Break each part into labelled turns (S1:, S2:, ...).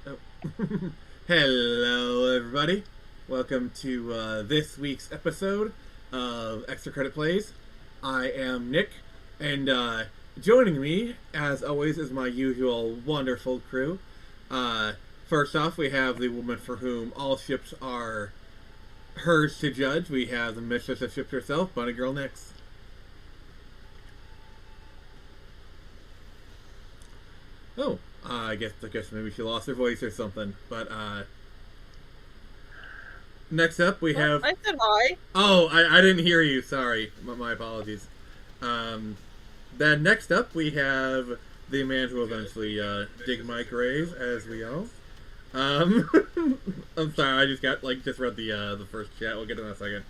S1: Oh. Hello, everybody. Welcome to this week's episode of Extra Credit Plays. I am Nick, and joining me, as always, is my usual wonderful crew. First off, we have the woman for whom all ships are hers to judge. We have the mistress of ships herself, Bunny Girl Nix. Oh, I guess maybe she lost her voice or something. But next up we have.
S2: I said hi.
S1: Oh, I didn't hear you. Sorry, my apologies. Then next up we have the man who will eventually dig my grave, as we all. I'm sorry, I just read the first chat. We'll get to that in a second.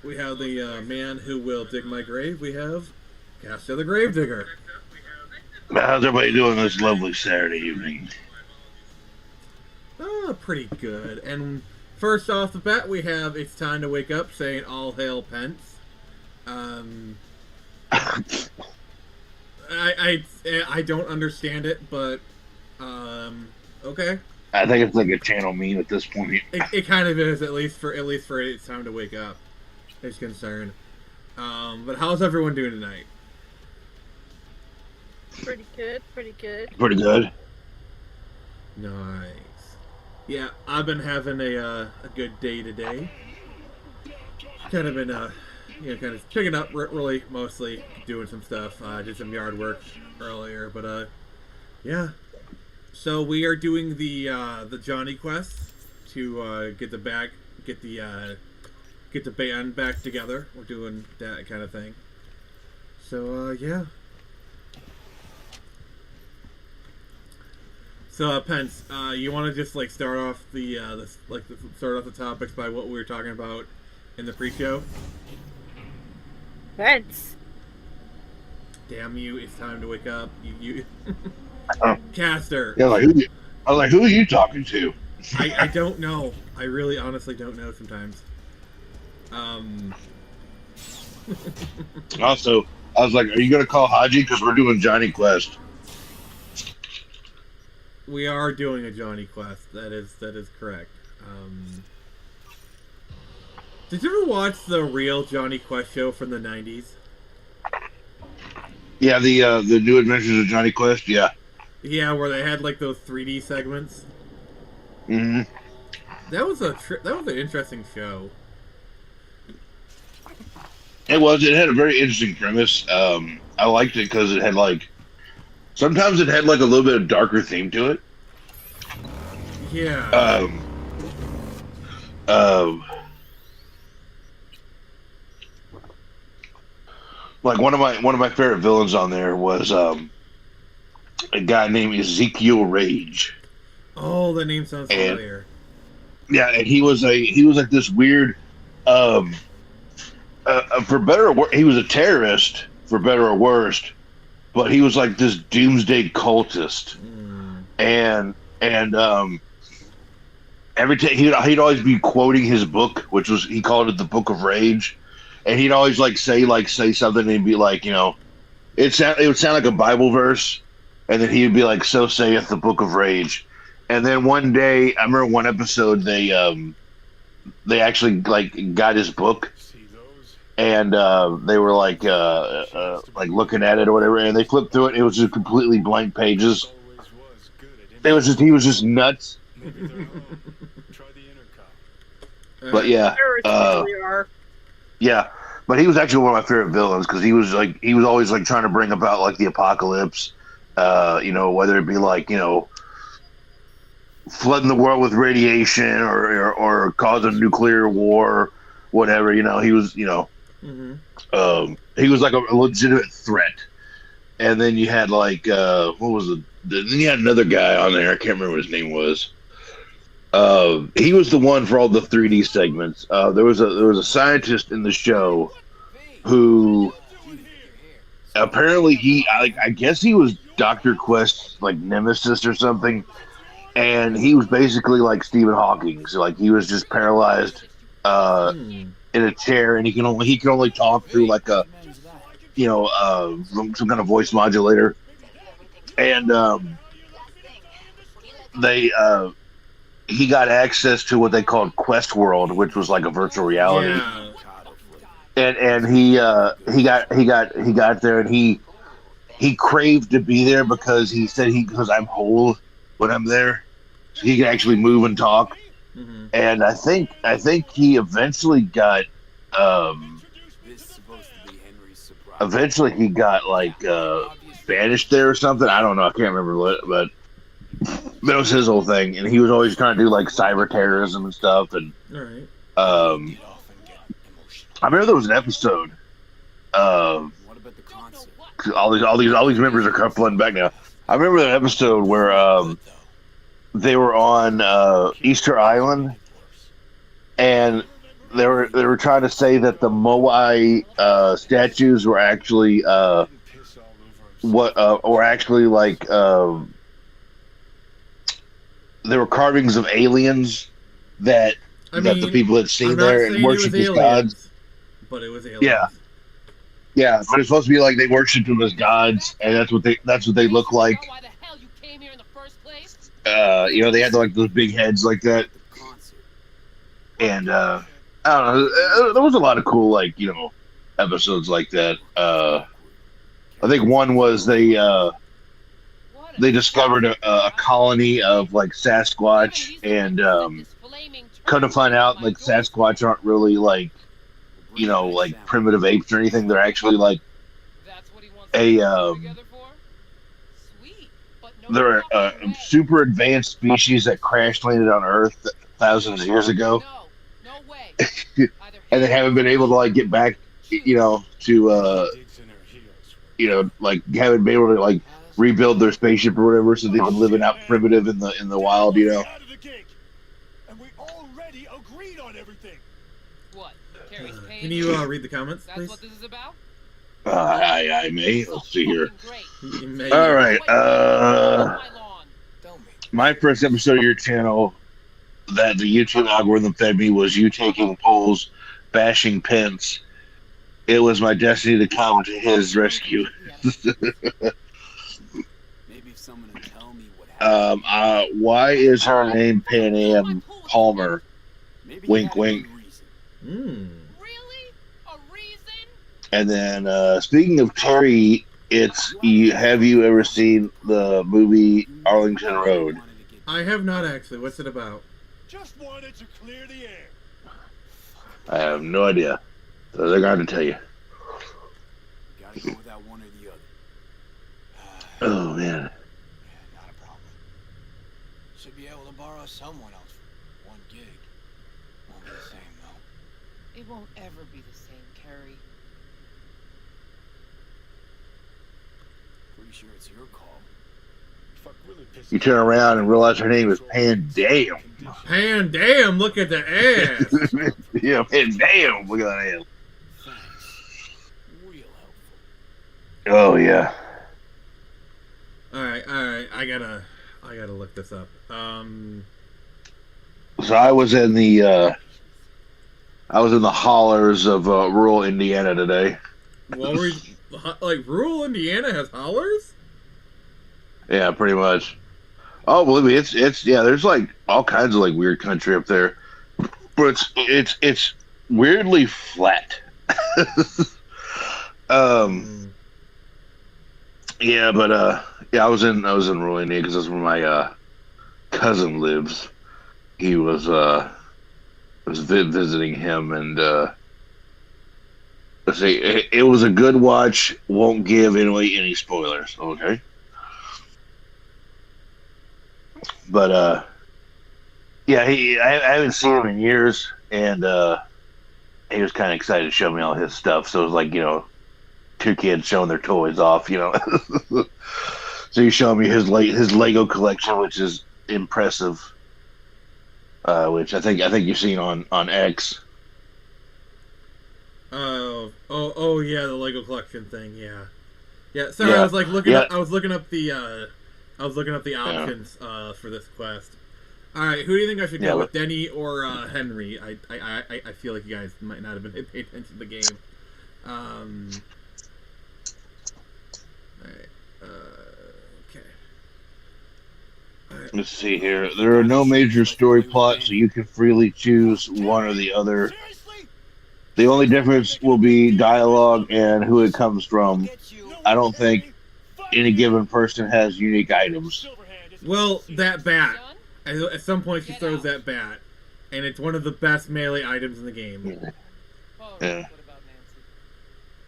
S1: We have the man who will dig my grave. We have Castor the Gravedigger.
S3: How's everybody doing this lovely Saturday evening?
S1: Pretty good. And first off the bat, we have "It's Time to Wake Up" saying "All hail Pence." I don't understand it, but okay.
S3: I think it's like a channel meme at this point.
S1: It kind of is, at least for "It's Time to Wake Up" is concerned. But how's everyone doing tonight?
S2: Pretty good.
S3: Pretty good.
S1: Nice. Yeah, I've been having a good day today. Kind of been kind of picking up really, mostly doing some stuff. Did some yard work earlier, but yeah. So we are doing the Johnny quest to get the band back together. We're doing that kind of thing. So yeah. So Pence, you want to just start off the topics by what we were talking about in the pre-show?
S2: Pence.
S1: Damn you! It's time to wake up. You Castor.
S3: Yeah, I was like, who are you talking to?
S1: I don't know. I really, honestly don't know sometimes.
S3: Also, I was like, are you gonna call Haji because we're doing Johnny Quest?
S1: We are doing a Johnny quest. That is correct. Did you ever watch the real Johnny Quest show from the 90s?
S3: Yeah, the New Adventures of Johnny Quest. Yeah.
S1: Yeah, where they had those 3D segments.
S3: Mm-hmm.
S1: That was an interesting show.
S3: It was. It had a very interesting premise. I liked it because it had sometimes it had a little bit of darker theme to it.
S1: Yeah.
S3: One of my favorite villains on there was a guy named Ezekiel Rage.
S1: Oh, the name sounds familiar.
S3: Yeah, and he was like this weird, for better or worse, he was a terrorist for better or worse, but he was like this doomsday cultist, and every time he'd always be quoting his book, which was, he called it the Book of Rage, and he'd always say something and be like, it would sound like a Bible verse, and then he'd be like, "So saith the Book of Rage," and then one day, I remember one episode they actually got his book, and they were looking at it or whatever, and they flipped through it, and it was just completely blank pages. He was just nuts. But yeah, yeah. But he was actually one of my favorite villains because he was always trying to bring about the apocalypse, whether it be flooding the world with radiation or causing nuclear war, whatever. He was he was like a legitimate threat. And then you had what was it? Then you had another guy on there. I can't remember what his name was. He was the one for all the 3D segments. There was a scientist in the show who apparently I guess he was Dr. Quest's nemesis or something, and he was basically like Stephen Hawking. So he was just paralyzed in a chair, and he can only talk through some kind of voice modulator. And they he got access to what they called Quest World, which was like a virtual reality,
S1: Yeah.
S3: and he got there, and he craved to be there because he said because I'm whole when I'm there, so he can actually move and talk.
S1: Mm-hmm.
S3: And I think he um eventually he got like banished there or something. I don't know. I can't remember what, but that was his whole thing. And he was always trying to do like cyber terrorism and stuff. And
S1: All right.
S3: um, I remember there was an episode. Um, all these members are flooding back now. I remember that episode where they were on Easter Island, and they were trying to say that the Moai statues were actually were actually like there were carvings of aliens that that the people had seen
S1: I'm
S3: there
S1: not
S3: and
S1: saying it was
S3: worshipped as
S1: aliens,
S3: gods.
S1: but it was aliens.
S3: Yeah, but it's supposed to be like they worshipped them as gods, and that's what they look like. They had like those big heads like that, and I don't know. There was a lot of cool episodes like that. I think one was they discovered a colony of like Sasquatch, and come to find out like Sasquatch aren't really like primitive apes or anything. They're actually like a they're a super advanced species that crash landed on Earth thousands of years ago, and they haven't been able to like get back, to like haven't been able to like rebuild their spaceship or whatever. So they've been living out primitive in the wild.
S2: And we already agreed on everything.
S4: What? Carrie's page?
S1: Can you read the comments,
S4: That's
S1: please?
S4: what this is about?
S3: I may. Let's see here.
S1: You may-
S3: All right. My first episode of your channel that the YouTube algorithm fed me was you taking poles, bashing Pence. It was my destiny to come to his rescue.
S4: Maybe if someone would tell me what happened.
S3: Why is her name Pan Am Palmer? Wink, wink.
S1: Mm.
S4: Really? A reason?
S3: And then, speaking of Terry, have you ever seen the movie Arlington Road?
S1: I have not actually. What's it about?
S2: Just wanted to clear the air.
S3: I have no idea. So they're going to tell you.
S4: Gotta go without one or the other.
S3: Oh, man.
S2: Yeah, not a problem. Should be able to borrow someone else for one gig. Won't be the same, though.
S4: It won't ever be the same, Carrie. Pretty sure it's your call.
S2: Fuck really pissed
S3: You turn around and realize her name is Pan Damn.
S1: Pan damn! Look at the ass.
S3: Yeah, Pan Damn. Look at that ass.
S4: Thanks. Real helpful.
S3: Oh, yeah.
S1: All right. I gotta look this up.
S3: So I was in the hollers of rural Indiana today.
S1: What were you, like rural Indiana has hollers?
S3: Yeah, pretty much. Oh, believe me, it's yeah. There's like all kinds of like weird country up there, but it's weirdly flat. Yeah, but yeah, I was in rural Indiana because that's where my cousin lives. He was visiting him, and let's see, it was a good watch. Won't give any spoilers. Okay. But yeah, I haven't seen him in years, and he was kind of excited to show me all his stuff. So it was like, two kids showing their toys off, So he's showing me his Lego collection, which is impressive. Which I think you've seen on X.
S1: Oh yeah, the Lego collection thing. Yeah. Sorry,
S3: Yeah.
S1: I was like looking.
S3: Yeah.
S1: I was looking up the options for this quest. All right, who do you think I should
S3: Yeah,
S1: go
S3: but-
S1: with, Denny or Henry? I feel like you guys might not have been paying attention to the game. All right. Okay. All right.
S3: Let's see here. There are no major story plots, so you can freely choose one or the other. The only difference will be dialogue and who it comes from. I don't think any given person has unique items.
S1: Well, that bat. At some point, she throws that bat, and it's one of the best melee items in the game.
S3: Yeah.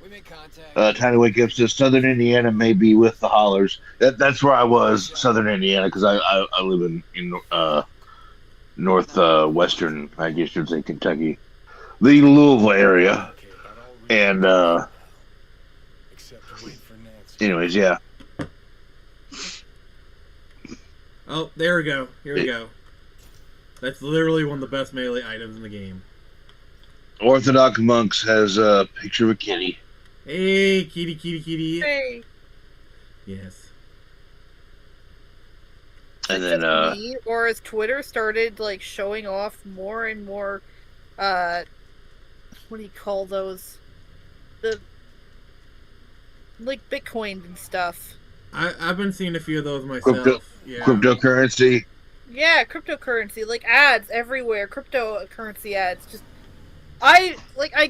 S2: We made contact.
S3: Tiny Wake Up says Southern Indiana may be with the hollers. That's where I was, Southern Indiana, because I live in northwestern, I guess you'd say, Kentucky, the Louisville area, and anyways, yeah.
S1: Oh, there we go. Here we go. That's literally one of the best melee items in the game.
S3: Orthodox Monks has a picture of a kitty.
S1: Hey, kitty, kitty, kitty.
S5: Hey.
S1: Yes.
S3: And then,
S5: me, or as Twitter started like showing off more and more, what do you call those? The like Bitcoin and stuff.
S1: I've been seeing a few of those myself.
S3: Cryptocurrency.
S5: Yeah, cryptocurrency, like ads everywhere. Cryptocurrency ads. Just I've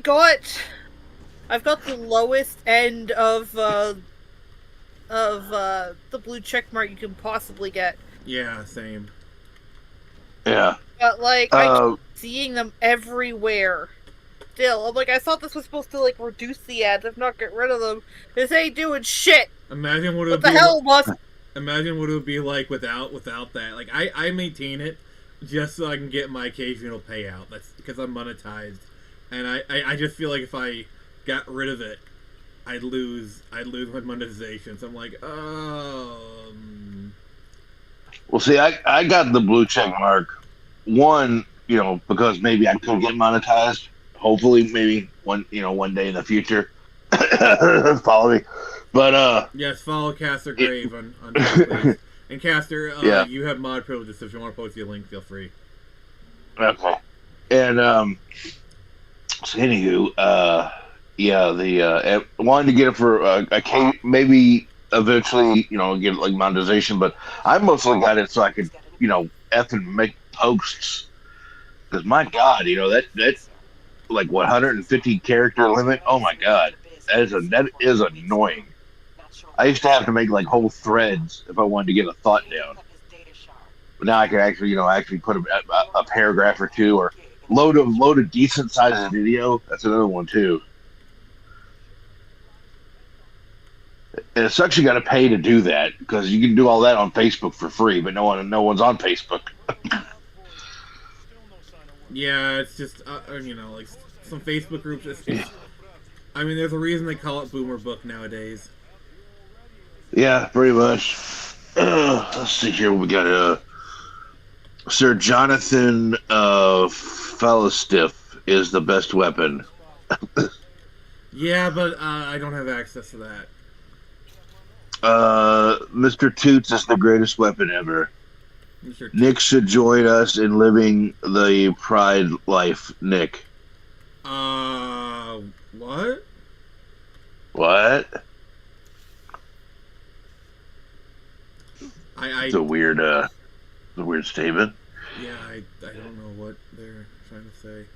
S5: got the lowest end of the blue check mark you can possibly get.
S1: Yeah, same.
S3: Yeah.
S5: But like I keep seeing them everywhere. Still, I'm like, I thought this was supposed to like reduce the ads, if not get rid of them. This ain't doing shit.
S1: Imagine what it would
S5: be. What the hell was?
S1: Imagine what it would be like without that. Like I maintain it just so I can get my occasional payout. That's because I'm monetized, and I just feel like if I got rid of it, I'd lose my monetization. So I'm like,
S3: Well, see, I got the blue check mark. One, because maybe I could get monetized. Hopefully, maybe one day in the future. Follow me. But
S1: yes, follow Caster Grave on Twitter, please. And Caster,
S3: yeah.
S1: You have mod privileges, so if you want to post your link, feel free.
S3: Okay. And so anywho, I wanted to get it for maybe eventually, get like monetization, but I mostly got it so I could, effing make posts. Because my God, that's like 150 character limit. Oh my God, that is annoying. I used to have to make like whole threads if I wanted to get a thought down. But now I can actually, put a paragraph or two, or load a decent sized video. That's another one too. And it's sucks you got to pay to do that, because you can do all that on Facebook for free, but no one's on Facebook.
S1: Yeah, it's just like some Facebook groups. I mean, there's a reason they call it Boomer Book nowadays.
S3: Yeah, pretty much. Let's see here. We got Sir Jonathan Fallostiff is the best weapon.
S1: Yeah, but I don't have access to that.
S3: Mr. Toots is the greatest weapon ever. Nick should join us in living the pride life, Nick.
S1: What?
S3: What? It's a weird statement.
S1: Yeah, I don't know what they're trying to say.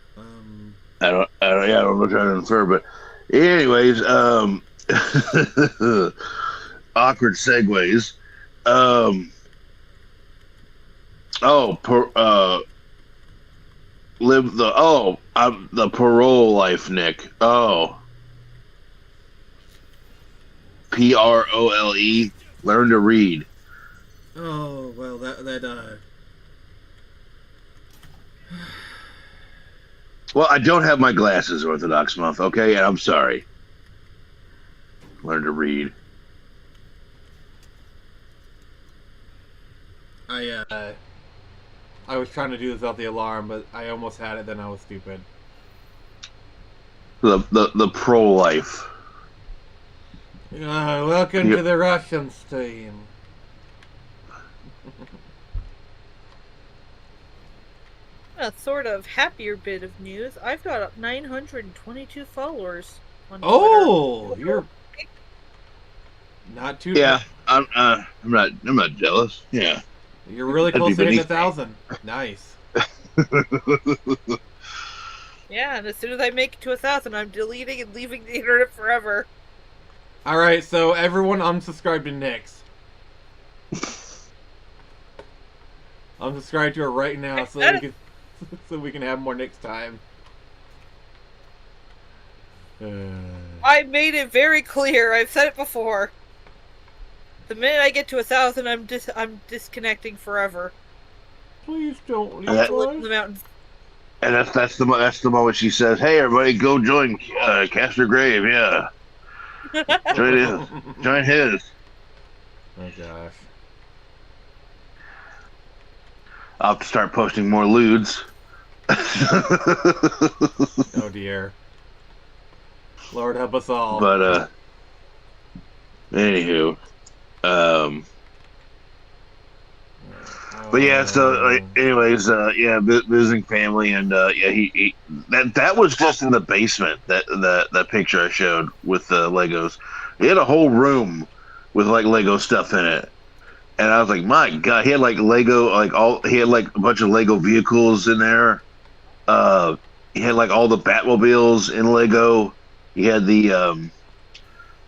S3: I don't know what I'm trying to infer, but anyways, awkward segues. I'm the parole life, Nick. Oh. PROLE. Learn to read.
S1: Oh, well,
S3: Well, I don't have my glasses, Orthodox Month, okay? And I'm sorry. Learn to read.
S1: I was trying to do this without the alarm, but I almost had it, then I was stupid.
S3: The pro-life.
S1: Welcome to the Russian stream.
S5: A sort of happier bit of news. I've got 922 followers on
S1: Twitter. You're not too.
S3: Yeah, I'm not jealous. Yeah.
S1: You're really
S3: That'd
S1: close
S3: be
S1: to hitting
S3: beneath me.
S1: 1,000. Nice.
S5: Yeah, and as soon as I make it to 1,000, I'm deleting and leaving the internet forever.
S1: Alright, so everyone unsubscribe to Nyx. Unsubscribe to her right now so we can have more Nyx time.
S5: I made it very clear. I've said it before. The minute I get to 1,000, I'm disconnecting forever.
S1: Please don't leave
S5: I live
S1: us.
S5: in the mountains.
S3: And that's the moment she says, "Hey, everybody, go join Caster Grave." Yeah, join his.
S1: Oh gosh.
S3: I'll have to start posting more lewds.
S1: Oh dear. Lord help us all.
S3: But anywho, but yeah. So, anyways, yeah, visiting family, and yeah, he that was just in the basement. That picture I showed with the Legos. He had a whole room with like Lego stuff in it, and I was like, my God, he had like Lego, he had like a bunch of Lego vehicles in there. He had like all the Batmobiles in Lego. He had the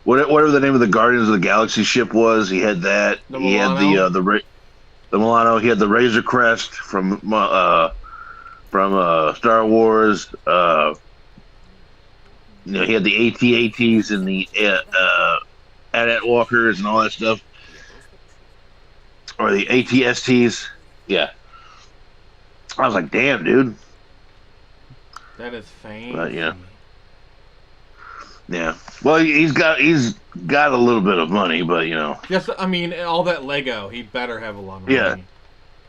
S3: whatever the name of the Guardians of the Galaxy ship was. He had that. He had the Milano. He had the Razor Crest from Star Wars. You know, he had the AT-ATs and the AT-AT Walkers and all that stuff, or the AT-STs. Yeah, I was like, damn, dude.
S1: That is fancy.
S3: But yeah. Yeah. Well, he's got a little bit of money, but you know.
S1: Just, I mean, all that Lego, he better have a lot of money.
S3: Yeah.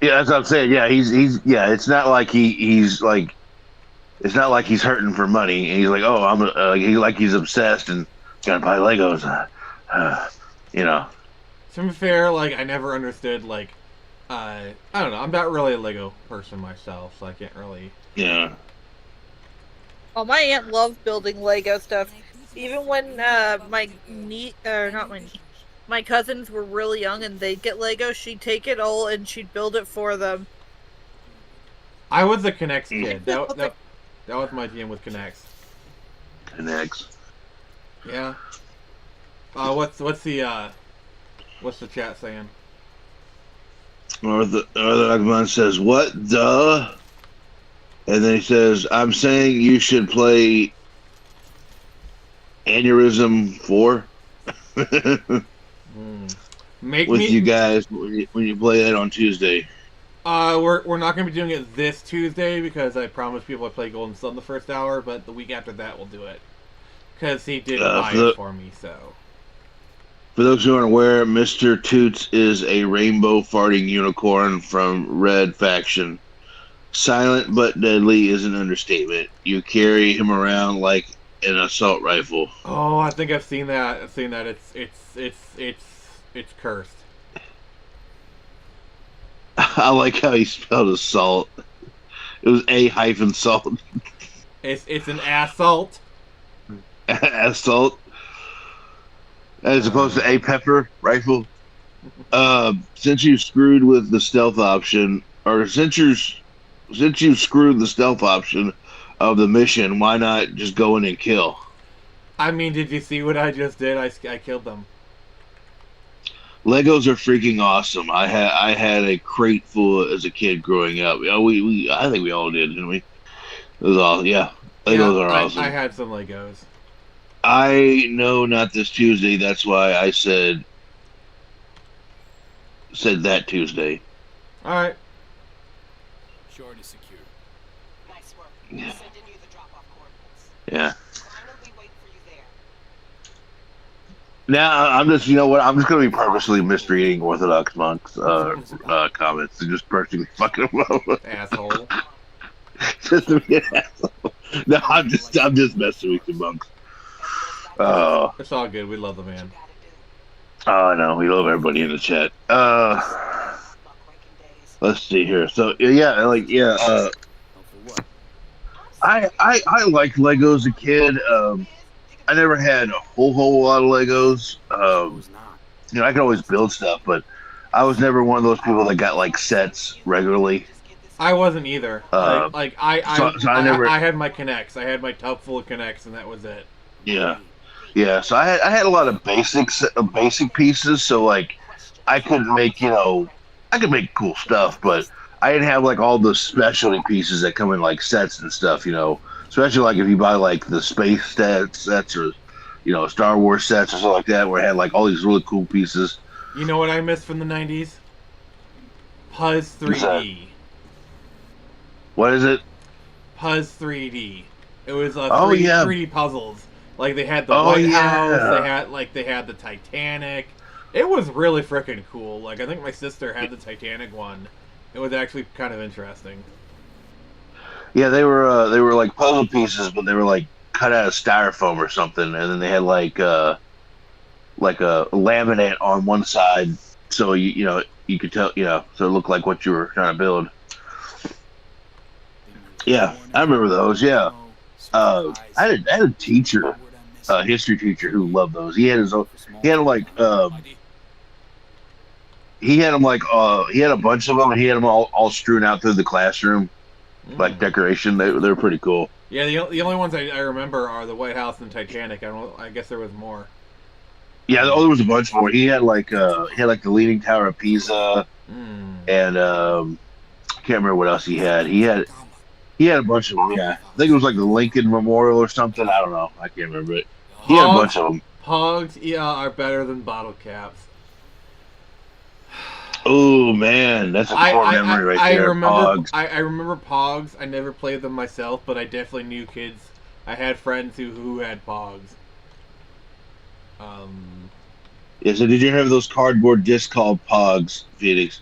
S3: Yeah, that's what I'm saying. Yeah, he's yeah. It's not like he's like, it's not like he's hurting for money. And he's like, oh, he's obsessed and gotta buy Legos. You know.
S1: To be fair, like I never understood like, I don't know. I'm not really a Lego person myself, so I can't really.
S3: Yeah.
S5: Oh, my aunt loved building Lego stuff. Even when my cousins were really young and they'd get Lego, she'd take it all and she'd build it for them.
S1: I was a Connects kid. That was my jam with Connects.
S3: Connects.
S1: Yeah. What's the chat saying?
S3: Or the Agman says, "What the?" And then he says, "I'm saying you should play Aneurysm 4 with you guys when you play that on Tuesday."
S1: We're not going to be doing it this Tuesday because I promised people I'd play Golden Sun the first hour, but the week after that we'll do it. Because he did buy it for me, so.
S3: For those who aren't aware, Mr. Toots is a rainbow farting unicorn from Red Faction. Silent but deadly is an understatement. You carry him around like an assault rifle.
S1: Oh, I think I've seen that. It's cursed.
S3: I like how he spelled assault. It was A-salt.
S1: It's an assault.
S3: Assault. As opposed to a pepper rifle. Since you screwed with the stealth option, or since you screwed the stealth option of the mission, why not just go in and kill?
S1: I mean, did you see what I just did? I killed them.
S3: Legos are freaking awesome. I had a crate full as a kid growing up. I think we all did, didn't we? It was all yeah. Legos are awesome.
S1: I had some Legos.
S3: I know not this Tuesday. That's why I said that Tuesday.
S1: All right.
S4: Short is secure.
S6: Nice work.
S3: Yeah.
S6: Sending you the drop-off coordinates.
S3: Yeah.
S6: Silently wait for you there.
S3: Now I'm just, you know what? I'm just going to be purposely misreading Orthodox monks' comments and just personally fucking them up.
S1: Asshole.
S3: Just to be an asshole. No, I'm just messing with you, monks. Oh,
S1: It's all good. We love the man.
S3: I know. We love everybody in the chat. Let's see here. So yeah, I liked Legos as a kid. I never had a whole lot of Legos. You know, I could always build stuff, but I was never one of those people that got like sets regularly.
S1: I wasn't either. I had my connects. I had my tub full of connects, and that was it.
S3: Yeah, yeah. So I had a lot of basic pieces. So like, I could make I could make cool stuff, but I didn't have like all the specialty pieces that come in like sets and stuff. Especially like if you buy like the space sets or Star Wars sets or something like that, where it had like all these really cool pieces.
S1: You know what I missed from the 90s? Puzz 3D.
S3: What is it?
S1: Puzz 3D. It was 3D puzzles. Like they had the White House, they had the Titanic. It was really freaking cool. Like I think my sister had the Titanic one. It was actually kind of interesting.
S3: Yeah, they were like puzzle pieces, but they were like cut out of styrofoam or something, and then they had like a laminate on one side, so you could tell, so it looked like what you were trying to build. Yeah, I remember those. Yeah, I had a teacher, a history teacher who loved those. He had them he had a bunch of them, and he had them all strewn out through the classroom, like decoration. They were pretty cool.
S1: Yeah, the only ones I remember are the White House and Titanic. I guess there was more.
S3: Yeah, there was a bunch more. He had the Leaning Tower of Pisa, and I can't remember what else he had. He had a bunch of them. Yeah, I think it was like the Lincoln Memorial or something. I don't know. I can't remember it. He had a bunch of them.
S1: Pogs, are better than bottle caps.
S3: Oh man, that's a core memory right there. Pogs.
S1: I remember Pogs. I never played them myself, but I definitely knew kids. I had friends who had Pogs.
S3: Yeah, so did you have those cardboard discs called Pogs, Phoenix?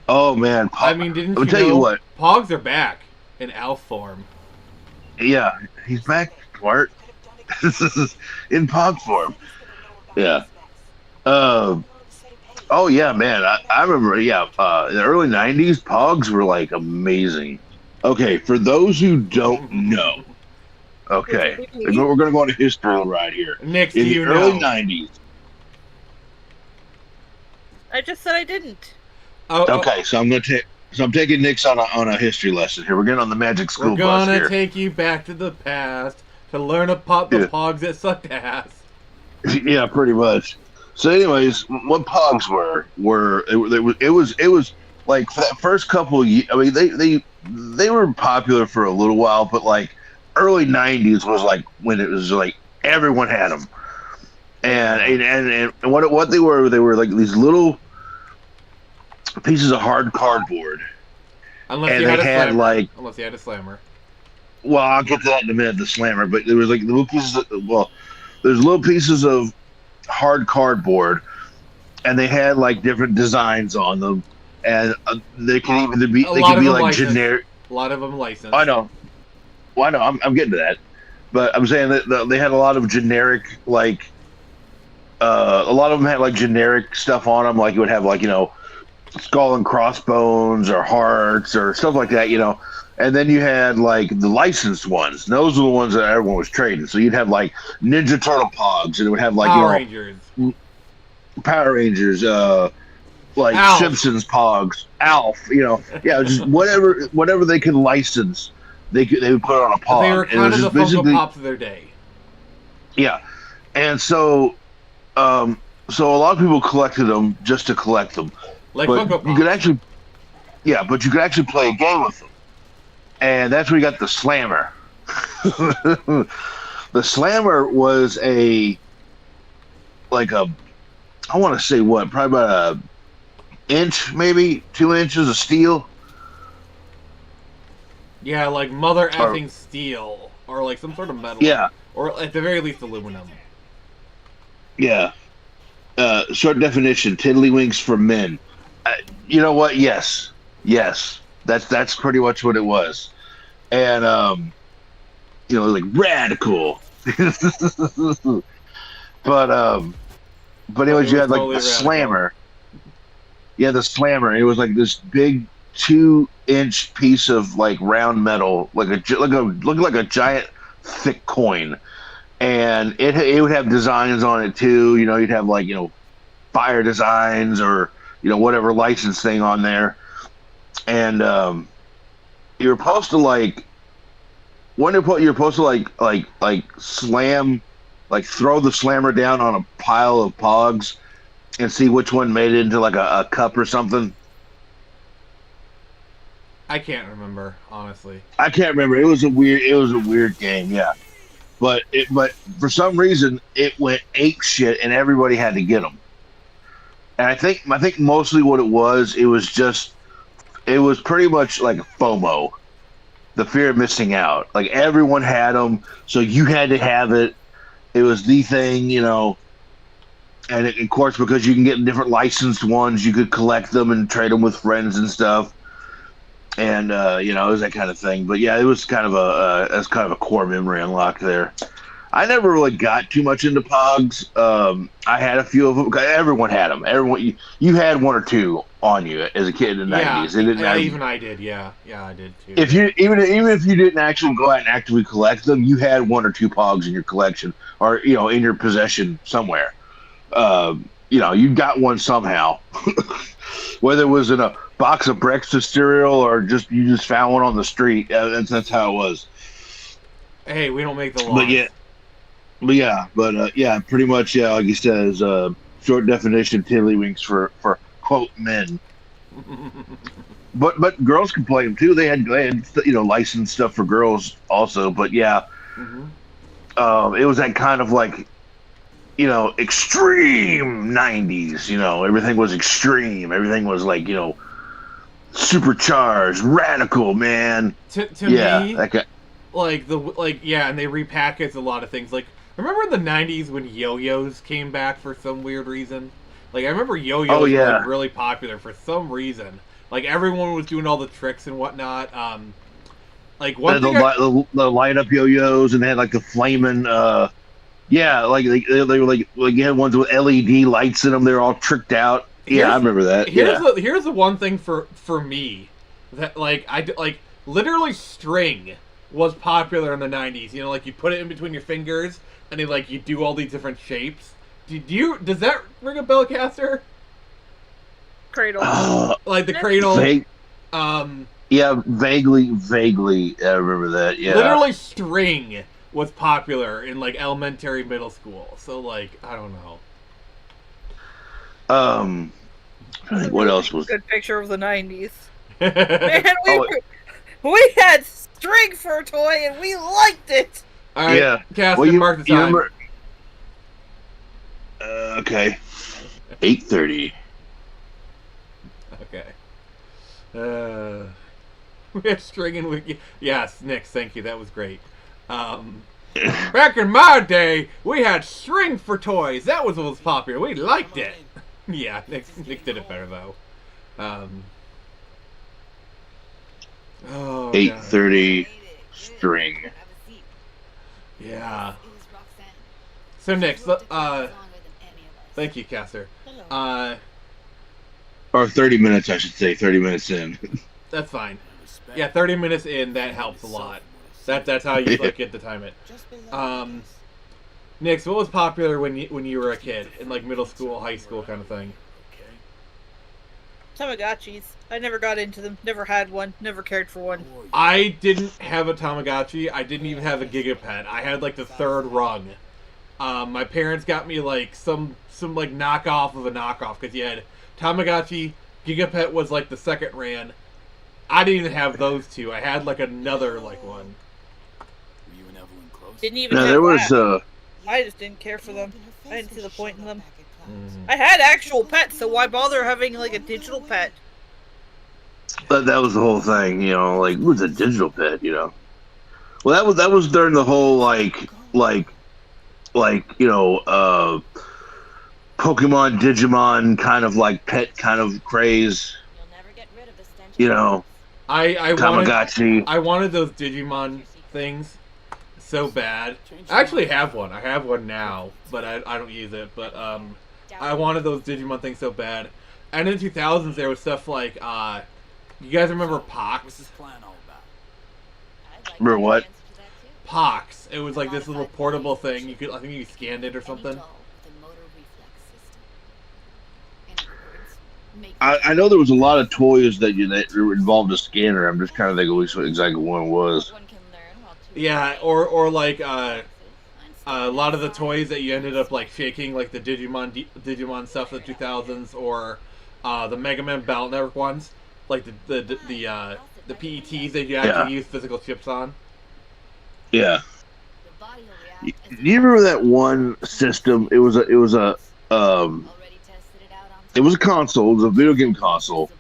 S3: Oh man,
S1: I mean, didn't
S3: I'll tell you what?
S1: Pogs are back in Alf form.
S3: Yeah, he's back, Bart. In Pog form. Yeah. Oh yeah, man. I remember. Yeah, in the early '90s, Pogs were like amazing. Okay, for those who don't know, okay, we're gonna go on a history ride here.
S1: Nick,
S3: in the early '90s.
S5: I just said I didn't.
S3: Okay, so I'm taking Nick's on a history lesson here. We're getting on the magic school bus here.
S1: We're gonna take you back to the past to learn about the Pogs that sucked ass.
S3: Yeah, pretty much. So, anyways, what Pogs it was like for that first couple of years. I mean, they were popular for a little while, but like early '90s was like when it was like everyone had them, and what they were like these little pieces of hard cardboard.
S1: Unless you had a slammer.
S3: Well, I'll get to that in a minute, the slammer. But there was like little pieces there's little pieces of hard cardboard, and they had like different designs on them, and they can either be like generic.
S1: A lot of them licensed.
S3: I know. Well, I know. I'm getting to that, but I'm saying that they had a lot of generic like. A lot of them had like generic stuff on them, like you would have like skull and crossbones or hearts or stuff like that, And then you had like the licensed ones. And those are the ones that everyone was trading. So you'd have like Ninja Turtle Pogs, and it would have like Power Rangers, like Alf. Simpsons Pogs, Alf. Yeah, just whatever they could license, they would put on a Pog.
S1: They were kind of the Funko Pops of their day.
S3: Yeah, and so a lot of people collected them just to collect them.
S1: Like
S3: but
S1: Funko Pops.
S3: But you could actually play a game with them. And that's where you got the Slammer. The Slammer was I want to say what, probably about an inch, maybe 2 inches of steel.
S1: Yeah, like mother effing steel, or like some sort of metal.
S3: Yeah,
S1: or at the very least aluminum.
S3: Yeah. Short definition: tiddlywinks for men. You know what? Yes. That's pretty much what it was, and like radical. But anyways, you had like the Slammer. Yeah, the Slammer. It was like this big 2-inch piece of like round metal, looked like a giant thick coin, and it would have designs on it too. You'd have like fire designs or whatever license thing on there, and you're supposed to you're supposed to slam, throw the slammer down on a pile of pogs and see which one made it into like a cup or something.
S1: I can't remember, honestly.
S3: I can't remember. It was a weird game, yeah. But for some reason it went ape shit and everybody had to get them. And I think mostly what it was pretty much like FOMO, the fear of missing out. Like everyone had them, so you had to have it. It was the thing, And of course, because you can get different licensed ones, you could collect them and trade them with friends and stuff. And it was that kind of thing. But yeah, it was kind of a core memory unlock there. I never really got too much into Pogs. I had a few of them. Everyone had them. You had one or two on you as a kid in the 90s. It didn't
S1: even I did. Yeah, I did too.
S3: Even if you didn't actually go out and actively collect them, you had one or two Pogs in your collection, or in your possession somewhere. You got one somehow, whether it was in a box of breakfast cereal or you just found one on the street. That's how it was.
S1: Hey, we don't make the laws.
S3: But pretty much, like you said, is short definition tiddlywinks for quote men. but girls could play them too. They had licensed stuff for girls also. But yeah, it was that kind of extreme 90s. Everything was extreme. Everything was supercharged, radical, man.
S1: To me,
S3: that guy.
S1: And they repackaged a lot of things. Remember in the 90s when yo-yos came back for some weird reason? I remember yo-yos were really popular for some reason. Everyone was doing all the tricks and whatnot. The light up yo-yos, and they had the flaming. They were you had ones with LED lights in them. They're all tricked out. I remember that. Here's the one thing for me that literally string was popular in the 90s. You put it in between your fingers and you do all these different shapes. Does that ring a bell, Caster?
S5: Cradle.
S1: The cradle.
S3: Vaguely I remember that. Yeah.
S1: Literally string was popular in elementary, middle school. So I don't know.
S3: What else was
S5: good picture of the 90s? Man, we had string for a toy and we liked it.
S1: All right, Caster, mark the time.
S3: Remember, okay, 8:30.
S1: Okay. We had string and yes, Nick, thank you. That was great. Back in my day, we had string for toys. That was what was popular. We liked it. Yeah, Nick did it better though.
S3: 8:30 string.
S1: Yeah. So Nick, thank you, Caster.
S3: Or 30 minutes, I should say. 30 minutes in.
S1: That's fine. Yeah, 30 minutes in, that helps a lot. That's how you get to time it. Nick, so what was popular when you were a kid in middle school, high school kind of thing?
S5: Tamagotchis. I never got into them. Never had one. Never cared for one.
S1: I didn't have a Tamagotchi. I didn't even have a Gigapet. I had the third rung. My parents got me some knockoff of a knockoff because you had Tamagotchi. Gigapet was the second ran. I didn't even have those two. I had another one.
S4: Were you and Evelyn close?
S5: Didn't even.
S3: No,
S5: have
S3: there was
S5: I just didn't care for them. I didn't see the point in them. I had actual pets, so why bother having a digital pet?
S3: But that was the whole thing, what was a digital pet, Well, that was during the whole Pokemon, Digimon kind of pet kind of craze.
S7: You'll never get rid of the stench.
S3: Tamagotchi.
S1: I wanted those Digimon things so bad. I actually have one. I have one now, but I don't use it. But I wanted those Digimon things so bad. And in the 2000s, there was stuff you guys remember Pox?
S4: What's this plan all about?
S3: Remember what?
S1: Pox. It was this little portable thing. I think you scanned it or something.
S3: I know there was a lot of toys that involved a scanner. I'm just trying to think at least what exactly one was.
S1: Yeah, or like a lot of the toys that you ended up like shaking, like the Digimon stuff of the 2000s, or the Mega Man Battle Network ones, like the PETs that you actually use physical chips on.
S3: Yeah. Do you remember that one system? It was a console. It was a video game console,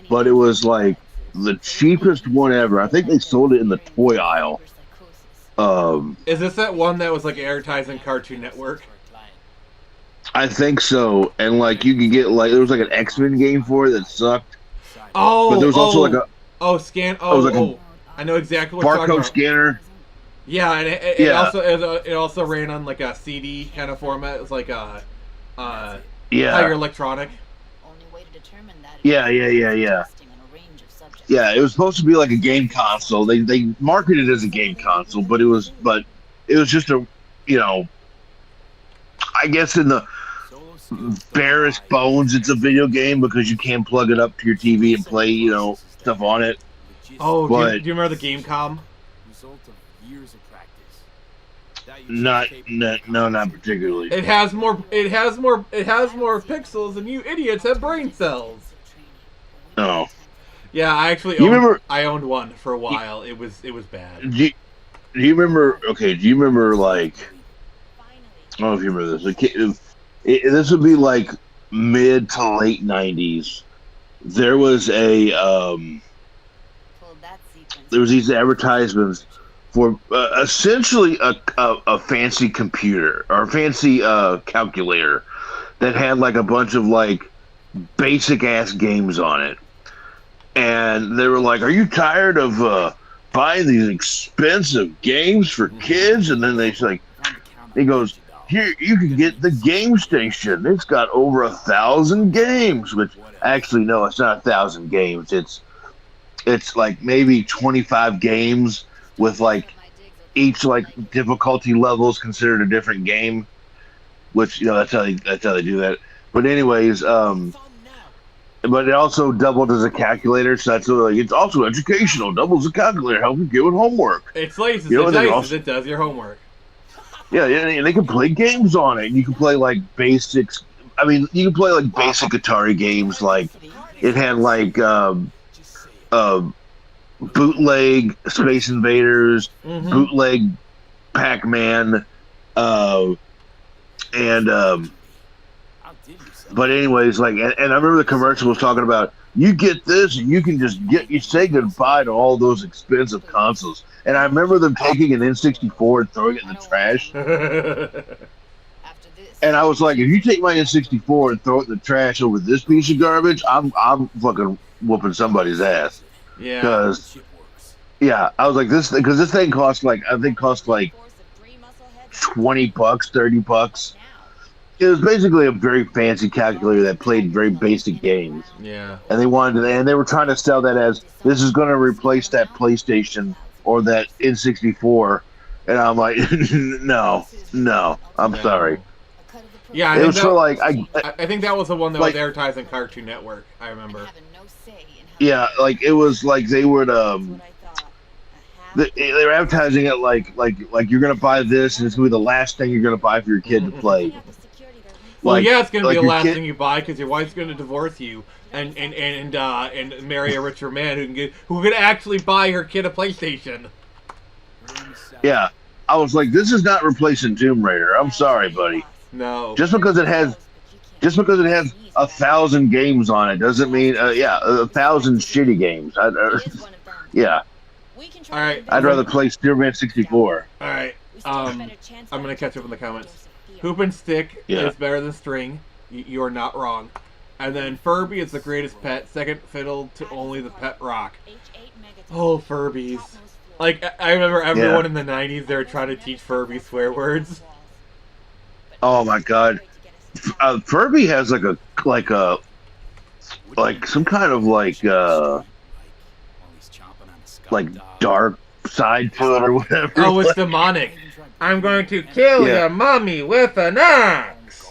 S3: but it was like the cheapest one ever. I think they sold it in the toy aisle.
S1: Is this that one that was like advertised in Cartoon Network?
S3: I think so. And like you could get like there was like an X-Men game for it that sucked.
S1: Oh,
S3: but there was also like a
S1: I know exactly what you're talking
S3: barcode
S1: about.
S3: scanner.
S1: Yeah, and it also ran on like a CD kind of format. It's like a Tiger Electronic.
S3: Yeah. Yeah, it was supposed to be like a game console. They marketed it as a game console, but it was just a, I guess in the barest bones, it's a video game because you can't plug it up to your TV and play, stuff on it.
S1: Oh, do you remember the Gamecom?
S3: Not particularly.
S1: It has more pixels, and you idiots have brain cells.
S3: No.
S1: Yeah, I actually I owned one for a while. It was bad.
S3: Do you remember? Okay, do you remember like? I don't know if you remember this. This would be like mid to late '90s. There was there was these advertisements for essentially a fancy computer or a fancy calculator that had like a bunch of like basic ass games on it. And they were like, "Are you tired of buying these expensive games for kids?" And then he goes, "Here, you can get the Game Station. It's got over 1,000 games." Which actually, no, it's not 1,000 games. It's like maybe 25 games with like each like difficulty levels considered a different game. Which that's how they do that. But anyways, but it also doubled as a calculator, so that's like it's also educational. Doubles a calculator, help you get with homework.
S1: It slices the dice. It does your homework.
S3: Yeah, and they can play games on it. You can play like basics. I mean, you can play like basic Atari games. Like it had like bootleg Space Invaders, bootleg Pac-Man, and. But anyways, like, and I remember the commercial was talking about you get this and you can just you say goodbye to all those expensive consoles. And I remember them taking an N64 and throwing it in the trash. And I was like, if you take my N64 and throw it in the trash over this piece of garbage, I'm fucking whooping somebody's ass.
S1: Yeah.
S3: Because I was like because this thing cost like $20, $30. It was basically a very fancy calculator that played very basic games.
S1: Yeah.
S3: And they were trying to sell that as this is going to replace that PlayStation or that N64. And I'm like, no, I'm sorry.
S1: Yeah,
S3: it was for like
S1: I think that was the one that was advertised on Cartoon Network. I remember.
S3: Yeah, like it was like they would they were advertising it like you're gonna buy this and it's gonna be the last thing you're gonna buy for your kid to play.
S1: Well, yeah, it's gonna be the last thing you buy because your wife's gonna divorce you and marry a richer man who could actually buy her kid a PlayStation.
S3: Yeah, I was like, this is not replacing Tomb Raider. I'm sorry, buddy.
S1: No.
S3: Just because it has 1,000 games on it doesn't mean 1,000 shitty games. Yeah.
S1: All right.
S3: I'd rather play Superman 64.
S1: All right. I'm gonna catch up in the comments. Hoop and stick is better than string. You are not wrong. And then Furby is the greatest pet. Second fiddle to only the pet rock. Oh, Furbies. Like I remember everyone in the '90s they were trying to teach Furby swear words.
S3: Oh my god. Furby has like some kind of like dark side to it or whatever.
S1: Oh, it's demonic. I'm going to kill your mommy with an axe.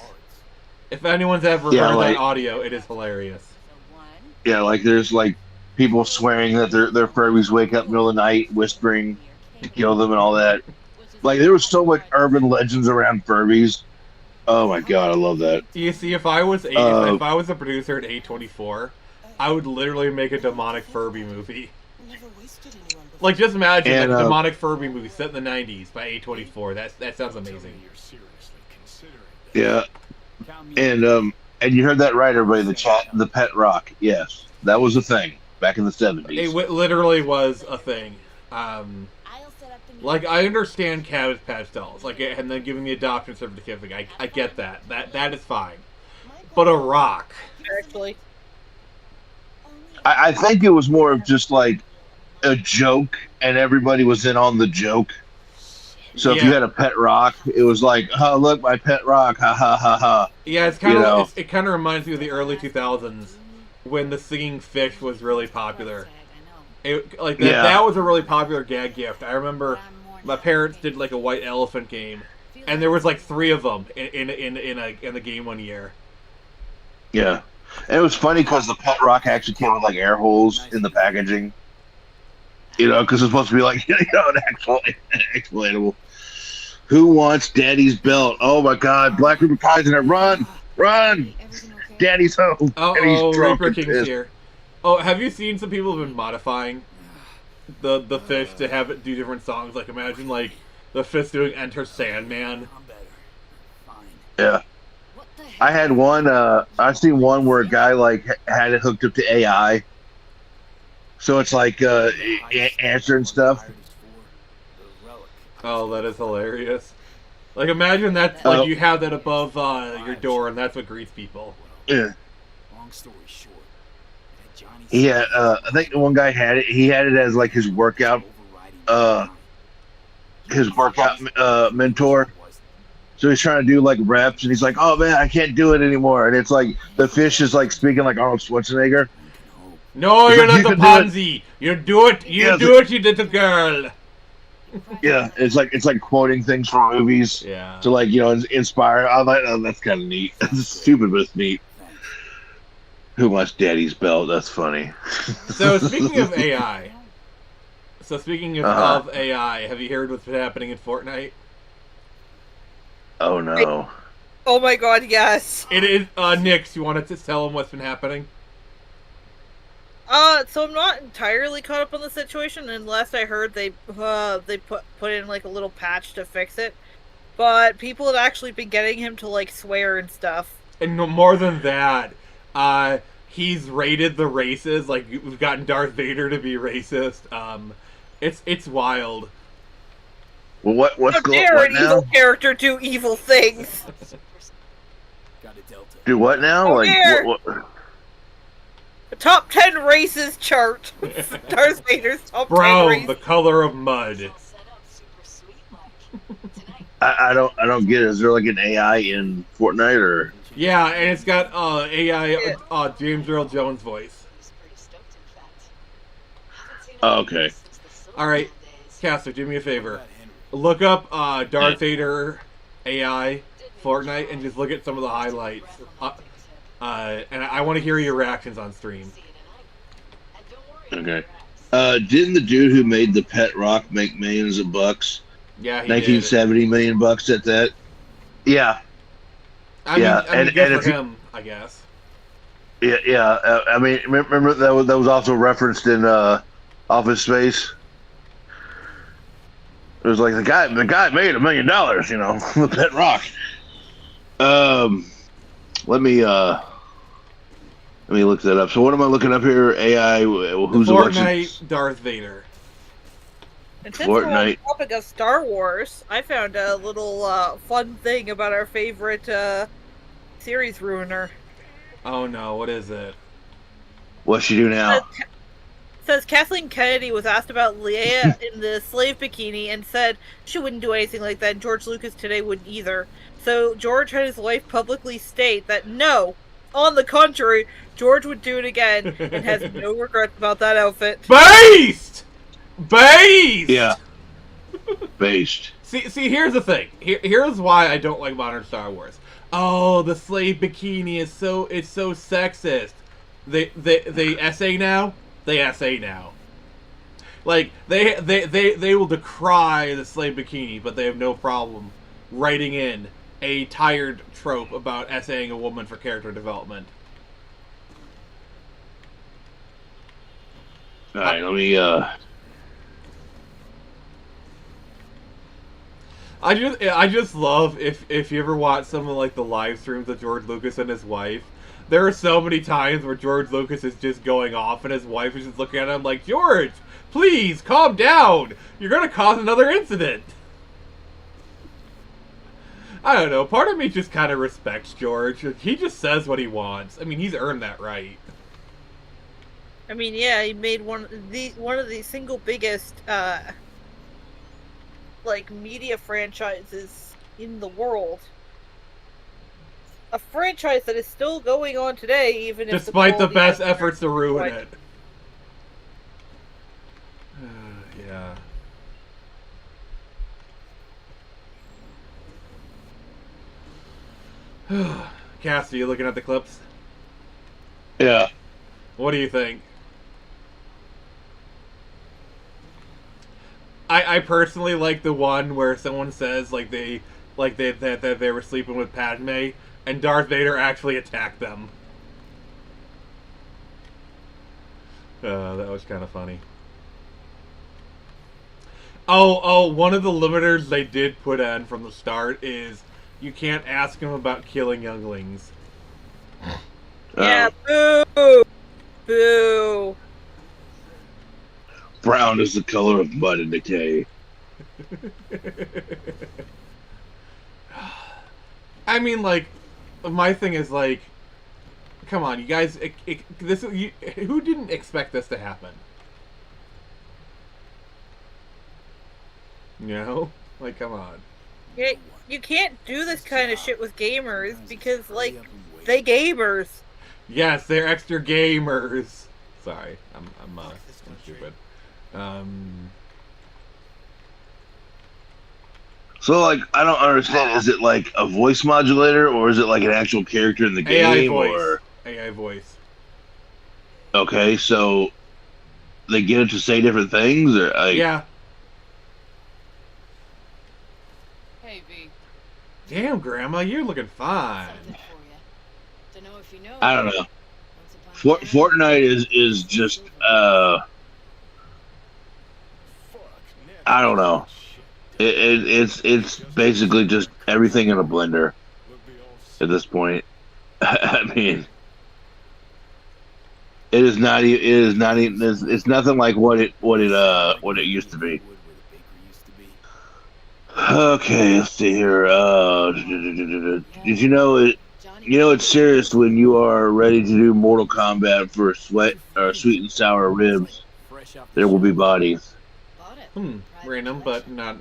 S1: If anyone's ever heard that audio, it is hilarious.
S3: Yeah, like there's like people swearing that their Furbies wake up in the middle of the night whispering to kill them and all that. Like there was so much urban legends around Furbies. Oh my god, I love that.
S1: You see, if I was if I was a producer at A24, I would literally make a demonic Furby movie. Like, just imagine
S3: And,
S1: like a demonic Furby movie set in the '90s by A24. That sounds amazing.
S3: Yeah, and you heard that right, everybody. The pet rock. Yes, that was a thing back in the '70s.
S1: It literally was a thing. Like, I understand Cabbage Patch dolls, like, and then giving the adoption certificate. I get that. That is fine. But a rock.
S5: Actually.
S3: I think it was more of just like a joke, and everybody was in on the joke. So if you had a pet rock, it was like, oh, look, my pet rock, ha ha ha ha.
S1: Yeah, it's kind of it kind of reminds me of the early 2000s when the singing fish was really popular. That was a really popular gag gift. I remember my parents did like a white elephant game, and there was like 3 of them in the game one year.
S3: Yeah, and it was funny because the pet rock actually came with like air holes in the packaging. You know, because it's supposed to be like, you know, an actual explainable. Who wants Daddy's belt? Oh my God, Black River Kaiser, run! Daddy's home. And he's drunk
S1: Reaper King's here. Oh, have you seen some people have been modifying the fish to have it do different songs? Like, imagine like the fish doing Enter Sandman.
S3: Yeah. I had one. I've seen one where a guy like had it hooked up to AI. So it's like answering stuff.
S1: Oh, that is hilarious. Like, imagine that, like, you have that above your door, and that's what greets people.
S3: Yeah.
S4: Long story short,
S3: Yeah, I think one guy had it. He had it as like his workout mentor. So he's trying to do like reps, and he's like, "Oh man, I can't do it anymore." And it's like the fish is like speaking like Arnold Schwarzenegger.
S1: No,
S3: He's
S1: you're
S3: like,
S1: not
S3: "You
S1: the
S3: can do it."
S1: Ponzi. You do it. You do it, you little girl.
S3: Yeah, it's like quoting things from movies to like, you know, inspire. I'm like, oh, that's kind of neat. It's stupid, but it's neat. Who wants Daddy's belt? That's funny.
S1: So speaking of AI, of AI, have you heard what's been happening in Fortnite?
S3: Oh no!
S5: Oh my God, yes.
S1: It is Nix. You wanted to tell him what's been happening?
S5: So I'm not entirely caught up on the situation, and last I heard they put in like a little patch to fix it. But people have actually been getting him to like swear and stuff.
S1: And no more than that, he's rated the races. Like, we've gotten Darth Vader to be racist. It's wild.
S3: Well, what's going
S5: on
S3: on
S5: now? Evil character do evil things.
S3: Do what now? Like what?
S5: The top 10 races chart. Darth Vader's top 10 races.
S1: The color of mud.
S3: I don't get it. Is there like an AI in Fortnite or?
S1: Yeah, and it's got AI James Earl Jones voice.
S3: Oh, okay.
S1: All right, Caster, do me a favor. Look up Darth Vader AI Fortnite and just look at some of the highlights. And I want to hear your reactions on stream.
S3: Okay. Didn't the dude who made the pet rock make millions of bucks?
S1: Yeah, he
S3: 1970
S1: did.
S3: million bucks at that. Yeah.
S1: I mean, good for him, I guess.
S3: Yeah. I mean, remember that was also referenced in Office Space. It was like the guy made $1 million, you know, the pet rock. Let me look that up. So what am I looking up here? AI. Who's
S1: Fortnite Darth Vader.
S5: And since we're on the topic of Star Wars, I found a little fun thing about our favorite series ruiner.
S1: Oh no, what is it?
S3: What's she do now?
S5: Says Kathleen Kennedy was asked about Leia in the slave bikini and said she wouldn't do anything like that, and George Lucas today wouldn't either. So George had his wife publicly state that no, on the contrary, George would do it again and has no regrets about that outfit.
S1: Based!
S3: Yeah. Based.
S1: See, here's the thing. Here's why I don't like modern Star Wars. Oh, the slave bikini is so sexist. they essay now. They essay now. Like they will decry the slave bikini, but they have no problem writing in a tired trope about essaying a woman for character development.
S3: All right, let me.
S1: I just love if you ever watch some of like the live streams of George Lucas and his wife. There are so many times where George Lucas is just going off and his wife is just looking at him like, George, please calm down. You're gonna cause another incident. I don't know. Part of me just kind of respects George. He just says what he wants. I mean, he's earned that right.
S5: I mean, yeah, he made one of the single biggest like media franchises in the world. A franchise that is still going on today, even if
S1: despite the best efforts to ruin it. Yeah. Cass, are you looking at the clips?
S3: Yeah.
S1: What do you think? I personally like the one where someone says that they were sleeping with Padme and Darth Vader actually attacked them. That was kind of funny. Oh, one of the limiters they did put in from the start is you can't ask him about killing younglings.
S5: Yeah, boo! Boo!
S3: Brown is the color of mud and decay.
S1: I mean, like, my thing is like, come on, you guys. Who didn't expect this to happen? You know, like, come on.
S5: Yeah, you can't do this kind of shit with gamers because, like, they gamers.
S1: Yes, they're extra gamers. Sorry, I'm stupid.
S3: So, like, I don't understand. Is it like a voice modulator, or is it like an actual character in the game?
S1: AI voice.
S3: Or
S1: AI voice.
S3: Okay, so they get it to say different things, or like...
S1: Yeah.
S7: Hey, V.
S1: Damn, Grandma, you're looking fine.
S7: Something for you. Don't know if you know.
S3: I don't know. Fortnite is just I don't know. It's basically just everything in a blender at this point. I mean, it's nothing like what it used to be. Okay, let's see here. Did you know it? You know it's serious when you are ready to do Mortal Kombat for sweet and sour ribs. There will be bodies.
S1: Random, but not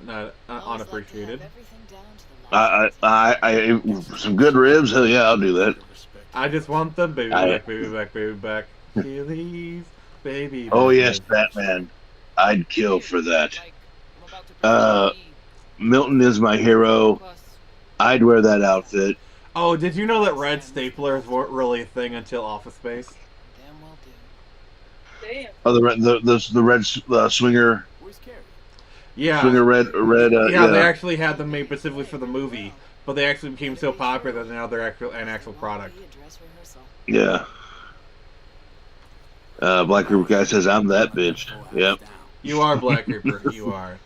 S1: unappreciated.
S3: I some good ribs. Hell yeah, I'll do that.
S1: I just want them, baby back, baby back, baby back. Please, baby. Back,
S3: oh yes, Batman. I'd kill for that. Milton is my hero. I'd wear that outfit.
S1: Oh, did you know that red staplers weren't really a thing until Office Space?
S7: Damn well do.
S5: Damn.
S3: Oh, the red swinger.
S1: Yeah.
S3: Swinger red.
S1: Yeah, they actually had them made specifically for the movie, but they actually became so popular that now they're an actual product.
S3: Yeah. Black Reaper guy says I'm that bitch. Yep.
S1: You are Black Reaper. You are.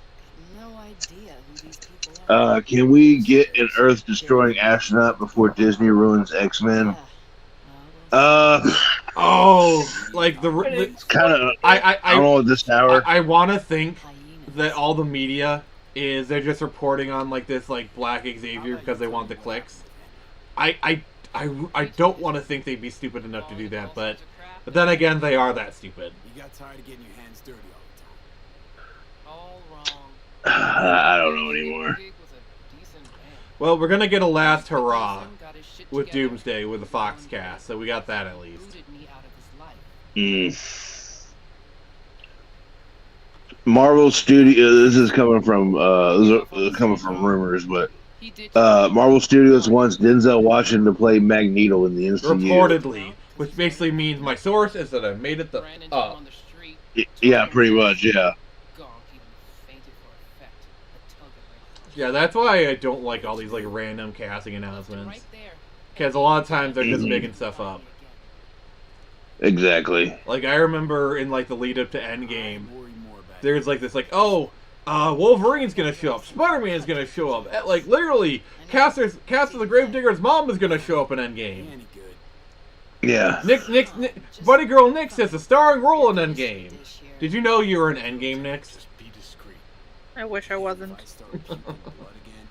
S7: No idea who these people are.
S3: Can we get an Earth-destroying astronaut before Disney ruins X-Men?
S1: Oh, like
S3: it's kind of.
S1: I
S3: don't know this hour.
S1: I want to think that all the media is they're just reporting on like this like Black Xavier because they want the clicks. I don't want to think they'd be stupid enough to do that, but then again, they are that stupid.
S4: You got tired of getting your hands dirty all
S7: All wrong.
S3: I don't know anymore.
S1: Well, we're gonna get a last hurrah with Doomsday with the Fox cast, so we got that at least.
S3: Marvel Studios. This is coming from rumors, but Marvel Studios wants Denzel Washington to play Magneto in the MCU.
S1: Reportedly, which basically means my source is that I made it the
S7: Ran into him
S1: up.
S7: on the street.
S3: Yeah, pretty much. Yeah.
S7: Gonk even fainted for effect. A tug at
S1: Yeah, that's why I don't like all these like random casting announcements.
S7: right there.
S1: Because a lot of times they're just
S3: Mhm.
S1: making stuff up.
S3: Exactly.
S1: Like I remember in like the lead up to Endgame,
S4: Worry more about
S1: there's like this like, oh, Wolverine's gonna show up, Spider-Man's gonna show up, like literally, Castor the Gravedigger's mom is gonna show up in Endgame.
S4: any good.
S3: Yeah.
S1: Nick, Buddy Girl Nick says a starring role in Endgame. Did you know you were in Endgame, Nick?
S4: Just be discreet.
S5: I wish I wasn't.
S4: If I start puking blood again,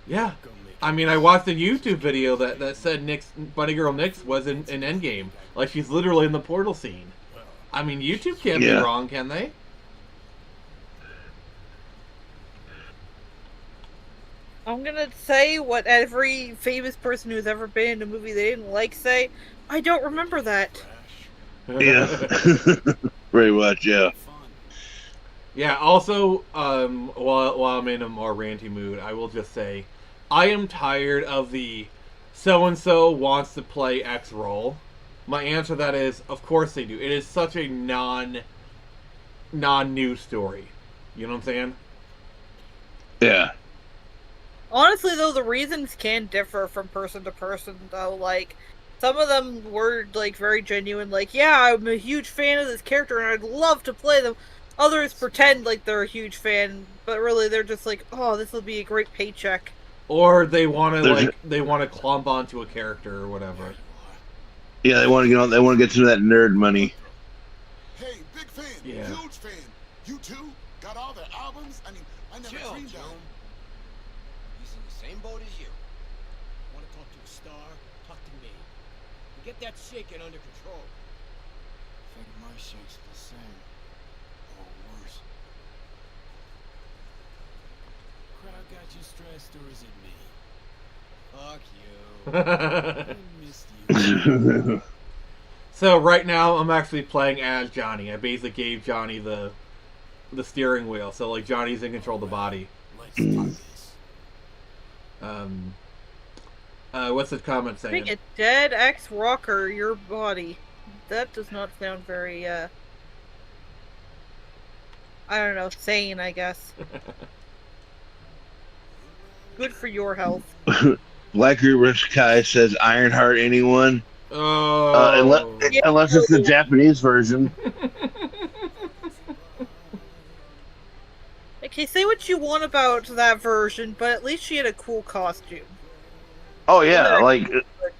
S1: Yeah.
S4: go make
S1: I mean, I watched a YouTube video that said Buddy Girl Nix was in Endgame. Like, she's literally in the portal scene.
S4: well,
S1: I mean, YouTube can't be
S3: Yeah.
S1: wrong, can they?
S5: I'm gonna say what every famous person who's ever been in a movie they didn't like say. I don't remember that.
S4: trash.
S3: Yeah. Pretty much. Yeah.
S4: Fun.
S1: Yeah, also, while I'm in a more ranty mood, I will just say, I am tired of the so-and-so wants to play X role. My answer to that is, of course they do. It is such a non-news story. You know what I'm saying?
S3: Yeah.
S5: Honestly, though, the reasons can differ from person to person, though. Like, some of them were, like, very genuine. Like, yeah, I'm a huge fan of this character and I'd love to play them. Others pretend like they're a huge fan, but really they're just like, oh, this will be a great paycheck.
S1: Or they want to,
S3: There's-
S1: like, they want to clump onto a character or whatever.
S3: Yeah. They want to get on. They want to get some of that nerd money.
S8: Hey, big fan,
S1: Yeah.
S8: huge fan. You too? Got all their albums? I mean, I never
S2: Chill,
S8: dreamed
S2: Joe.
S8: of.
S2: He's in the same boat as you.
S9: Want to talk to a star? Talk to me. And get that shaking under control.
S2: Think my shake's the same. Or worse.
S4: Crowd got you stressed, or is it me?
S2: Fuck you.
S4: I missed you.
S1: So right now I'm actually playing as Johnny. I basically gave Johnny the steering wheel, so like Johnny's in control of the body.
S4: Let's do this.
S1: What's the comment
S5: Being
S1: saying?
S5: a dead ex-rocker, your body. That does not sound very, I don't know, sane, I guess. Good for your health.
S3: Black Rich Kai says Ironheart anyone?
S1: Oh.
S3: Unless it's the Japanese version.
S5: Okay, say what you want about that version, but at least she had a cool costume.
S3: Oh yeah, like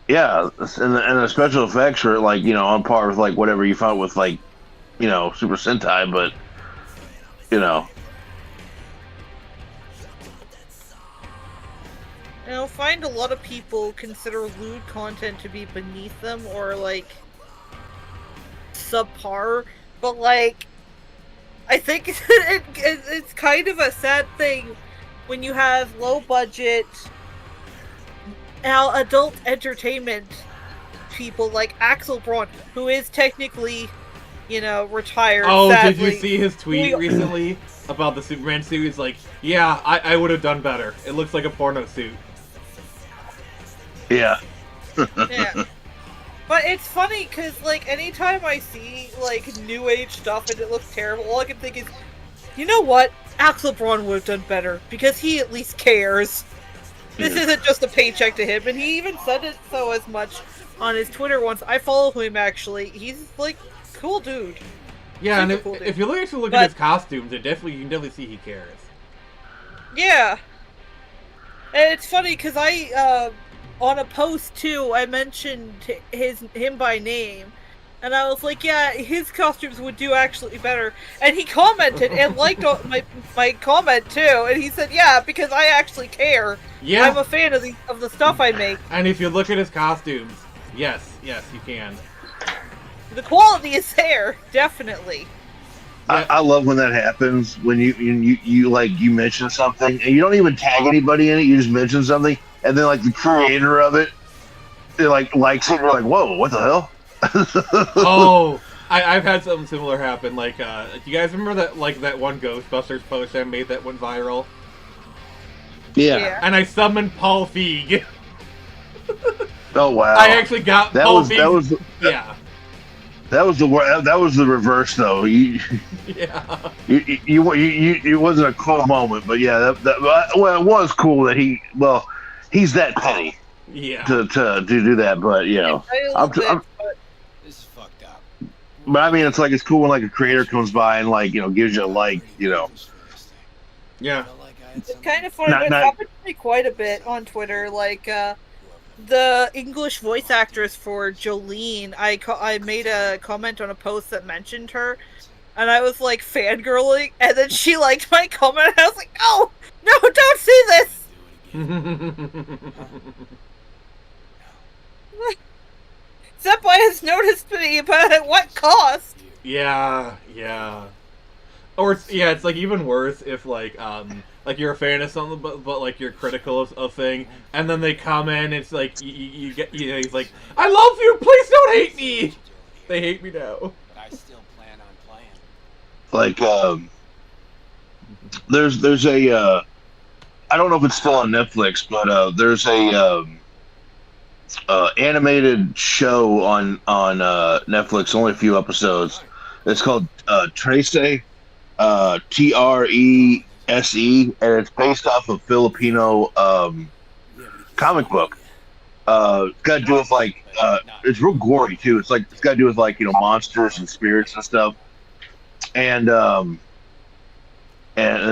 S3: yeah, and the special effects are like on par with like whatever you found with like Super Sentai, but
S5: I find a lot of people consider lewd content to be beneath them or like subpar, but like I think it's kind of a sad thing when you have low budget adult entertainment people like Axel Braun, who is technically retired.
S1: Oh,
S5: sadly.
S1: did you see his tweet recently about the Superman suit? He's like, yeah, I would have done better. It looks like a porno suit.
S3: yeah.
S5: Yeah. But it's funny because, like, anytime I see, like, new age stuff and it looks terrible, all I can think is, you know what? Axel Braun would have done better because he at least cares. This isn't just a paycheck to him, and he even said it so as much on his Twitter once. I follow him, actually. He's, like, cool dude.
S1: Yeah, and
S5: Super cool dude.
S1: if you actually look
S5: But-
S1: at his costumes, you can definitely see he cares.
S5: Yeah. And it's funny because on a post too, I mentioned him by name, and I was like, yeah, his costumes would do actually better. And he commented and liked my comment too, and he said, yeah, because I actually care.
S1: Yeah.
S5: I'm a fan of the stuff I make.
S1: And if you look at his costumes, yes, you can.
S5: The quality is there, definitely.
S3: I love when that happens when you like you mention something and you don't even tag anybody in it. You just mention something, and then like the creator of it, it likes it. And you're like, whoa, what the hell?
S1: Oh, I've had something similar happen. Like, do you guys remember that one Ghostbusters post I made that went viral?
S3: Yeah.
S1: And I summoned Paul Feig.
S3: Oh wow!
S1: I actually got
S3: that
S1: both
S3: was that
S1: these.
S3: was
S1: Yeah.
S3: that was the reverse though.
S1: Yeah.
S3: It wasn't a cool moment, but yeah, well, it was cool that he's that petty
S1: Yeah.
S3: to do that, but you know,
S5: A little bit, but
S2: This is fucked up.
S3: but I mean, it's cool when like a creator comes by and like gives you a like,
S1: Yeah.
S5: it's kind of funny.
S3: Not-
S5: But it's
S3: not-
S5: happened to me quite a bit on Twitter. Like the English voice actress for Jolene, I made a comment on a post that mentioned her, and I was like fangirling, and then she liked my comment, and I was like, "Oh no, don't see this!" Senpai has noticed me, but at what cost?
S1: Yeah. Or it's like even worse if like you're a fan of something, but like you're critical of a thing, and then they come in. It's like you get he's like, I love you. Please don't hate me. They hate me now.
S2: But I still plan on playing.
S3: like there's a I don't know if it's still on Netflix, but there's a animated show on Netflix, only a few episodes. It's called Trese, Trese, and it's based off of Filipino comic book. It's got to do with like it's real gory too. It's got to do with like monsters and spirits and stuff, and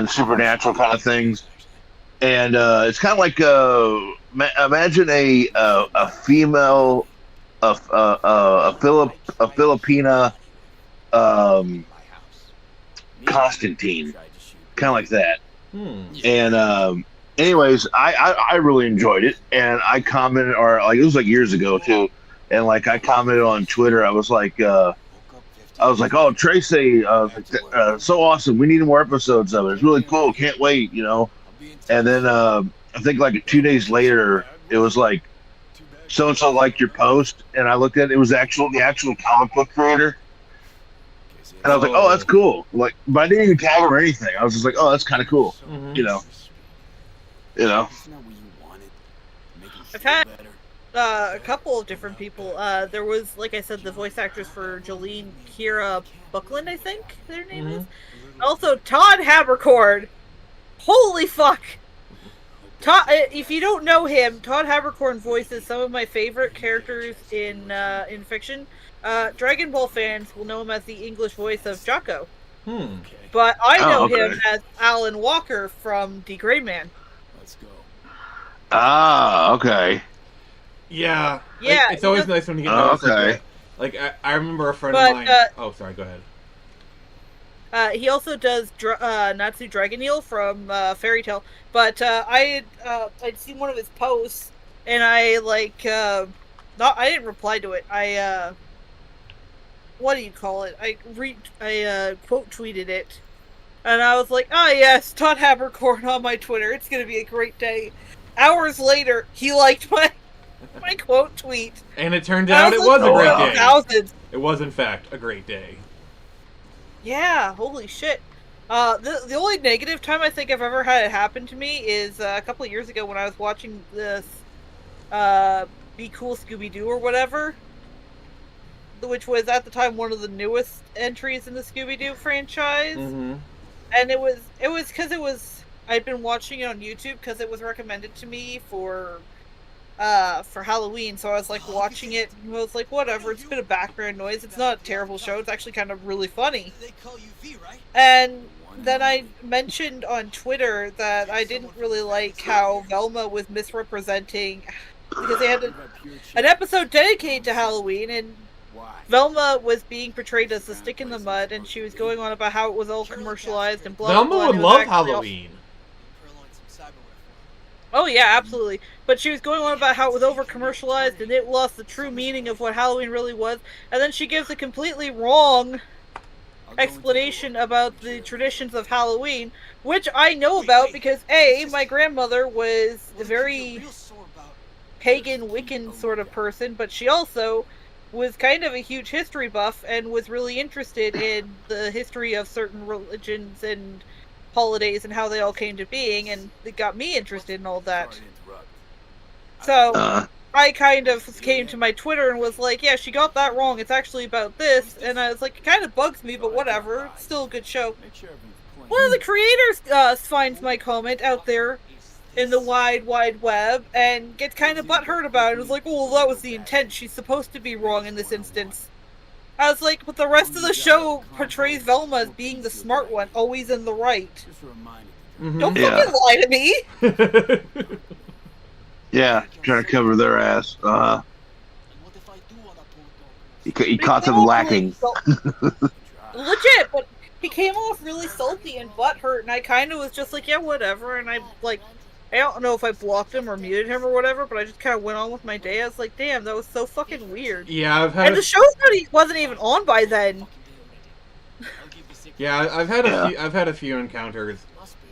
S3: supernatural kind of things. And it's kind of like imagine a female, a Filipina Constantine, kind of like that. And anyways, I really enjoyed it, and I commented, or like it was like years ago too, and like I commented on Twitter. I was like, oh, Tracy, so awesome. We need more episodes of it. It's really cool. Can't wait, And then I think like 2 days later, it was like so and so liked your post, and I looked at it. It was the actual comic book creator, and I was like, oh, that's cool. Like, but I didn't even tag him or anything. I was just like, oh, that's kind of cool,
S5: I've had a couple of different people. There was, like I said, the voice actress for Jolene, Kira Buckland, I think their name is. Also, Todd Haberkorn. Holy fuck! Todd, if you don't know him, Todd Haberkorn voices some of my favorite characters in fiction. Dragon Ball fans will know him as the English voice of Jocko. But I know him as Alan Walker from The Gray Man.
S4: Let's go.
S3: Ah, okay.
S1: Yeah.
S5: Yeah,
S1: It's always nice when you get noticed
S3: okay.
S1: like I remember a friend of mine. Oh, sorry. Go ahead.
S5: He also does Natsu Dragon Eel from Fairy Tail, but I'd seen one of his posts, and I I didn't reply to it. I what do you call it? I quote tweeted it, and I was like, yes, Todd Haberkorn on my Twitter. It's gonna be a great day. Hours later, he liked my quote tweet,
S1: and it turned out it was a great day.
S5: Thousands.
S1: It was in fact a great day.
S5: Yeah, holy shit. The only negative time I think I've ever had it happen to me is a couple of years ago when I was watching this Be Cool Scooby-Doo or whatever, which was at the time one of the newest entries in the Scooby-Doo franchise. And it was because I'd been watching it on YouTube because it was recommended to me for Halloween, so I was like watching it and I was like, whatever, it's a bit of background noise, it's not a terrible show, it's actually kind of really funny. And then I mentioned on Twitter that I didn't really like how Velma was misrepresenting, because they had an episode dedicated to Halloween, and Velma was being portrayed as the stick in the mud, and she was going on about how it was all commercialized and blah blah blah.
S1: Velma would love Halloween.
S5: Oh yeah, absolutely. But she was going on about how it was over-commercialized and it lost the true meaning of what Halloween really was. And then she gives a completely wrong explanation about the traditions of Halloween, which I know about because, A, my grandmother was a very pagan, Wiccan sort of person, but she also was kind of a huge history buff and was really interested in the history of certain religions and holidays and how they all came to being, and it got me interested in all that. So I kind of came to my Twitter and was like, yeah, she got that wrong. It's actually about this. And I was like, it kind of bugs me, but whatever. It's still a good show.
S4: Make sure everything's clean.
S5: One of the creators finds my comment out there in the wide web and gets kind of butthurt about it. It was like, well, that was the intent. She's supposed to be wrong in this instance. I was like, but the rest of the show portrays Velma as being the smart one, always in the right.
S4: Just a reminder.
S5: Don't fucking lie to me!
S3: Yeah, trying to cover their ass.
S8: What if I do wanna pull those?
S3: He caught them lacking.
S5: Legit, but he came off really salty and butthurt, and I kind of was just like, yeah, whatever. And I don't know if I blocked him or muted him or whatever, but I just kind of went on with my day. I was like, damn, that was so fucking weird.
S1: Yeah,
S5: and the show wasn't even on by then.
S1: Yeah, I've had a few encounters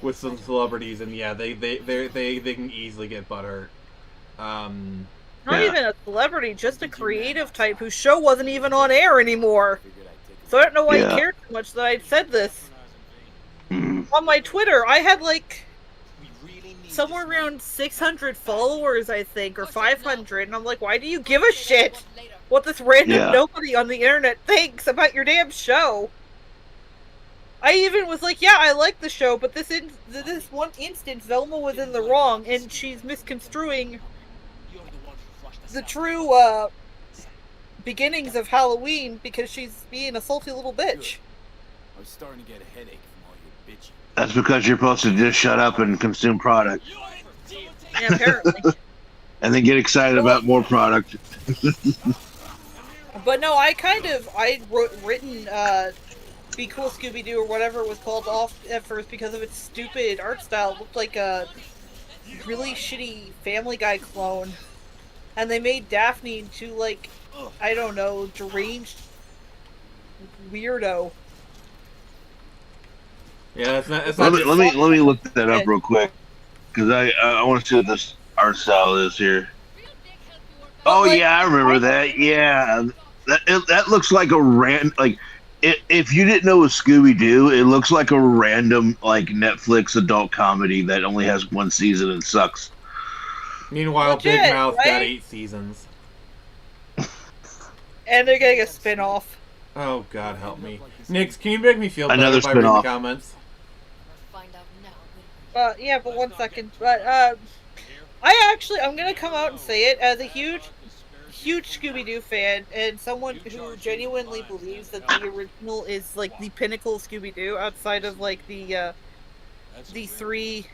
S1: with some celebrities, and yeah, they can easily get butthurt.
S5: Not even a celebrity, just a creative type whose show wasn't even on air anymore. So I don't know why he cared so much that I said this. On my Twitter, I had somewhere around 600 followers, I think, or 500, and I'm like, why do you give a shit what this random nobody on the internet thinks about your damn show? I even was like, yeah, I like the show, but this one instance, Velma was in the wrong, and she's misconstruing the true beginnings of Halloween because she's being a salty little bitch.
S4: I was starting to get a headache from all your bitching.
S3: That's because you're supposed to just shut up and consume product.
S5: Yeah, apparently.
S3: And then get excited about more product.
S5: But no, I'd written Be Cool Scooby-Doo or whatever it was called off at first because of its stupid art style. It looked like a really shitty Family Guy clone. And they made Daphne into, I don't know, deranged weirdo.
S1: Yeah, it's
S3: let
S1: not.
S3: me look that up real quick, because I want to see what this art style is here. Oh yeah, I remember that. Yeah, that looks like a if you didn't know it was Scooby Doo, it looks like a random Netflix adult comedy that only has one season and sucks.
S1: Meanwhile,
S5: Legit,
S1: Big Mouth got
S5: right?
S1: 8 seasons.
S5: And they're getting a spin-off.
S1: Oh God, help me, Nix. Can you make me feel better
S3: Another
S1: by reading the
S3: spin-off.
S1: comments?
S5: Yeah, but 1 second. But I'm gonna come out and say it as a huge Scooby-Doo fan and someone who genuinely believes that the original is the pinnacle of Scooby-Doo outside of the 3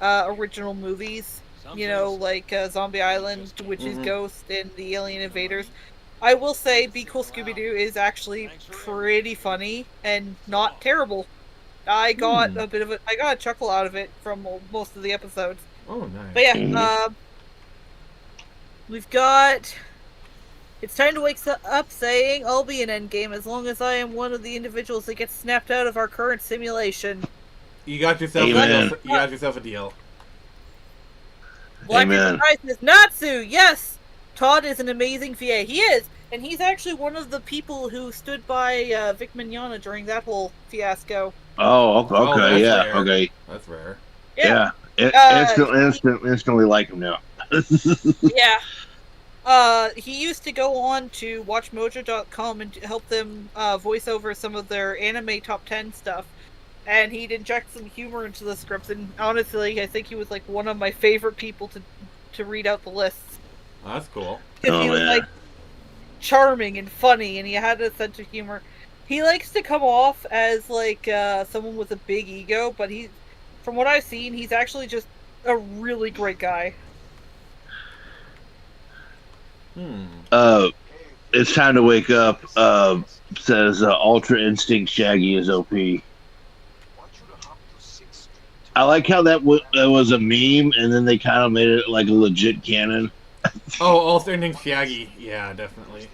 S5: original movies. Zombie Island, Witch's Ghost, and the Alien Invaders. I will say Be Cool Scooby-Doo is actually pretty funny and not terrible. I got I got a chuckle out of it from most of the episodes.
S1: Oh, nice.
S5: But yeah, we've got... It's time to wake up saying, I'll be an endgame as long as I am one of the individuals that gets snapped out of our current simulation.
S1: You got yourself a deal.
S5: Black Enterprise is Natsu! Yes! Todd is an amazing VA. He is! And he's actually one of the people who stood by Vic Mignogna during that whole fiasco.
S3: Oh, okay, yeah,
S1: rare.
S3: okay.
S1: That's rare.
S5: Yeah.
S3: Instantly like him now.
S5: Yeah. He used to go on to WatchMojo.com and help them voice over some of their anime top 10 stuff. And he'd inject some humor into the scripts, and honestly, I think he was one of my favorite people to read out the lists.
S1: Oh, that's cool.
S5: Because he was charming and funny, and he had a sense of humor. He likes to come off as someone with a big ego, but from what I've seen, he's actually just a really great guy.
S3: It's time to wake up. Says Ultra Instinct Shaggy is OP. I like how that was a meme, and then they kind of made it like a legit canon.
S1: Oh, Ultra Instinct Shaggy. Yeah, definitely.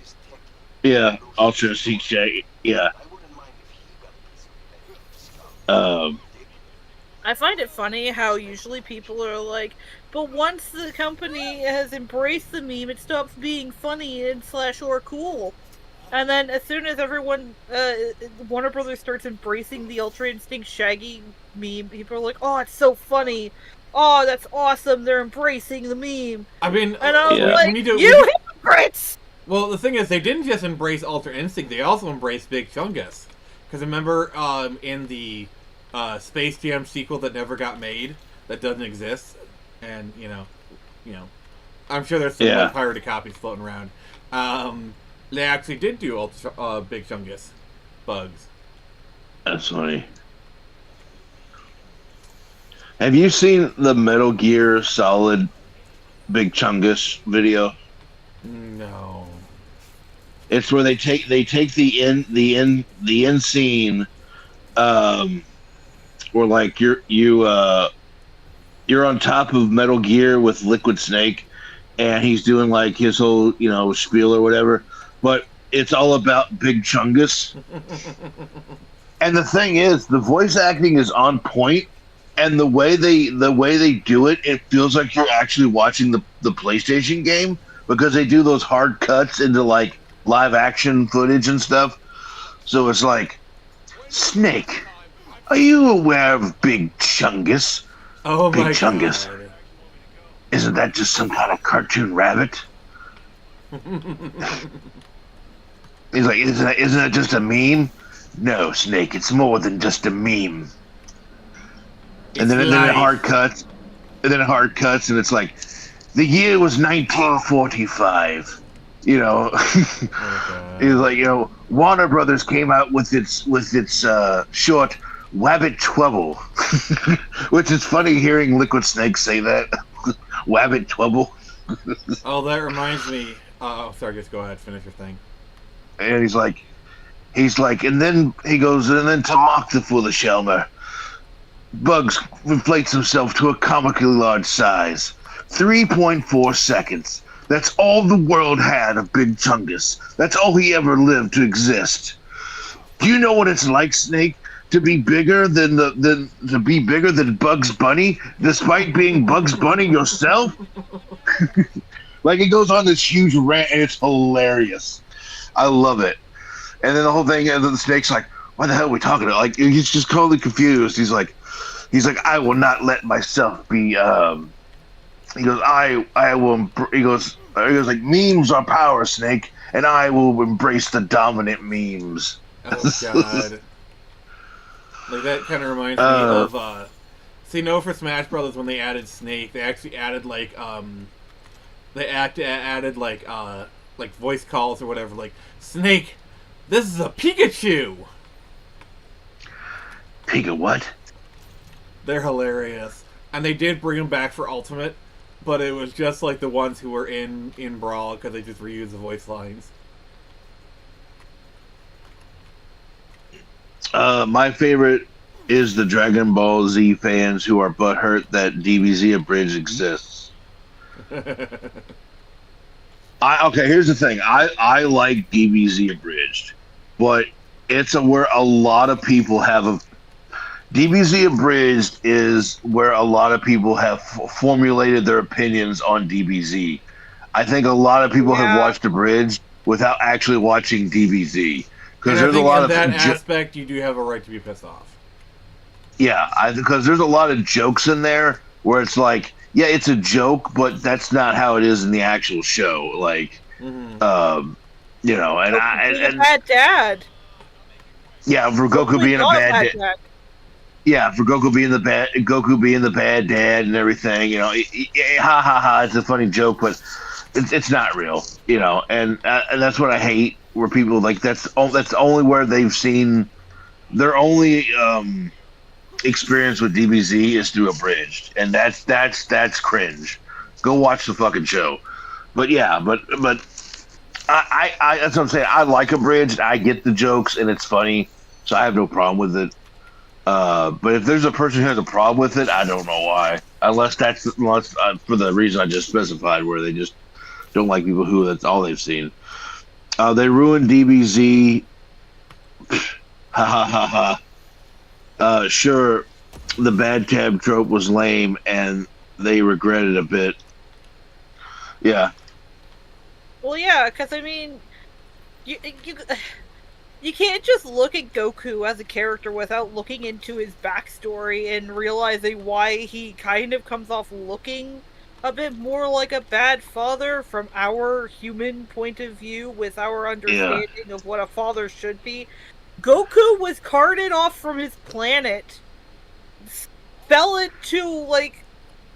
S3: Yeah, Ultra Instinct Shaggy. Yeah.
S5: I find it funny how usually people are like, but once the company has embraced the meme, it stops being funny and / or cool. And then as soon as everyone, Warner Brothers starts embracing the Ultra Instinct Shaggy meme, people are like, oh, it's so funny. "Oh, that's awesome! They're embracing the meme."
S1: I mean,
S5: And I was
S3: Yeah.
S5: like,
S1: we need to.
S5: "You hypocrites!"
S1: Well, the thing is, they didn't just embrace Ultra Instinct; they also embraced Big Chungus. Because remember, in the Space Jam sequel that never got made, that doesn't exist, and you know, I'm sure there's some
S3: Yeah.
S1: like, pirated copies floating around. They actually did do Ultra Big Chungus bugs.
S3: That's funny. Have you seen the Metal Gear Solid Big Chungus video?
S1: No.
S3: It's where they take the end scene, where like you're on top of Metal Gear with Liquid Snake, and he's doing like his whole spiel or whatever, but it's all about Big Chungus. And the thing is, the voice acting is on point, and the way they do it, it feels like you're actually watching the PlayStation game, because they do those hard cuts into like live action footage and stuff. So it's like, Snake, are you aware of Big Chungus?
S1: Oh
S3: Big
S1: my
S3: Chungus.
S1: god.
S3: Isn't that just some kind of cartoon rabbit? He's like, isn't that just a meme? No, Snake, it's more than just a meme. And then it hard cuts, and it's like, the year was 1945. He's like, Warner Brothers came out with its short Wabbit Twubble, which is funny hearing Liquid Snake say that. Wabbit Twubble.
S1: Oh, that reminds me. Sorry, just go ahead, finish your thing.
S3: And he's like, and then he goes, and then to mock the foolish Elmer, Bugs inflates himself to a comically large size. 3.4 seconds. That's all the world had of Big Chungus. That's all he ever lived to exist. Do you know what it's like, Snake, to be bigger than Bugs Bunny, despite being Bugs Bunny yourself? Like, it goes on this huge rant, and it's hilarious. I love it. And then the whole thing, and then the Snake's like, "What the hell are we talking about?" Like, he's just totally confused. He's like, "I will not let myself be." He goes, "I will." He goes like, "Memes are power, Snake, and I will embrace the dominant memes."
S1: Oh god. Like, that kind of reminds me of for Smash Brothers, when they added Snake, they actually added like added like voice calls or whatever, like, "Snake, this is a Pikachu."
S3: Pika what?
S1: They're hilarious, and they did bring them back for Ultimate, but it was just like the ones who were in Brawl, because they just reused the voice lines.
S3: My favorite is the Dragon Ball Z fans who are butthurt that DBZ Abridged exists. Okay, here's the thing. I like DBZ Abridged, but it's where a lot of people have DBZ Abridged is where a lot of people have formulated their opinions on DBZ. I think a lot of people have watched Abridged without actually watching DBZ.
S1: Because there's a lot of that aspect, you do have a right to be pissed off.
S3: Yeah, because there's a lot of jokes in there where it's like, yeah, it's a joke, but that's not how it is in the actual show. Like, and
S5: bad dad.
S3: Yeah, for Goku being a bad dad. Yeah, for Goku being the bad dad and everything. Ha ha ha! It's a funny joke, but it's not real. And that's what I hate. Where people like that's only where they've seen their only experience with DBZ is through Abridged, and that's cringe. Go watch the fucking show. But yeah, but I that's what I'm saying. I like Abridged. I get the jokes and it's funny, so I have no problem with it. But if there's a person who has a problem with it, I don't know why. Unless for the reason I just specified, where they just don't like people who that's all they've seen. They ruined DBZ. Ha ha ha ha. Sure, the bad tab trope was lame, and they regret it a bit. Yeah.
S5: Well, yeah, because I mean, you you can't just look at Goku as a character without looking into his backstory and realizing why he kind of comes off looking a bit more like a bad father from our human point of view with our understanding of what a father should be. Goku was carted off from his planet, fell into, like,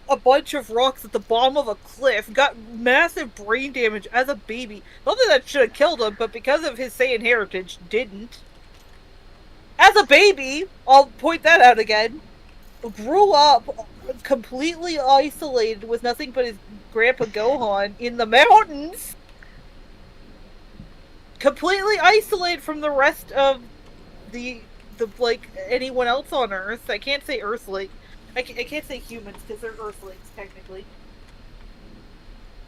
S5: a bunch of rocks at the bottom of a cliff, got massive brain damage as a baby. Not that should have killed him, but because of his Saiyan heritage, didn't. As a baby, I'll point that out again, grew up completely isolated with nothing but his grandpa Gohan in the mountains. Completely isolated from the rest of the like, anyone else on Earth. I can't say Earthling. I can't say humans, because they're Earthlings, technically.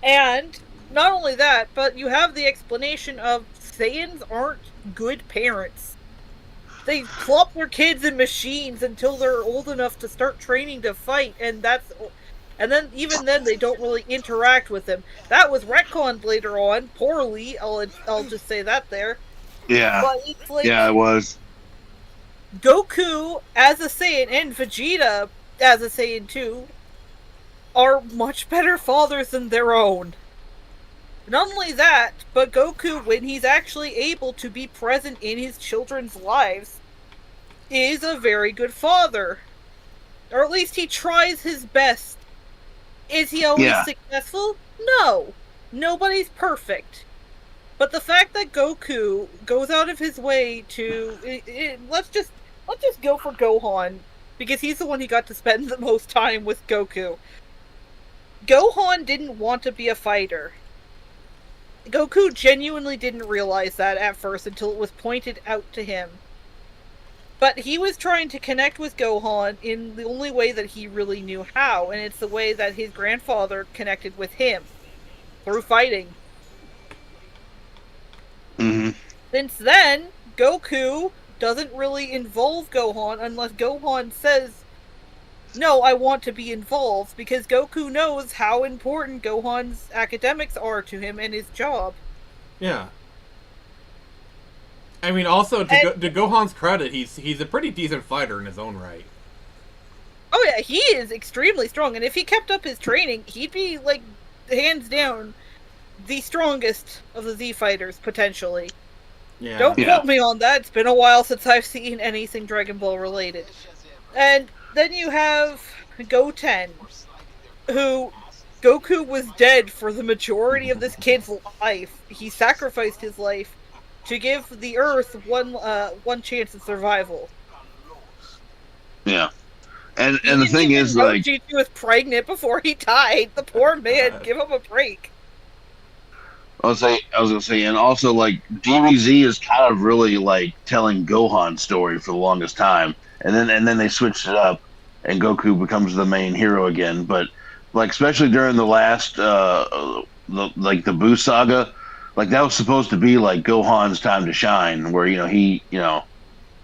S5: And, not only that, but you have the explanation of Saiyans aren't good parents. They plop their kids in machines until they're old enough to start training to fight, and then, even then, they don't really interact with them. That was retconned later on, poorly, I'll just say that there.
S3: Yeah.
S5: But it's like,
S3: yeah, it was.
S5: Goku as a Saiyan and Vegeta as a Saiyan too are much better fathers than their own. Not only that, but Goku, when he's actually able to be present in his children's lives, is a very good father. Or at least he tries his best. Is he always successful? No. Nobody's perfect. But the fact that Goku goes out of his way to... let's just go for Gohan, because he's the one who got to spend the most time with Goku. Gohan didn't want to be a fighter. Goku genuinely didn't realize that at first until it was pointed out to him. But he was trying to connect with Gohan in the only way that he really knew how, and it's the way that his grandfather connected with him. Through fighting.
S3: Mm-hmm.
S5: Since then, Goku doesn't really involve Gohan unless Gohan says, no, I want to be involved, because Goku knows how important Gohan's academics are to him and his job.
S1: Yeah. I mean, also, to Gohan's credit, he's a pretty decent fighter in his own right.
S5: Oh yeah, he is extremely strong, and if he kept up his training, he'd be, like, hands down, the strongest of the Z fighters, potentially.
S1: Yeah.
S5: Don't quote me on that, it's been a while since I've seen anything Dragon Ball related. And then you have Goten, who Goku was dead for the majority of this kid's life. He sacrificed his life to give the Earth one chance at survival.
S3: Yeah. And the thing is, like...
S5: He was pregnant before he died. The poor man, give him a break.
S3: I was gonna say, and also, like, DBZ is kind of really, like, telling Gohan's story for the longest time, and then they switched it up, and Goku becomes the main hero again. But, like, especially during the last, the Buu saga, like, that was supposed to be, like, Gohan's time to shine, where, he,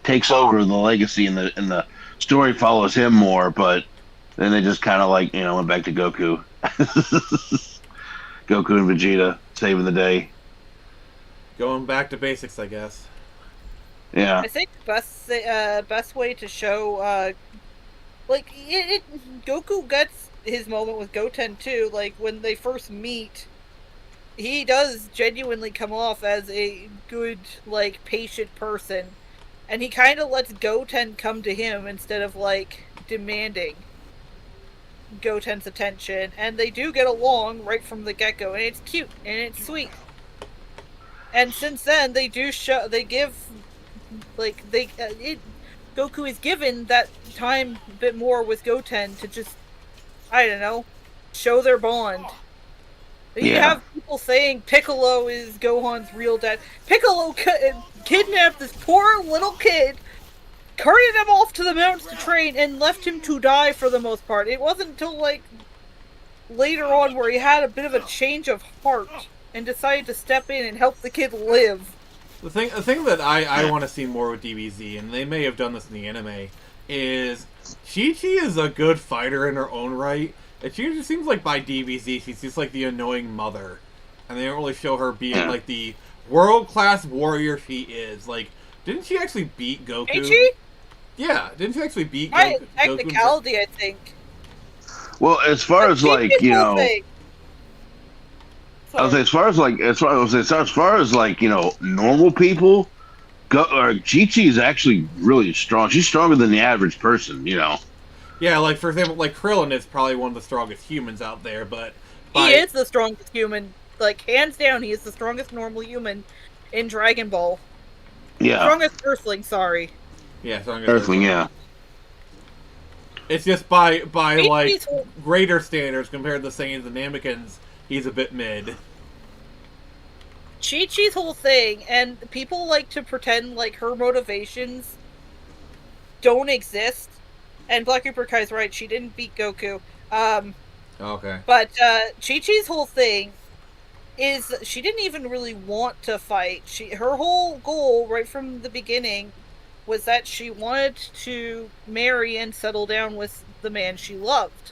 S3: takes over the legacy, and the story follows him more, but then they just kind of, like, went back to Goku. Goku and Vegeta saving the day.
S1: Going back to basics, I guess.
S3: Yeah.
S5: I think best way to show, Goku gets his moment with Goten too. Like, when they first meet, he does genuinely come off as a good, like, patient person. And he kind of lets Goten come to him instead of, like, demanding Goten's attention, and they do get along right from the get-go, and it's cute and it's sweet. And since then, Goku is given that time a bit more with Goten to just, I don't know, show their bond. You have people saying Piccolo is Gohan's real dad. Piccolo kidnapped this poor little kid, carted him off to the mountains to train, and left him to die for the most part. It wasn't until, like, later on where he had a bit of a change of heart and decided to step in and help the kid live.
S1: The thing that I want to see more with DBZ, and they may have done this in the anime, is Chi-Chi is a good fighter in her own right. And she just seems like by DBZ, she's just like the annoying mother. And they don't really show her being like the world-class warrior she is. Like, Didn't she actually beat Goku?
S5: Ain't she?
S1: Yeah, didn't she actually beat
S5: By
S1: Goku?
S5: technicality, I think.
S3: Well, as far as
S5: But
S3: like,
S5: Chi-Chi's whole thing-
S3: I was
S5: Sorry.
S3: as far as like as far as like, normal people go, or Chi-Chi is actually really strong. She's stronger than the average person.
S1: Yeah, like for example, like Krillin is probably one of the strongest humans out there, but
S5: He is the strongest human. Like, hands down, he is the strongest normal human in Dragon Ball.
S3: Yeah,
S5: Strongest Earthling, sorry.
S1: Yeah, strongest
S3: Earthling. Yeah,
S1: It's just by like
S5: Chi-Chi's whole-
S1: greater standards compared to Saiyans and Namekins, he's a bit mid.
S5: Chi-Chi's whole thing, and people like to pretend like her motivations don't exist. And Black Cooper Kai's right, she didn't beat Goku.
S1: Okay.
S5: But Chi-Chi's whole thing is she didn't even really want to fight. Her whole goal right from the beginning was that she wanted to marry and settle down with the man she loved.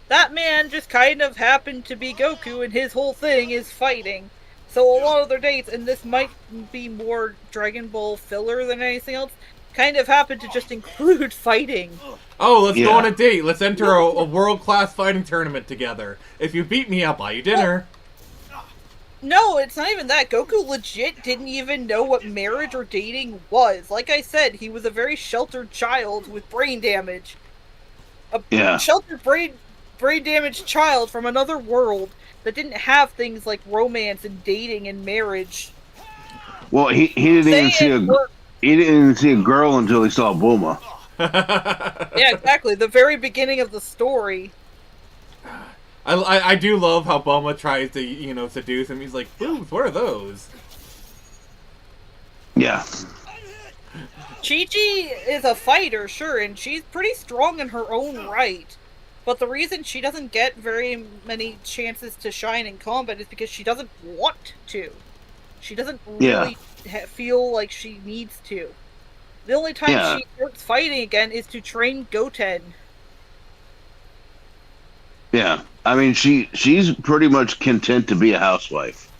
S5: That man just kind of happened to be Goku, and his whole thing is fighting. So a lot of their dates, and this might be more Dragon Ball filler than anything else, kind of happened to just include fighting.
S1: Oh, let's go
S3: Yeah.
S1: on a date. Let's enter a world-class fighting tournament together. If you beat me, I'll buy you dinner.
S5: No, it's not even that. Goku legit didn't even know what marriage or dating was. Like I said, he was a very sheltered child with brain damage.
S3: Yeah.
S5: Sheltered brain damaged child from another world that didn't have things like romance and dating and marriage.
S3: Well, he didn't even see a girl until he saw Bulma.
S5: Yeah, exactly. The very beginning of the story.
S1: I do love how Bulma tries to, seduce him. He's like, boobs, what are those?
S3: Yeah.
S5: Chi-Chi is a fighter, sure, and she's pretty strong in her own right. But the reason she doesn't get very many chances to shine in combat is because she doesn't want to. She doesn't really feel like she needs to. The only time she starts fighting again is to train Goten.
S3: Yeah. I mean, she's pretty much content to be a housewife.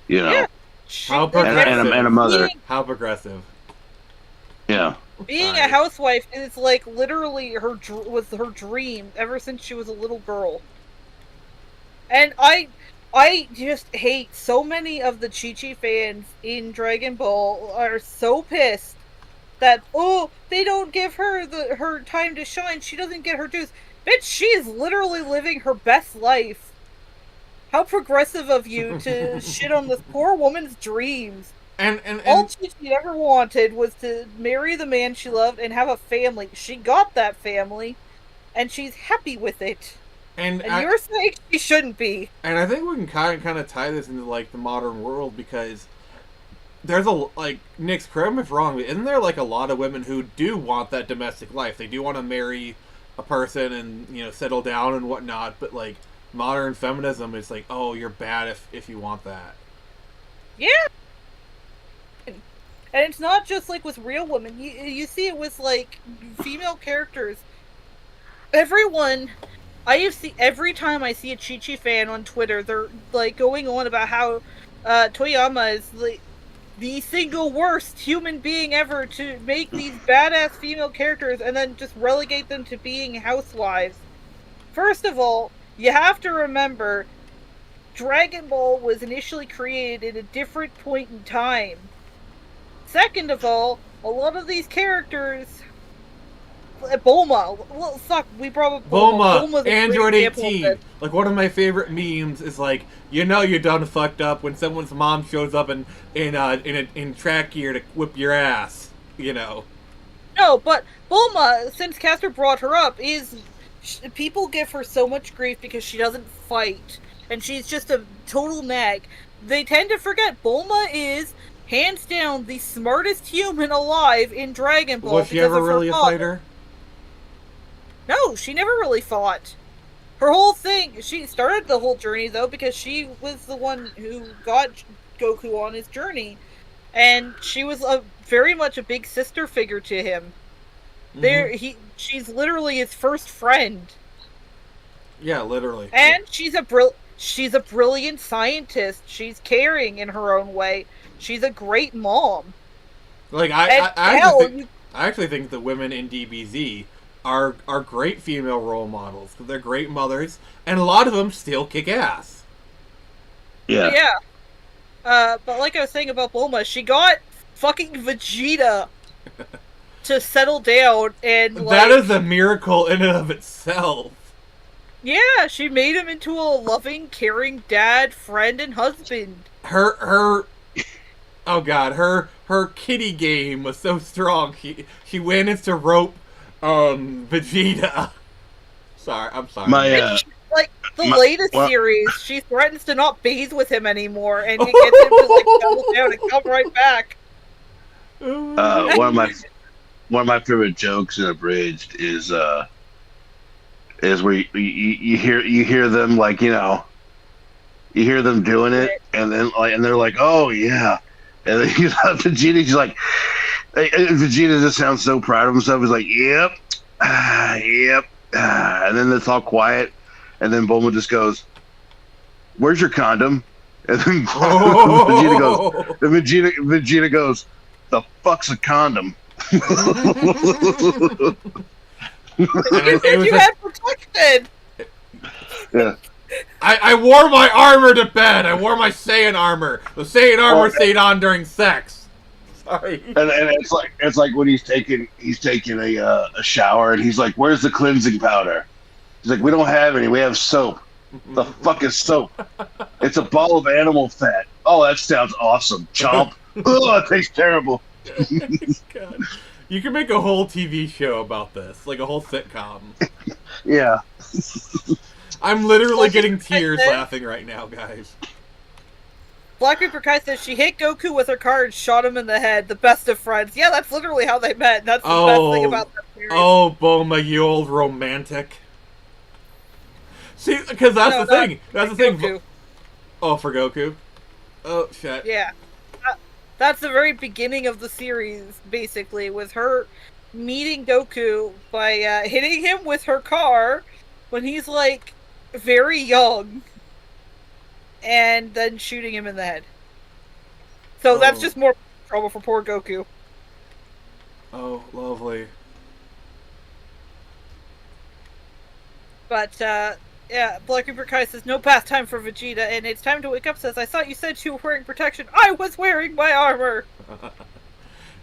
S5: Yeah.
S1: How progressive.
S3: And a mother.
S1: How progressive.
S3: Yeah.
S5: Being a housewife is like literally was her dream ever since she was a little girl. And I just hate so many of the Chi-Chi fans in Dragon Ball are so pissed that, oh, they don't give her her time to shine. She doesn't get her dues. Bitch, she is literally living her best life. How progressive of you to shit on this poor woman's dreams.
S1: And
S5: all Chi-Chi ever wanted was to marry the man she loved and have a family. She got that family, and she's happy with it. And you're saying she shouldn't be.
S1: And I think we can kind of tie this into like the modern world, because there's Nick's, correct me if wrong, but isn't there like a lot of women who do want that domestic life? They do want to marry a person and settle down and whatnot, but like modern feminism is like, oh, you're bad if you want that.
S5: Yeah. And it's not just like with real women. You see it with like female characters. Everyone, every time I see a Chi-Chi fan on Twitter, they're like going on about how Toyama is like the single worst human being ever to make these badass female characters and then just relegate them to being housewives. First of all, you have to remember, Dragon Ball was initially created at a different point in time. Second of all, a lot of these characters... Bulma. Well, fuck, we brought up Bulma.
S1: Bulma, Android 18. Like, one of my favorite memes is like, you're done fucked up when someone's mom shows up in track gear to whip your ass, No,
S5: but Bulma, since Casper brought her up, people give her so much grief because she doesn't fight, and she's just a total nag. They tend to forget Bulma is, hands down, the smartest human alive in Dragon Ball.
S1: Was she ever really a fighter?
S5: No, she never really fought. Her whole thing, she started the whole journey, though, because she was the one who got Goku on his journey. And she was very much a big sister figure to him. Mm-hmm. She's literally his first friend.
S1: Yeah, literally.
S5: And she's a brilliant scientist. She's caring in her own way. She's a great mom.
S1: Like
S5: And
S1: I
S5: hell,
S1: actually think I actually think the women in DBZ are great female role models because they're great mothers, and a lot of them still kick ass.
S3: Yeah.
S5: yeah. But like I was saying about Bulma, she got fucking Vegeta to settle down and
S1: That is a miracle in and of itself.
S5: yeah, she made him into a loving, caring dad, friend, and husband.
S1: Her oh god, her kitty game was so strong. She managed to rope Vegeta. I'm sorry.
S3: My
S5: Like the
S3: My-
S5: latest
S3: well-
S5: series, she threatens to not bathe with him anymore, and it gets him to like settle down and come right back.
S3: one of my favorite jokes in Abridged is where you hear them like you hear them doing it, and then and they're like, oh yeah, and then Vegeta's like, Vegeta just sounds so proud of himself. He's like, yep, yep, and then it's all quiet, and then Bulma just goes, where's your condom? And then Vegeta goes, the fuck's a condom?
S5: You said you had protection.
S3: Yeah.
S1: I wore my armor to bed. I wore my Saiyan armor. The Saiyan armor stayed on during sex. Sorry.
S3: And it's like when he's taking a shower and he's like, where's the cleansing powder? He's like, we don't have any. We have soap. The fuck is soap? It's a ball of animal fat. Oh, that sounds awesome. Chomp. Oh, it tastes terrible.
S1: God. You can make a whole TV show about this, like a whole sitcom.
S3: Yeah.
S1: I'm literally getting tears laughing right now, guys.
S5: Black Reaper Kai says she hit Goku with her car and shot him in the head. The best of friends. Yeah, that's literally how they met. That's the best thing about that series.
S1: Oh, Bulma, you old romantic. See, because that's the thing. That's the thing.
S5: Goku.
S1: Oh, for Goku? Oh, shit.
S5: Yeah. That's the very beginning of the series, basically, with her meeting Goku by hitting him with her car when he's, like, very young, and then shooting him in the head. So that's just more trouble for poor Goku.
S1: Oh, lovely.
S5: But, yeah, Black Reaper Kai says, no pastime for Vegeta, and It's Time to Wake Up says, I thought you said you were wearing protection. I was wearing my armor!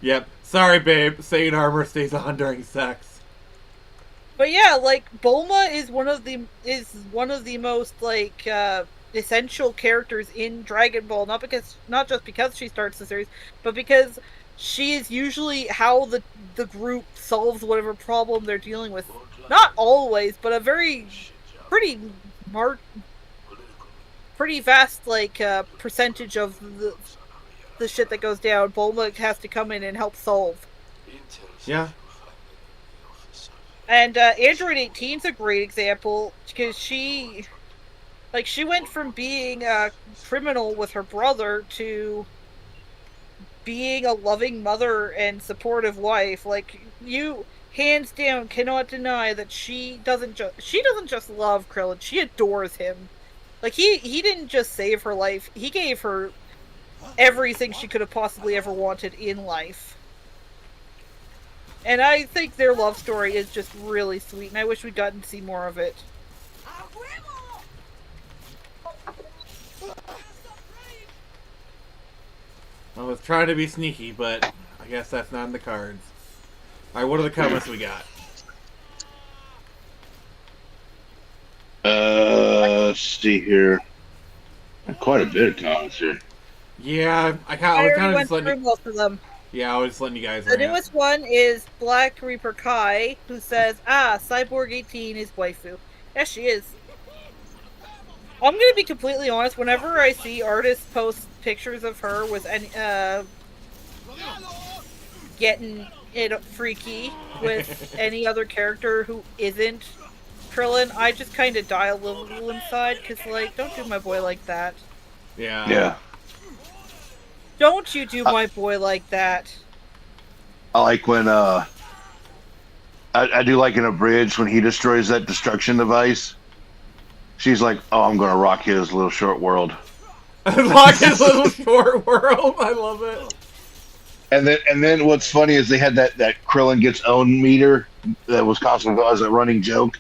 S1: Yep. Sorry, babe. Saiyan armor stays on during sex.
S5: But yeah, like, Bulma is one of the most, like, essential characters in Dragon Ball, not just because she starts the series, but because she is usually how the group solves whatever problem they're dealing with. Not always, but a pretty vast, like, percentage of the shit that goes down, Bulma has to come in and help solve.
S1: Yeah.
S5: And Android 18's a great example, because she went from being a criminal with her brother to being a loving mother and supportive wife. Like, you hands down cannot deny that she doesn't just love Krillin, she adores him. Like, he didn't just save her life, he gave her everything she could have possibly ever wanted in life. And I think their love story is just really sweet, and I wish we'd gotten to see more of it.
S1: I was trying to be sneaky, but I guess that's not in the cards. Alright, what are the comments we got?
S3: Let's see here. Quite a bit of comments here.
S1: Yeah, I
S5: already
S1: kind of
S5: went
S1: just letting
S5: through most of them.
S1: Yeah, I was just letting you guys
S5: The
S1: rant.
S5: newest one is Black Reaper Kai, who says, Cyborg 18 is waifu. Yes, she is. I'm gonna be completely honest, whenever I see artists post pictures of her with any, getting it freaky with any other character who isn't Krillin, I just kind of die a little inside, because, like, don't do my boy like that.
S1: Yeah.
S3: Yeah.
S5: Don't you do my boy like that.
S3: I like when I do like in Abridged when he destroys that destruction device. She's like, "Oh, I'm gonna rock his little short world."
S1: Rock his little short world. I love it.
S3: And then what's funny is they had that Krillin gets owned meter that was constantly as a running joke.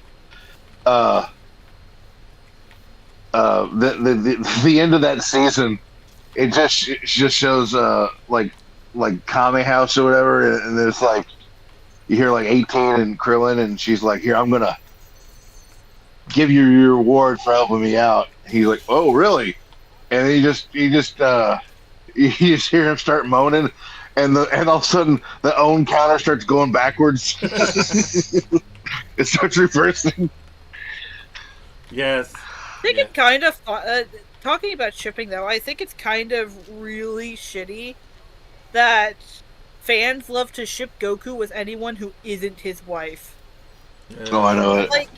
S3: Uh, the end of that season, it just shows like Kame House or whatever, and it's like you hear like 18 and Krillin, and she's like, "Here, I'm gonna give you your reward for helping me out." He's like, "Oh, really?" And you just hear him start moaning, and all of a sudden the own counter starts going backwards. It starts reversing.
S1: Yes.
S5: I think it kind of talking about shipping though. I think it's kind of really shitty that fans love to ship Goku with anyone who isn't his wife.
S3: Oh, I know it.
S5: Like,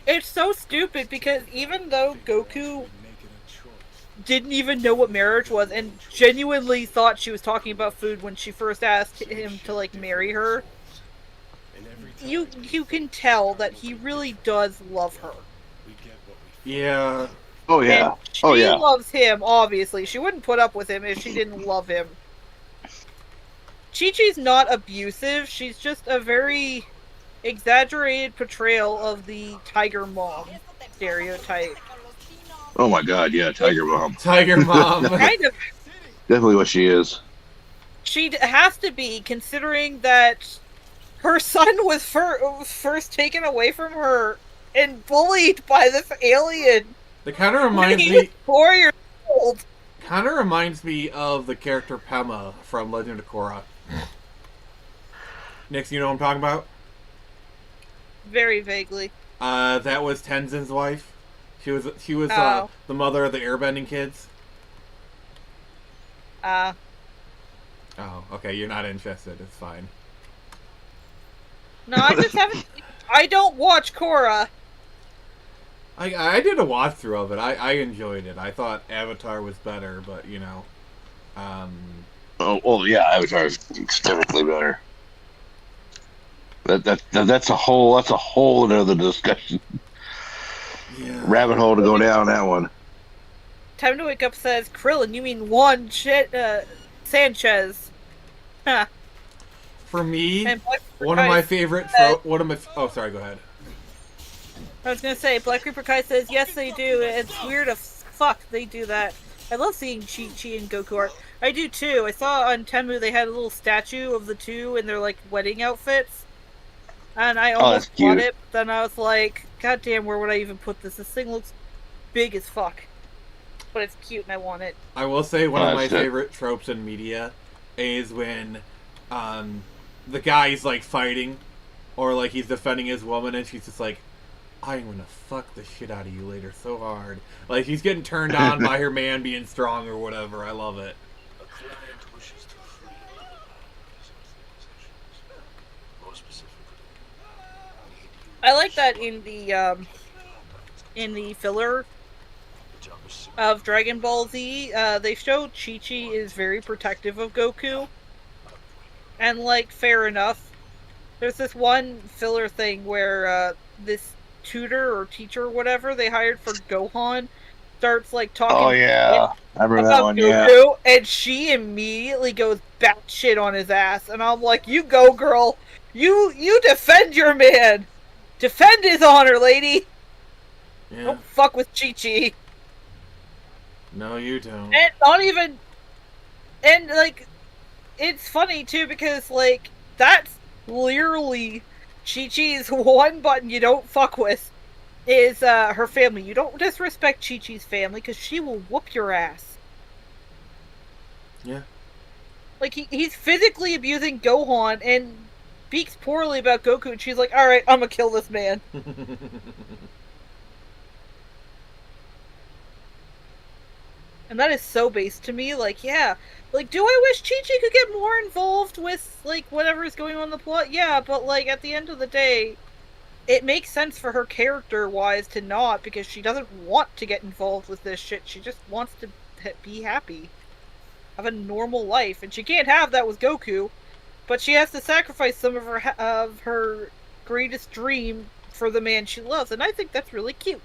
S5: it's so stupid because even though Goku didn't even know what marriage was and genuinely thought she was talking about food when she first asked him to like marry her, you can tell that he really does love her.
S1: Yeah.
S3: Oh yeah.
S5: And she
S3: Oh yeah.
S5: loves him, obviously. She wouldn't put up with him if she didn't love him. Chi-Chi's not abusive, she's just a very exaggerated portrayal of the tiger mom stereotype.
S3: Oh my God, yeah, Tiger Mom.
S1: Tiger Mom.
S5: Kind of.
S3: Definitely what she is.
S5: She has to be, considering that her son was first taken away from her and bullied by this alien.
S1: That kind of reminds
S5: When he was
S1: me.
S5: 4 years old.
S1: Kind of reminds me of the character Pema from Legend of Korra. Nix, you know what I'm talking about?
S5: Very vaguely.
S1: That was Tenzin's wife. She was
S5: Oh.
S1: The mother of the airbending kids. Oh, okay, you're not interested. It's fine.
S5: No, I just haven't. I don't watch Korra.
S1: I did a watch through of it. I enjoyed it. I thought Avatar was better, but you know,
S3: Oh well, yeah, Avatar is extremely better. That's a whole another discussion.
S1: yeah.
S3: Rabbit hole to go down that one.
S5: Time to Wake Up says, Krillin, you mean Juan Sanchez. Huh.
S1: For me,
S5: And Black Reaper
S1: one of my
S5: Kai
S1: favorite.
S5: says-
S1: Oh, sorry. Go ahead.
S5: I was gonna say, Black Reaper Kai says, yes, they do. It's weird as fuck they do that. I love seeing Chi-Chi and Goku art. I do too. I saw on Temu they had a little statue of the two in their like wedding outfits. And I almost
S3: that's cute.
S5: bought it, but then I was like, God damn, where would I even put this? This thing looks big as fuck. But it's cute and I want it.
S1: I will say one of my
S3: that's it.
S1: favorite tropes in media is when the guy's like fighting or like he's defending his woman and she's just like, I'm gonna fuck the shit out of you later so hard. Like he's getting turned on by her man being strong or whatever. I love it.
S5: I like that in the filler of Dragon Ball Z. They show Chi-Chi is very protective of Goku. And, like, fair enough. There's this one filler thing where this tutor or teacher or whatever they hired for Gohan starts, like, talking
S3: Oh yeah, I remember that
S5: about
S3: one.
S5: Goku,
S3: Yeah.
S5: and she immediately goes batshit on his ass. And I'm like, you go, girl. You defend your man. Defend his honor, lady.
S1: Yeah.
S5: Don't fuck with Chi-Chi.
S1: No, you don't.
S5: And not even... And, like, it's funny, too, because, like, that's literally Chi-Chi's one button you don't fuck with is her family. You don't disrespect Chi-Chi's family, because she will whoop your ass.
S1: Yeah.
S5: Like, he's physically abusing Gohan and speaks poorly about Goku, and she's like, alright, I'm gonna kill this man. And that is so base to me, like, yeah. Like, do I wish Chi-Chi could get more involved with, like, whatever is going on in the plot? Yeah, but, like, at the end of the day, it makes sense for her character-wise to not, because she doesn't want to get involved with this shit. She just wants to be happy. Have a normal life. And she can't have that with Goku, but she has to sacrifice some of her greatest dream for the man she loves, and I think that's really cute.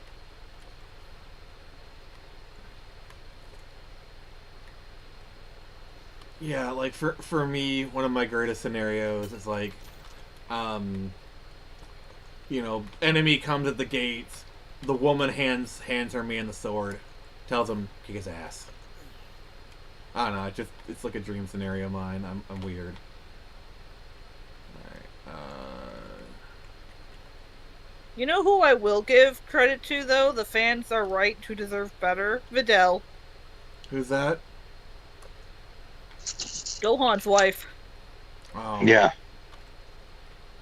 S1: Yeah, like for me, one of my greatest scenarios is like, um, enemy comes at the gates, the woman hands her man the sword, tells him kick his ass. I don't know. It's like a dream scenario of mine. I'm weird. All right.
S5: You know who I will give credit to, though? The fans are right to deserve better. Videl.
S1: Who's that?
S5: Gohan's wife.
S1: Oh.
S3: Yeah.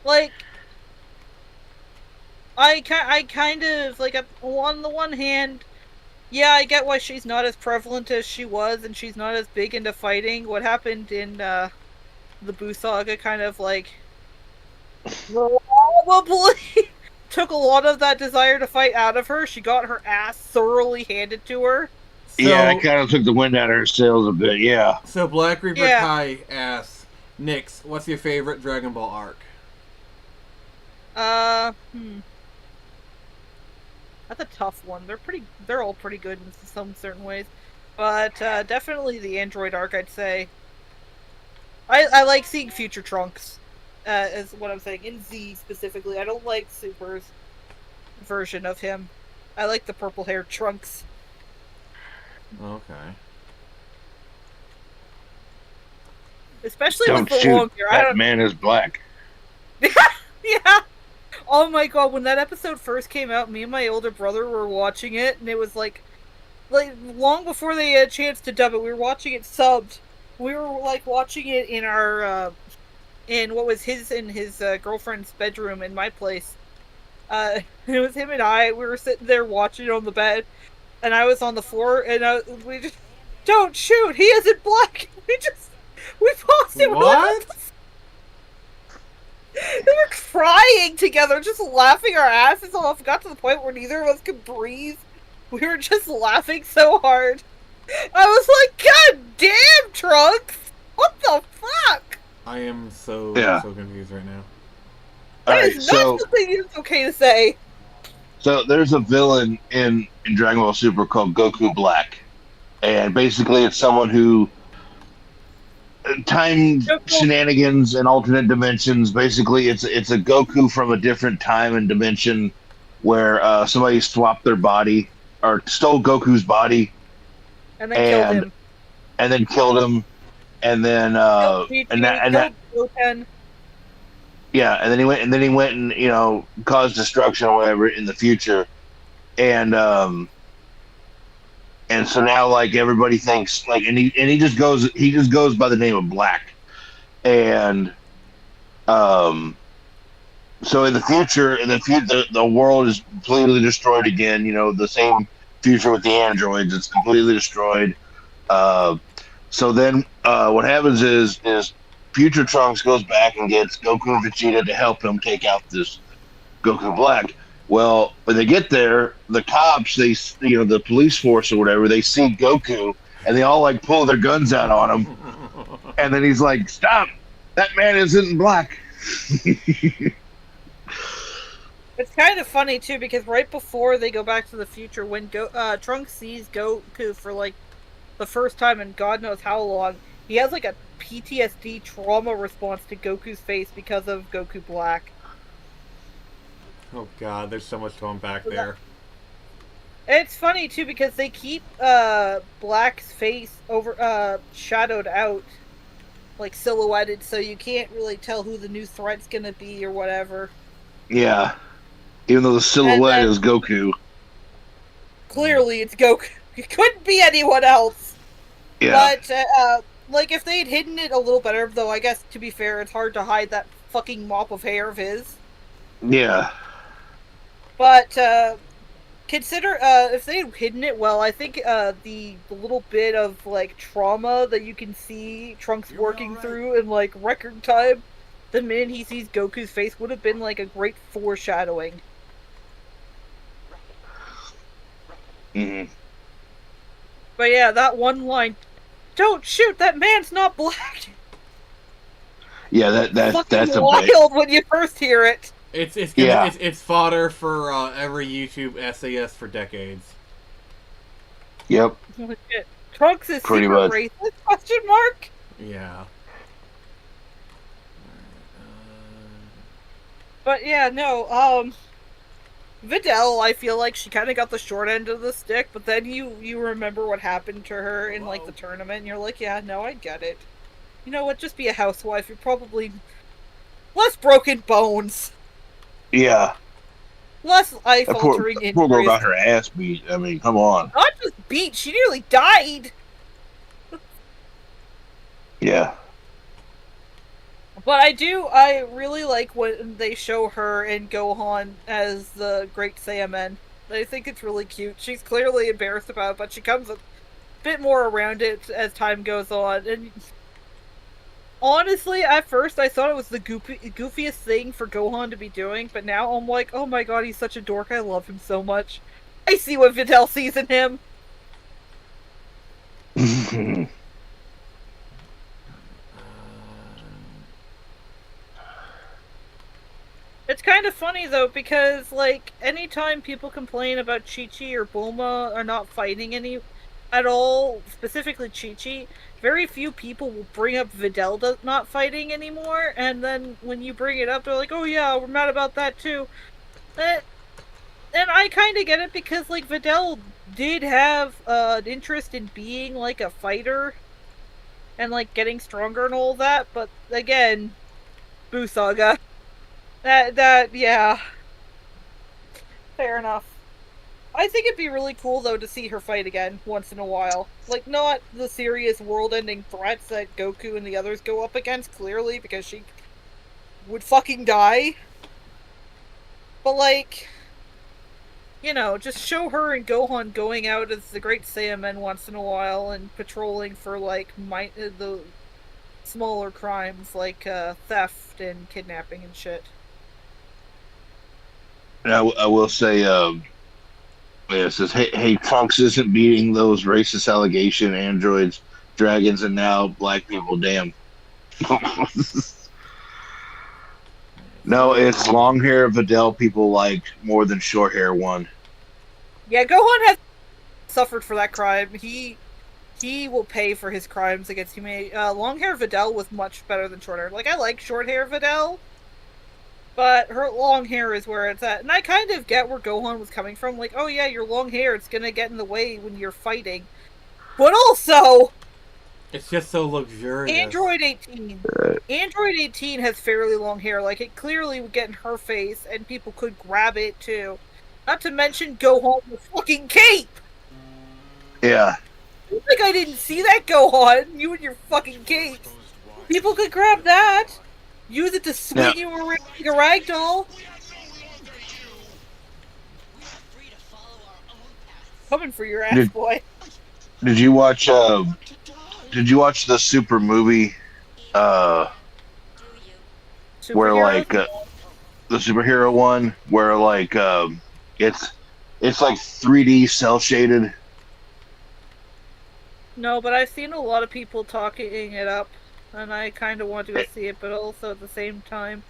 S5: Like, I kind of, like, on the one hand, yeah, I get why she's not as prevalent as she was, and she's not as big into fighting. What happened in, the Boo Saga kind of, like, probably took a lot of that desire to fight out of her. She got her ass thoroughly handed to her.
S3: Yeah, it kind of took the wind out of her sails a bit, yeah.
S1: So Black Reaper
S5: Yeah.
S1: Kai asks, Nix, what's your favorite Dragon Ball arc?
S5: That's a tough one. They're all pretty good in some certain ways. But definitely the Android arc, I'd say. I like seeing Future Trunks, is what I'm saying. In Z specifically. I don't like Super's version of him. I like the purple-haired Trunks.
S1: Okay.
S5: Especially
S3: Don't
S5: with the
S3: shoot.
S5: long hair.
S3: That man is black.
S5: Yeah! Oh my god, when that episode first came out, me and my older brother were watching it, and it was like long before they had a chance to dub it, we were watching it subbed. We were, like, watching it in our, in what was his girlfriend's bedroom in my place. It was him and I, we were sitting there watching it on the bed, and I was on the floor, and we just, don't shoot, he isn't black! We paused it.
S1: What?
S5: We were crying together, just laughing our asses off. Got to the point where neither of us could breathe. We were just laughing so hard. I was like, God damn, Trunks! What the fuck?
S1: I am so confused right now.
S5: That is not something it's okay to say.
S3: So there's a villain in Dragon Ball Super called Goku Black. And basically it's someone who time shenanigans and alternate dimensions. Basically it's a Goku from a different time and dimension where somebody swapped their body or stole Goku's body
S5: and then killed him.
S3: And then killed him. And then yeah, and then he went and caused destruction or whatever in the future. And so now like everybody thinks like and he just goes by the name of Black. And so in the future the world is completely destroyed again, the same future with the androids, it's completely destroyed. So then what happens is Future Trunks goes back and gets Goku and Vegeta to help him take out this Goku Black. Well, when they get there, the cops, the police force or whatever, they see Goku and they all like pull their guns out on him. And then he's like, "Stop! That man isn't black."
S5: It's kind of funny too because right before they go back to the future, when Trunks sees Goku for like the first time in God knows how long, he has like a PTSD trauma response to Goku's face because of Goku Black.
S1: Oh god, there's so much to unpack there.
S5: It's funny too because they keep Black's face over shadowed out, like silhouetted, so you can't really tell who the new threat's gonna be or whatever.
S3: Yeah, even though the silhouette is Goku.
S5: Clearly, it's Goku. It couldn't be anyone else.
S3: Yeah.
S5: But like if they'd hidden it a little better, though, I guess to be fair, it's hard to hide that fucking mop of hair of his.
S3: Yeah.
S5: But consider if they'd hidden it well, I think the little bit of like trauma that you can see Trunks working through in like record time, the minute he sees Goku's face would have been like a great foreshadowing.
S3: Mm-hmm.
S5: But yeah, that one line, "Don't shoot, that man's not black."
S3: Yeah, that's
S5: wild when you first hear it.
S1: It's fodder for every YouTube SAS for decades.
S3: Yep.
S5: Trunks is
S3: pretty
S5: super
S3: much
S5: racist? Question mark.
S1: Yeah.
S5: But yeah, no, Videl, I feel like she kind of got the short end of the stick, but then you remember what happened to her in like the tournament, and you're like, yeah, no, I get it. You know what? Just be a housewife. You're probably less broken bones,
S3: Yeah.
S5: less life
S3: That poor,
S5: altering
S3: poor girl
S5: injuries.
S3: got her ass beat. I mean, come on.
S5: Not just beat; she nearly died.
S3: Yeah.
S5: But I really like when they show her and Gohan as the Great Saiyaman. I think it's really cute. She's clearly embarrassed about it, but she comes a bit more around it as time goes on. And honestly, at first I thought it was the goofiest thing for Gohan to be doing, but now I'm like, oh my god, he's such a dork. I love him so much. I see what Videl sees in him. It's kind of funny though, because like anytime people complain about Chi-Chi or Bulma are not fighting any at all, specifically Chi-Chi, very few people will bring up Videl not fighting anymore, and then when you bring it up, they're like, oh yeah, we're mad about that too. And I kind of get it, because like Videl did have an interest in being like a fighter and like getting stronger and all that, but again, Boo Saga. That yeah. Fair enough. I think it'd be really cool though to see her fight again once in a while. Like, not the serious world-ending threats that Goku and the others go up against, clearly, because she would fucking die. But like, you know, just show her and Gohan going out as the Great Saiyaman once in a while and patrolling for like the smaller crimes like theft and kidnapping and shit.
S3: I will say, it says, hey, Trunks isn't beating those racist allegation androids, dragons, and now black people. Damn. No, it's long hair Videl people like more than short hair one.
S5: Yeah, Gohan has suffered for that crime. He will pay for his crimes against humanity. Long hair Videl was much better than short hair. Like, I like short hair Videl, but her long hair is where it's at. And I kind of get where Gohan was coming from. Like, oh yeah, your long hair, it's gonna get in the way when you're fighting. But also,
S1: it's just so luxurious.
S5: Android 18. Android 18 has fairly long hair. Like, it clearly would get in her face, and people could grab it too. Not to mention Gohan with fucking cape!
S3: Yeah.
S5: Like I didn't see that, Gohan! You and your fucking cape! People could grab that! Use it to swing you around like a ragdoll! Coming for your ass, boy.
S3: Did you watch the Super movie where like the superhero one where like it's like 3D cell shaded?
S5: No, but I've seen a lot of people talking it up, and I kind of want to go see it, but also at the same time,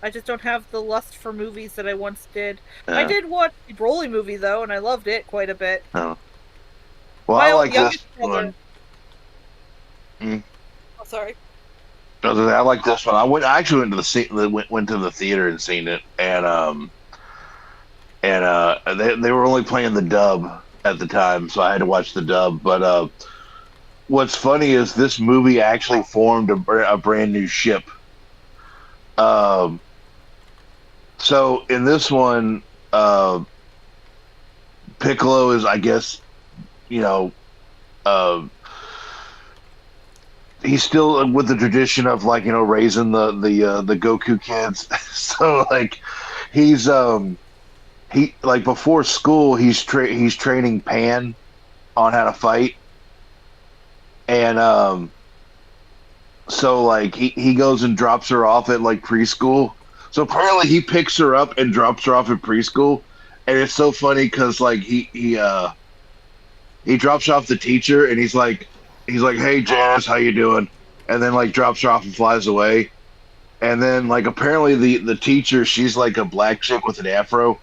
S5: I just don't have the lust for movies that I once did. I did watch the Broly movie, though, and I loved it quite a bit.
S3: Oh. Well, I like this one.
S5: Oh, sorry.
S3: I like this one. I actually went to the theater and seen it, and they were only playing the dub at the time, so I had to watch the dub. But what's funny is this movie actually formed a brand new ship. So in this one, Piccolo is, I guess, he's still with the tradition of like raising the Goku kids. So like he's he like before school he's training Pan on how to fight, and so like he goes and drops her off at like preschool. So apparently he picks her up and drops her off at preschool, and it's so funny because like he drops off the teacher and he's like, hey Janice, how you doing? And then like drops her off and flies away. And then like apparently the teacher, she's like a black chick with an afro,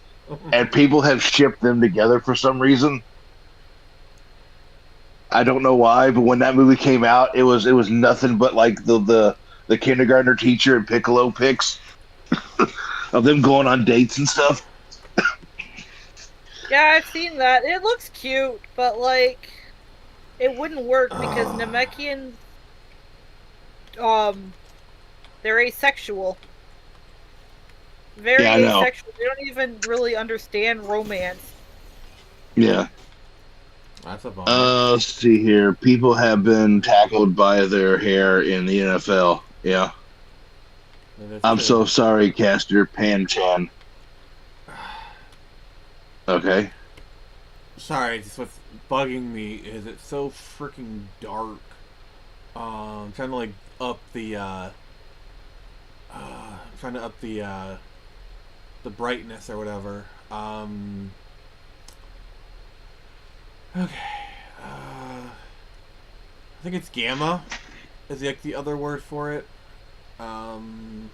S3: and people have shipped them together for some reason. I don't know why, but when that movie came out, it was nothing but like the kindergartner teacher and Piccolo pics of them going on dates and stuff.
S5: Yeah, I've seen that. It looks cute, but like it wouldn't work because Namekians they're asexual. Very
S3: Yeah, I know.
S5: asexual. They don't even really understand romance.
S3: Yeah.
S1: That's a bummer.
S3: Let's see here. People have been tackled by their hair in the NFL. Yeah.
S1: That is
S3: I'm
S1: true.
S3: so sorry, caster Pan Chan. Okay.
S1: Sorry, just what's bugging me is it's so freaking dark. I'm trying to like up the trying to up the brightness or whatever. Okay. I think it's gamma is like the other word for it.
S5: Time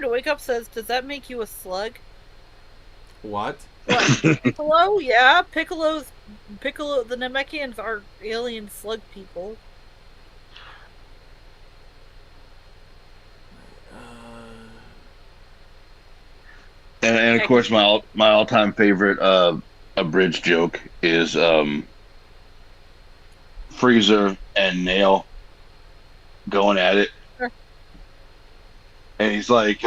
S5: to Wake Up says, does that make you a slug?
S1: What?
S5: What? Piccolo? Yeah, Piccolo, the Namekians are alien slug people.
S3: And of course, my all-time favorite abridged joke is Freezer and Nail going at it, and he's like,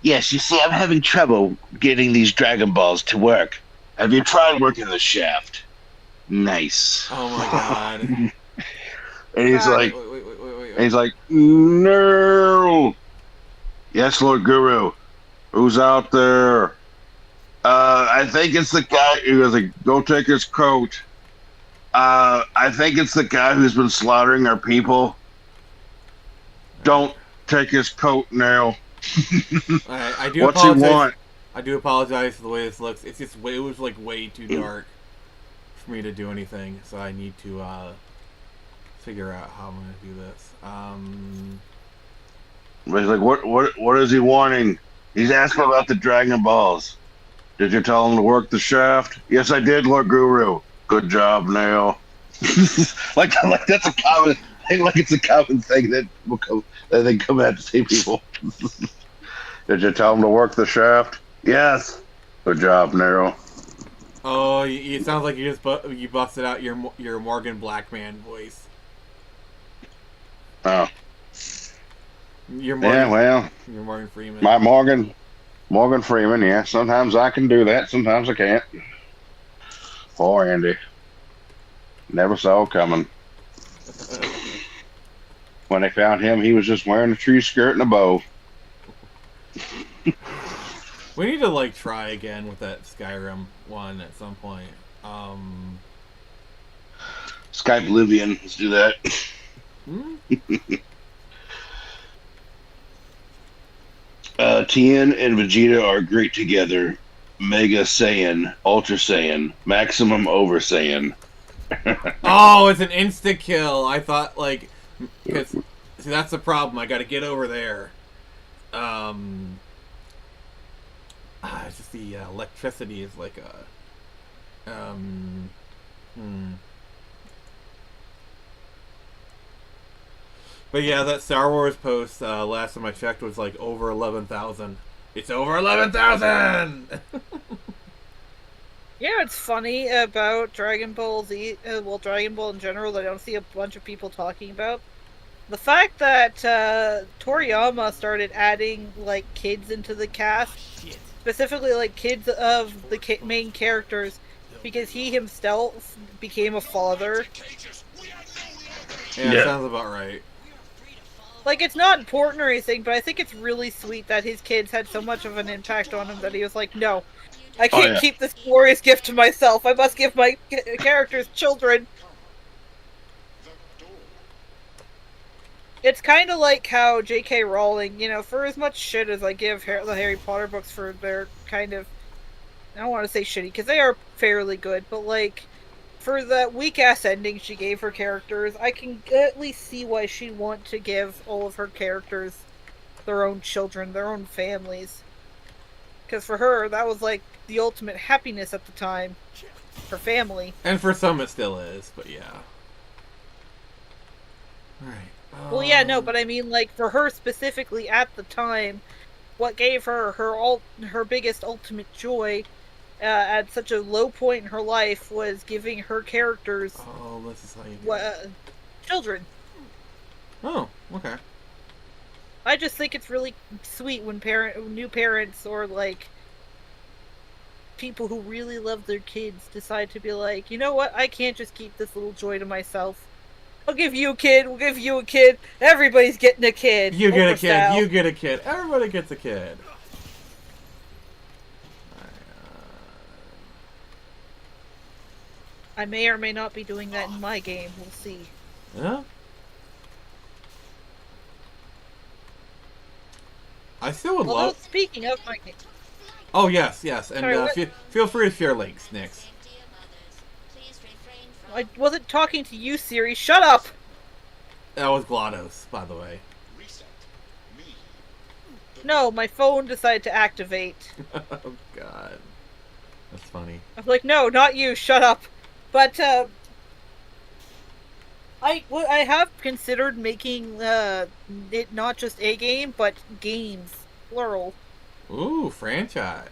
S3: "Yes, you see, I'm having trouble getting these Dragon Balls to work. Have you tried working the shaft? Nice."
S1: Oh my god.
S3: And he's like,
S1: Wait.
S3: and he's like, "No." Yes, Lord Guru. Who's out there? I think it's the guy. He goes like, "Go take his coat." I think it's the guy who's been slaughtering our people. Don't take his coat now.
S1: I do
S3: What's he
S1: apologize.
S3: want?
S1: I do apologize for the way this looks. It's just it was like way too dark for me to do anything, so I need to figure out how I'm gonna do this.
S3: He's like, what is he wanting? He's asking about the Dragon Balls. Did you tell him to work the shaft? Yes, I did, Lord Guru. Good job, Nail. like that's a common like it's a common thing that will come that they come out to see people. Did you tell him to work the shaft? Yes. Good job, Nero.
S1: Oh, it sounds like you just you busted out your Morgan Blackman voice.
S3: Oh.
S1: Your Morgan,
S3: Yeah, well,
S1: your Morgan Freeman.
S3: my Morgan Freeman. Yeah, sometimes I can do that. Sometimes I can't. Poor Andy. Never saw it coming. When they found him, he was just wearing a tree skirt and a bow.
S1: We need to like try again with that Skyrim one at some point.
S3: Skype Livian, let's do that. Tien and Vegeta are great together. Mega Saiyan, Ultra Saiyan, Maximum Over Saiyan.
S1: Oh, it's an insta kill. I thought like, because see that's the problem. I got to get over there. It's just the electricity is like a But yeah, that Star Wars post last time I checked was like over 11,000. It's over 11,000.
S5: Yeah, it's funny about Dragon Ball Z, well, Dragon Ball in general, that I don't see a bunch of people talking about. The fact that Toriyama started adding, like, kids into the cast, specifically, like, kids of the main characters, because he himself became a father.
S1: Yeah, sounds about right.
S5: Like, it's not important or anything, but I think it's really sweet that his kids had so much of an impact on him that he was like, no, I can't keep this glorious gift to myself. I must give my characters children. It's kind of like how J.K. Rowling, you know, for as much shit as I give the Harry Potter books for their kind of, I don't want to say shitty, because they are fairly good, but like, for the weak-ass ending she gave her characters, I can at least see why she'd want to give all of her characters their own children, their own families. Because for her, that was like the ultimate happiness at the time. Her family.
S1: And for some it still is, but yeah. Alright.
S5: Well, yeah, no, but I mean, like, for her specifically at the time, what gave her her biggest ultimate joy at such a low point in her life was giving her characters
S1: this is how you do it.
S5: Children.
S1: Oh, okay.
S5: I just think it's really sweet when new parents or like people who really love their kids decide to be like, you know what, I can't just keep this little joy to myself. I'll give you a kid, we'll give you a kid, everybody's getting a kid.
S1: You get a kid, you get a kid, everybody gets a kid.
S5: I may or may not be doing that in my game, we'll see.
S1: Yeah? I still would love...
S5: Speaking of my game...
S1: Oh, yes, and feel free to share links, Nix.
S5: I wasn't talking to you, Siri. Shut up!
S1: That was GLaDOS, by the way.
S5: No, my phone decided to activate.
S1: Oh, God. That's funny.
S5: I was like, no, not you, shut up. But, I have considered making it not just a game, but games, plural.
S1: Ooh, franchise.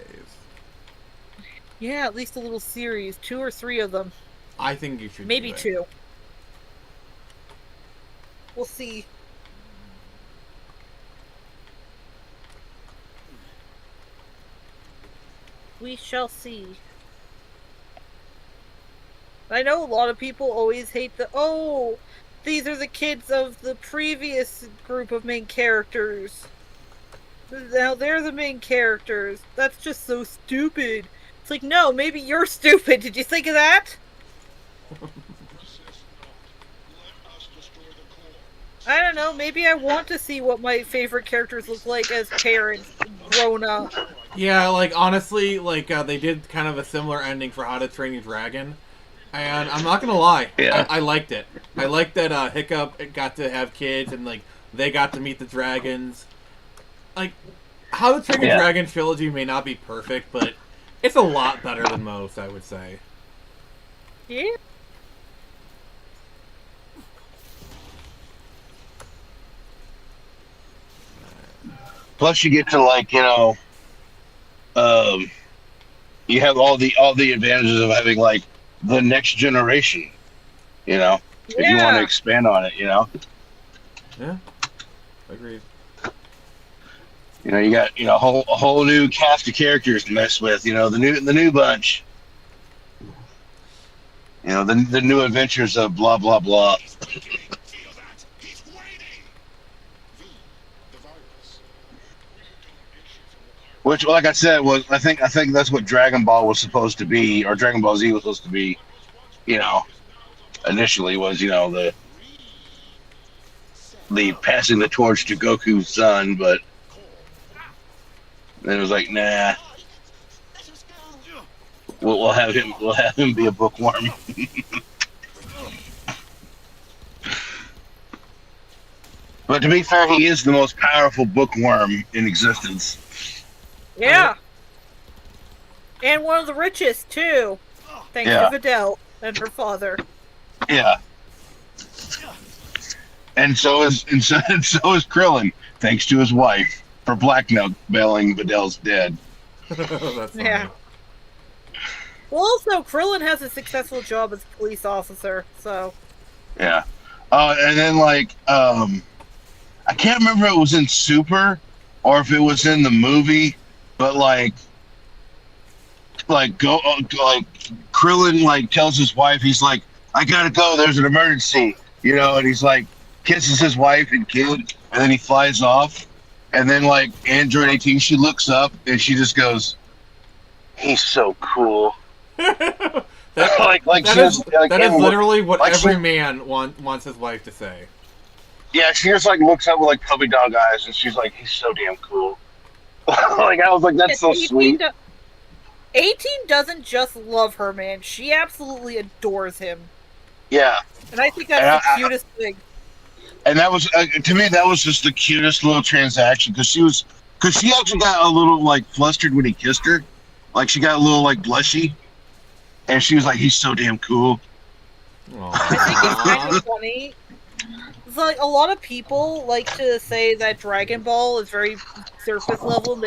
S5: Yeah, at least a little series, 2 or 3 of them.
S1: I think you should.
S5: Maybe
S1: do it.
S5: 2. We'll see. We shall see. I know a lot of people always hate these are the kids of the previous group of main characters. Now they're the main characters. That's just so stupid. It's like, no, maybe you're stupid. Did you think of that? I don't know, maybe I want to see what my favorite characters look like as parents grown up.
S1: Yeah, like, honestly, like, they did kind of a similar ending for How to Train Your Dragon. And I'm not gonna lie,
S3: yeah.
S1: I liked it. I liked that Hiccup got to have kids and, like, they got to meet the dragons. Like, How to Train Your Dragon trilogy may not be perfect, but it's a lot better than most, I would say.
S5: Yeah.
S3: Plus, you get to, like, you know, you have all the advantages of having, like, the next generation, you know, if you want to expand on it, you know.
S1: Yeah, agreed.
S3: You know, you got, you know, a whole new cast of characters to mess with, you know, the new bunch. You know, the new adventures of blah blah blah. Which, like I said, was I think that's what Dragon Ball was supposed to be, or Dragon Ball Z was supposed to be. You know, initially was, you know, the passing the torch to Goku's son, but then it was like, nah, we'll have him be a bookworm. But to be fair, he is the most powerful bookworm in existence.
S5: Yeah. And one of the richest, too. Thanks to Videl and her father.
S3: Yeah. And so is Krillin, thanks to his wife, for blackmailing Videl's dead.
S1: That's funny.
S5: Yeah. Well, also, Krillin has a successful job as a police officer, so...
S3: Yeah. And then, like, I can't remember if it was in Super or if it was in the movie, but like Krillin like tells his wife, he's like, I gotta go, there's an emergency, you know, and he's like kisses his wife and kid, and then he flies off, and then like Android 18, she looks up and she just goes, he's so cool.
S1: that is literally what every man wants his wife to say.
S3: Yeah, she just like looks up with like puppy dog eyes, and she's like, he's so damn cool. Like, I was like, that's so sweet.
S5: 18 doesn't just love her, man. She absolutely adores him.
S3: Yeah.
S5: And I think that's the cutest thing.
S3: And that was, to me, that was just the cutest little transaction, because she was Because she actually got a little like flustered when he kissed her, like she got a little like blushy, and she was like, "He's so damn cool."
S5: I think it's kind of funny. It's like a lot of people like to say that Dragon Ball is very surface level,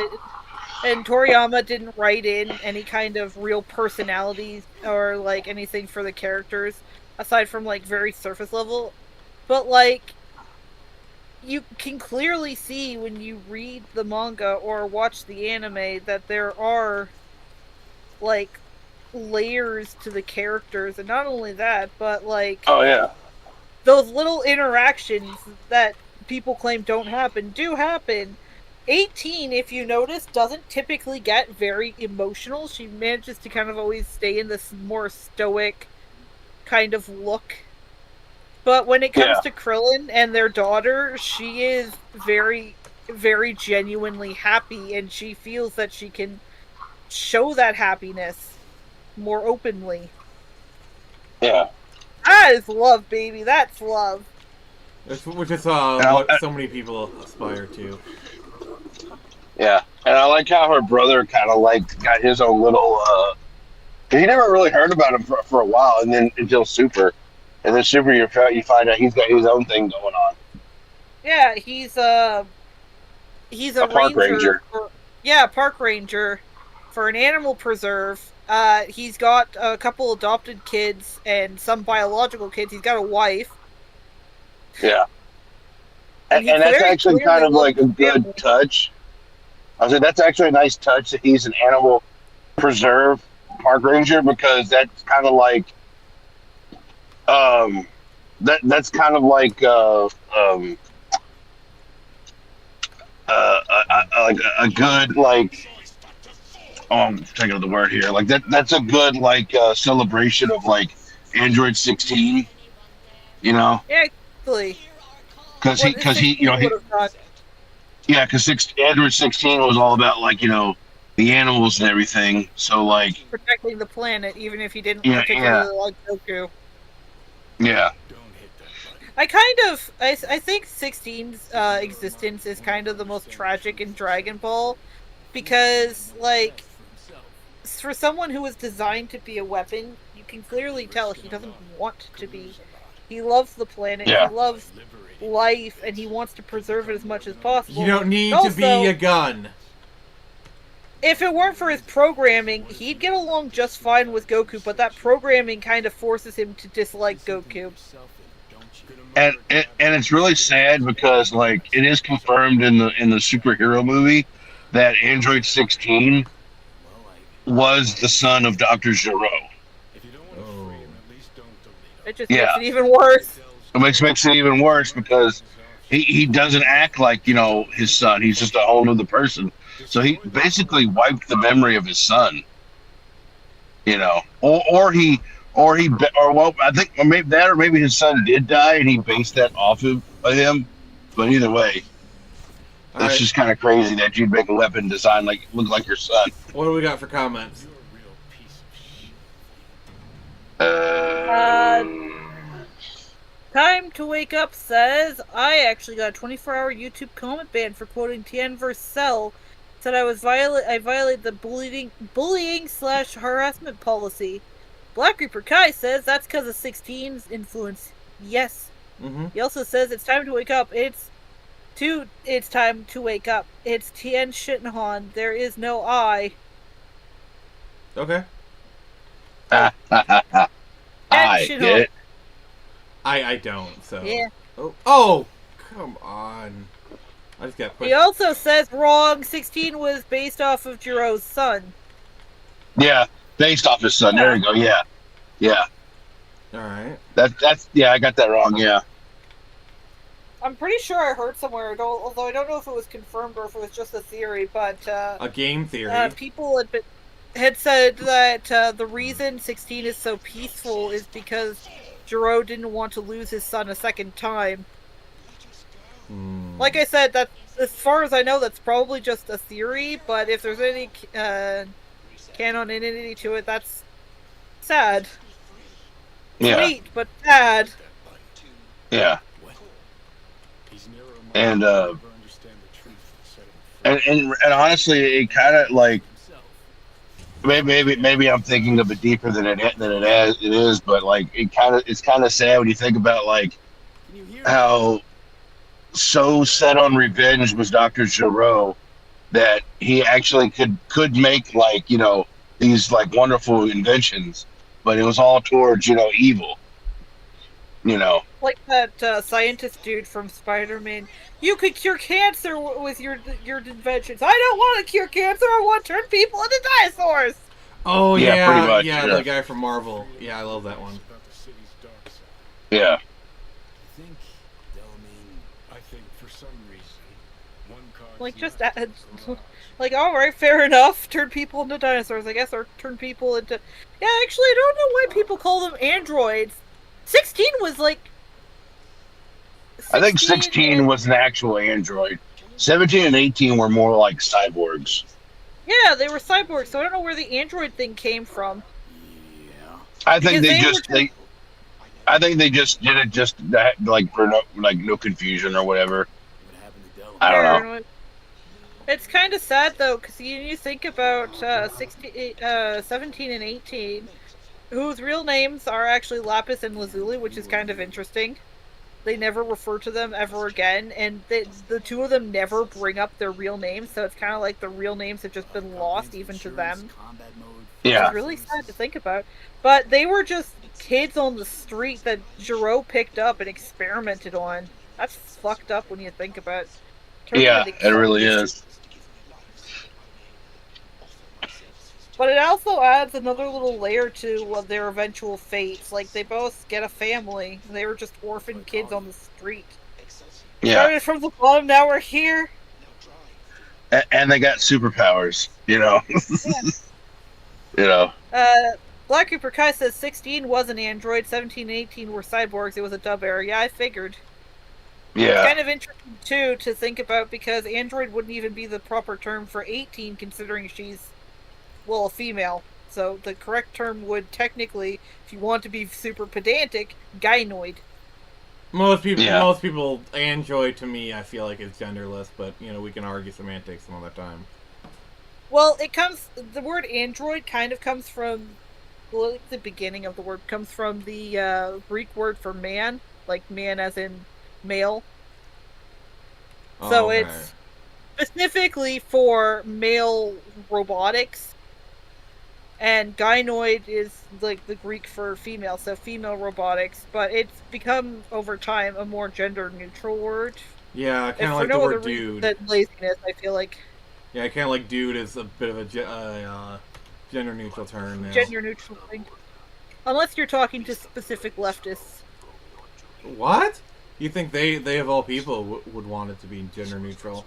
S5: and Toriyama didn't write in any kind of real personalities or like anything for the characters aside from like very surface level. But like you can clearly see when you read the manga or watch the anime that there are like layers to the characters, and not only that, but like
S3: Oh yeah,
S5: those little interactions that people claim don't happen do happen. 18, if you notice, doesn't typically get very emotional. She manages to kind of always stay in this more stoic kind of look. But when it comes to Krillin and their daughter, she is very, very genuinely happy, and she feels that she can show that happiness more openly.
S3: yeah.
S5: That is love, baby. That's love.
S1: Which is what so many people aspire to.
S3: Yeah, and I like how her brother kind of like got his own little. He never really heard about him for a while, and then until Super, and then Super, you find out he's got his own thing going on.
S5: Yeah, he's a
S3: park ranger.
S5: Park ranger for an animal preserve. He's got a couple adopted kids and some biological kids. He's got a wife.
S3: Yeah, and that's actually kind of like a good touch. I said that's actually a nice touch that he's an animal preserve park ranger, because that's kind of like that's kind of like like a good like I'm thinking of the word here, like that's a good like celebration of like Android 16, you know.
S5: Yeah, exactly.
S3: Because he you know yeah, because Android 16 was all about like, you know, the animals and everything. So like
S5: protecting the planet, even if he didn't particularly like Goku.
S3: Yeah.
S5: I think 16's existence is kind of the most tragic in Dragon Ball, because like for someone who was designed to be a weapon, you can clearly tell he doesn't want to be. He loves the planet.
S3: Yeah.
S5: He loves life, and he wants to preserve it as much as possible.
S1: You don't need to be a gun.
S5: If it weren't for his programming, he'd get along just fine with Goku, but that programming kind of forces him to dislike Goku.
S3: And it's really sad because like it is confirmed in the superhero movie that Android 16 was the son of Dr. Gero.
S5: It just makes it even worse.
S3: It makes it even worse because he doesn't act like, you know, his son. He's just a whole other person. So he basically wiped the memory of his son. You know, or I think maybe that, or maybe his son did die and he based that off of him. But either way, it's just kind of crazy that you'd make a weapon design like look like your son.
S1: What do we got for comments?
S5: Time to Wake Up says, I actually got a 24-hour YouTube comment ban for quoting Tien vs. Cell. Said I violated the bullying/harassment policy. Black Reaper Kai says that's because of 16's influence. Yes.
S1: Mm-hmm.
S5: He also says it's time to wake up. It's time to wake up. It's Tien Shinhan. There is no I.
S1: Okay.
S3: I get it.
S1: I don't, so.
S5: Yeah.
S1: Oh, come on. I just got pushed.
S5: He also says wrong. 16 was based off of Jiro's son.
S3: Yeah, based off his son. There you go. Yeah.
S1: All right.
S3: That's I got that wrong. Yeah.
S5: I'm pretty sure I heard somewhere, although I don't know if it was confirmed or if it was just a theory, but
S1: a game theory.
S5: People had said that the reason 16 is so peaceful is because Jiro didn't want to lose his son a second time. Like I said, that as far as I know, that's probably just a theory, but if there's any canonity to it, that's sad.
S3: Yeah.
S5: Sweet, but sad.
S3: Yeah. And And honestly, it kind of like maybe I'm thinking of it deeper than it is, but like it's kind of sad when you think about like
S4: Can you hear me?
S3: how so set on revenge was Dr. Gero that he actually could make like these like wonderful inventions, but it was all towards evil. You know.
S5: Like that scientist dude from Spider-Man. You could cure cancer with your inventions. I don't want to cure cancer. I want to turn people into dinosaurs.
S1: Oh
S3: Yeah, pretty much,
S1: yeah,
S3: yeah.
S1: the guy from Marvel. Yeah, I love that one.
S8: About the city's dark side.
S3: Yeah.
S4: I think they'll mean.
S8: I think for some reason, one card.
S5: Like just like all right, fair enough. Turn people into dinosaurs, I guess, or turn people into. Yeah, actually, I don't know why people call them androids. 16 was like.
S3: I think 16 was an actual android. 17 and 18 were more like cyborgs.
S5: Yeah, they were cyborgs, so I don't know where the android thing came from.
S4: Yeah.
S3: I think
S5: Because
S3: I think they just did it just that, like for no confusion or whatever.
S4: What happened to Del?
S3: I don't know.
S5: It's kind of sad though, because you think about 17 and 18, whose real names are actually Lapis and Lazuli, which is kind of interesting. They never refer to them ever again, and the two of them never bring up their real names, so it's kind of like the real names have just been lost even to them.
S3: Yeah.
S5: It's really sad to think about. But they were just kids on the street that Gero picked up and experimented on. That's fucked up when you think about it.
S3: Yeah, it really is.
S5: But it also adds another little layer to their eventual fates. Like, they both get a family. They were just orphan kids on the street.
S3: Yeah.
S5: Started from the bottom, now we're here.
S3: And they got superpowers, Yeah.
S5: Black Cooper Kai says 16 was an android, 17 and 18 were cyborgs. It was a dub error. Yeah, I figured.
S3: Yeah.
S5: It's kind of interesting, too, to think about, because android wouldn't even be the proper term for 18, considering she's, well, a female. So the correct term would technically, if you want to be super pedantic, gynoid.
S1: Most people, android to me, I feel like is genderless, but we can argue semantics some other time.
S5: Well, the word android kind of comes from, well, the beginning of the word comes from the Greek word for man, like man as in male. So
S1: okay.
S5: It's specifically for male robotics, and gynoid is like the Greek for female, so female robotics, but it's become over time a more gender neutral word.
S1: Yeah, kind of like the word dude.
S5: That laziness, I feel like.
S1: Yeah, kind of like dude is a bit of a gender neutral term now.
S5: Gender neutral thing. Unless you're talking to specific leftists.
S1: What? You think they of all people would want it to be gender neutral?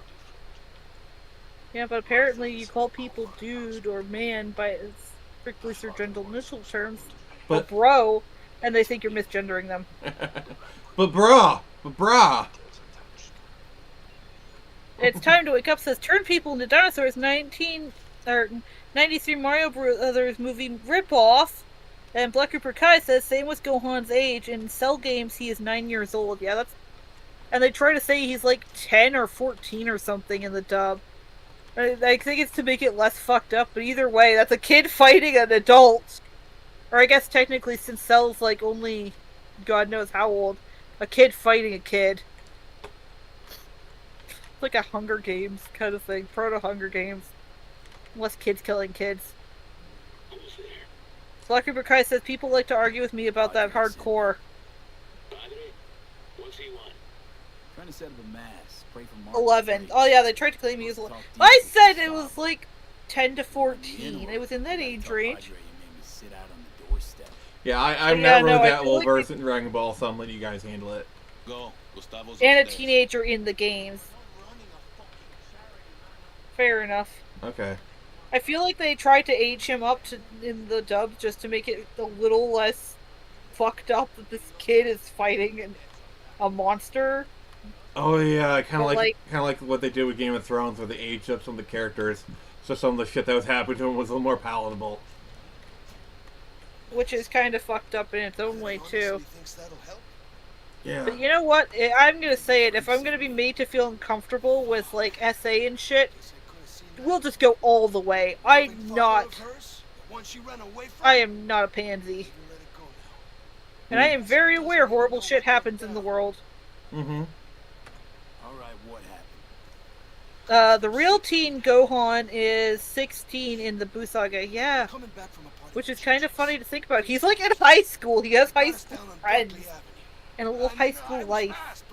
S5: Yeah, but apparently you call people dude or man by strictly through gender neutral terms, or bro, and they think you're misgendering them.
S1: But brah!
S5: It's time to wake up says turn people into dinosaurs. 93 Mario Brothers movie ripoff. And Black Cooper Kai says same with Gohan's age. In Cell games he is 9 years old. Yeah, that's. And they try to say he's like 10 or 14 or something in the dub. I think it's to make it less fucked up, but either way, that's a kid fighting an adult. Or I guess technically, since Cell's like only God knows how old, a kid fighting a kid. It's like a Hunger Games kind of thing, proto-Hunger Games. Less kids killing kids. Black Cooper Kai says people like to argue with me about that hardcore.
S4: Trying to set up a mass.
S5: 11. Oh yeah, they tried to claim he was 11. I said it was like 10 to 14. It was in that age range.
S1: Yeah, I've never heard that little verse in Dragon Ball, so I'm letting you guys handle it.
S5: And a teenager in the games. Fair enough.
S1: Okay.
S5: I feel like they tried to age him up in the dub just to make it a little less fucked up that this kid is fighting a monster.
S1: Oh yeah, kind of like what they did with Game of Thrones, where they aged up some of the characters, so some of the shit that was happening to them was a little more palatable.
S5: Which is kind of fucked up in its own way too.
S1: Yeah.
S5: But you know what? I'm gonna say it. If I'm gonna be made to feel uncomfortable with like SA and shit, we'll just go all the way. I'm not. I am not a pansy. And I am very aware horrible shit happens in the world.
S1: Mm-hmm.
S4: Alright, what happened?
S5: The real teen Gohan is 16 in the Buu Saga. Yeah. Which is kind of funny to think about. He's like in high school. He has high school friends. And a little high school life.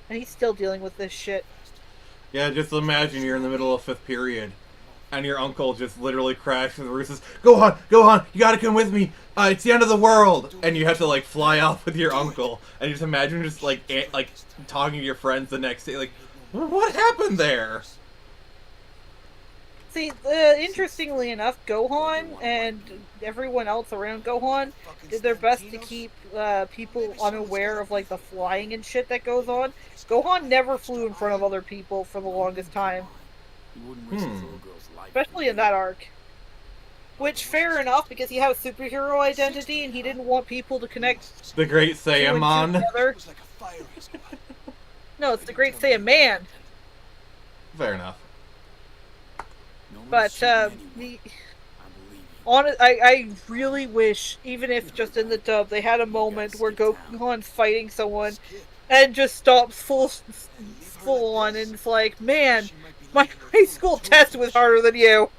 S5: And he's still dealing with this shit.
S1: Yeah, just imagine you're in the middle of 5th period. And your uncle just literally crashes the roof and says, Gohan, you gotta come with me. It's the end of the world. And you have to like fly off with your uncle. And you just imagine just like talking to your friends the next day. Like, what happened there?
S5: See, interestingly enough, Gohan and everyone else around Gohan did their best to keep people unaware of like the flying and shit that goes on. Gohan never flew in front of other people for the longest time. Especially in that arc. Which, fair enough, because he has a superhero identity and he didn't want people to connect
S1: the Great Saiyaman.
S5: No, it's the Great Saiyaman.
S1: Fair enough.
S5: But, I really wish, even if just in the dub, they had a moment where Gohan's fighting someone and just stops full on and it's like, man, my high school test was harder than you.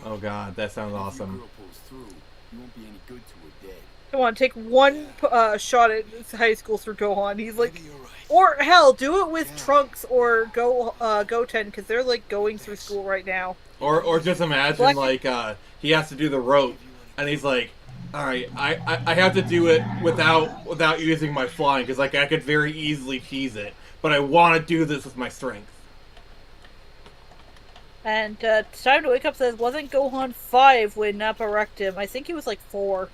S1: Oh god, that sounds awesome.
S5: Come on, take one shot at high school through Gohan. He's like, or hell, do it with Trunks or Goten, because they're like going through school right now.
S1: Or just imagine like he has to do the rope, and he's like, all right, I have to do it without using my flying, because like I could very easily cheese it, but I want to do this with my strength.
S5: And Time to Wake Up says, wasn't Gohan 5 when Nappa wrecked him? I think he was like 4.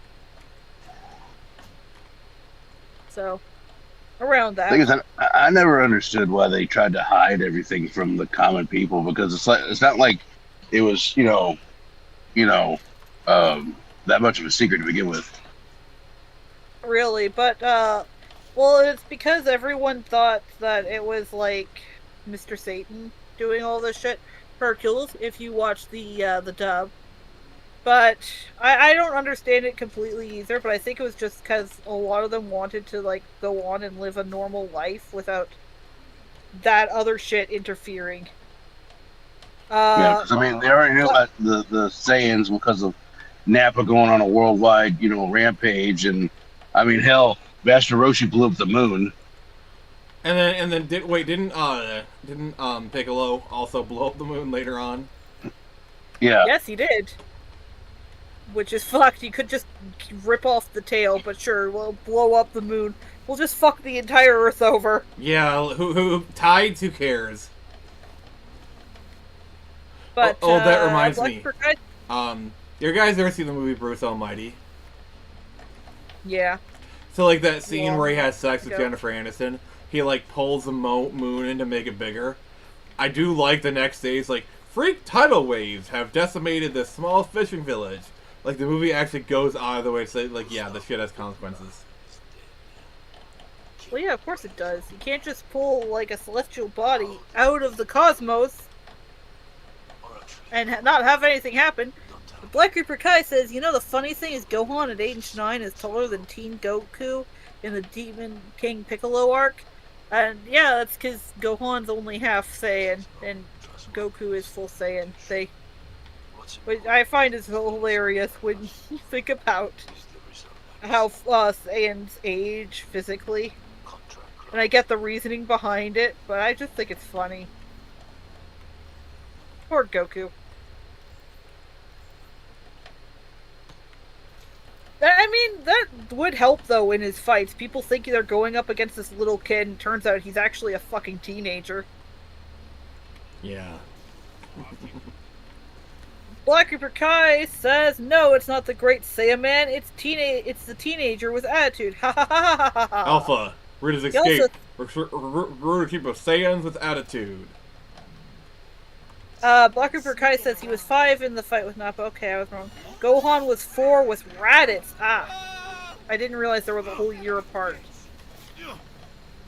S5: So, around that.
S3: Thing is, I never understood why they tried to hide everything from the common people, because it's not like it was that much of a secret to begin with.
S5: Really, but well, it's because everyone thought that it was like Mr. Satan doing all this shit. Hercules, if you watch the dub. But I don't understand it completely either, but I think it was just because a lot of them wanted to like go on and live a normal life without that other shit interfering.
S3: Yeah, because I mean, they already knew about the Saiyans because of Nappa going on a worldwide, rampage, and I mean, hell, Master Roshi blew up the moon.
S1: And then didn't Piccolo also blow up the moon later on?
S3: Yeah.
S5: Yes, he did. Which is fucked. You could just rip off the tail, but sure, we'll blow up the moon. We'll just fuck the entire Earth over.
S1: Yeah, who tides? Who cares?
S5: But
S1: that reminds me. You guys ever see the movie Bruce Almighty?
S5: Yeah.
S1: So like that scene where he has sex with Jennifer Aniston, he like pulls the moon in to make it bigger. I do like the next day. It's like, freak tidal waves have decimated this small fishing village. Like the movie actually goes out of the way to say, like, yeah, this shit has consequences.
S5: Well, yeah, of course it does. You can't just pull like a celestial body out of the cosmos and not have anything happen. But Black Reaper Kai says, the funny thing is Gohan at age 9 is taller than Teen Goku in the Demon King Piccolo arc. And yeah, that's because Gohan's only half Saiyan and Goku is full Saiyan. Which I find is hilarious when you think about how Saiyans age physically. And I get the reasoning behind it, but I just think it's funny. Poor Goku. I mean, that would help, though, in his fights. People think they're going up against this little kid, and turns out he's actually a fucking teenager.
S1: Yeah.
S5: Black Reaper Kai says, no, it's not the Great Saiyaman, it's the teenager with attitude. Ha ha ha ha ha ha.
S1: Alpha, we're to escape. We're to keep a Saiyans with attitude.
S5: Black Reaper Kai says he was 5 in the fight with Nappa. Okay, I was wrong. Gohan was 4 with Raditz. Ah. I didn't realize there was a whole year apart.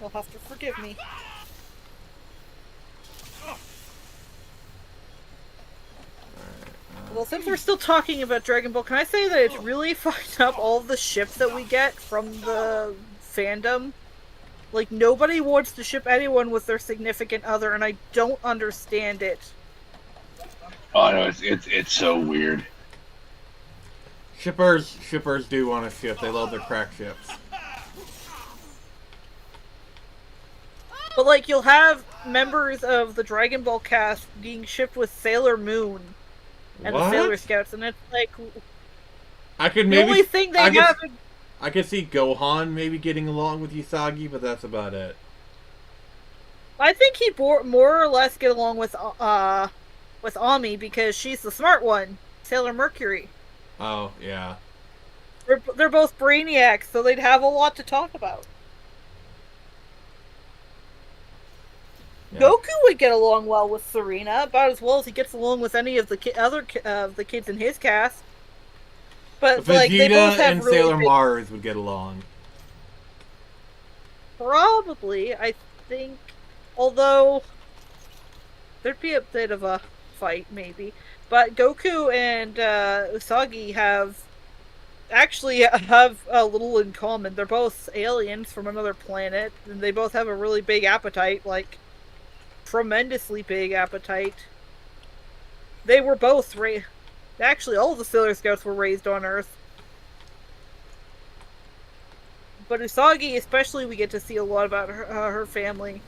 S5: You'll have to forgive me. Well, since we're still talking about Dragon Ball, can I say that it's really fucked up all the ships that we get from the fandom? Like, nobody wants to ship anyone with their significant other, and I don't understand it.
S3: Oh no, it's so weird.
S1: Shippers do want to ship. They love their crack ships.
S5: But, like, you'll have members of the Dragon Ball cast being shipped with Sailor Moon and the Sailor Scouts, and it's like...
S1: I could
S5: maybe... The only thing they have...
S1: I could see Gohan maybe getting along with Usagi, but that's about it.
S5: I think he'd more or less get along with Ami, because she's the smart one. Sailor Mercury.
S1: Oh, yeah.
S5: They're both brainiacs, so they'd have a lot to talk about. Yeah. Goku would get along well with Serena, about as well as he gets along with any of the other the kids in his cast. But
S1: Vegeta
S5: like, they both have
S1: and
S5: really
S1: Sailor Mars would get along.
S5: Probably, I think. Although there'd be a bit of a fight, maybe. But Goku and Usagi have a little in common. They're both aliens from another planet, and they both have a really big appetite, like tremendously big appetite. They were both actually, all of the Sailor Scouts were raised on Earth. But Usagi, especially, we get to see a lot about her family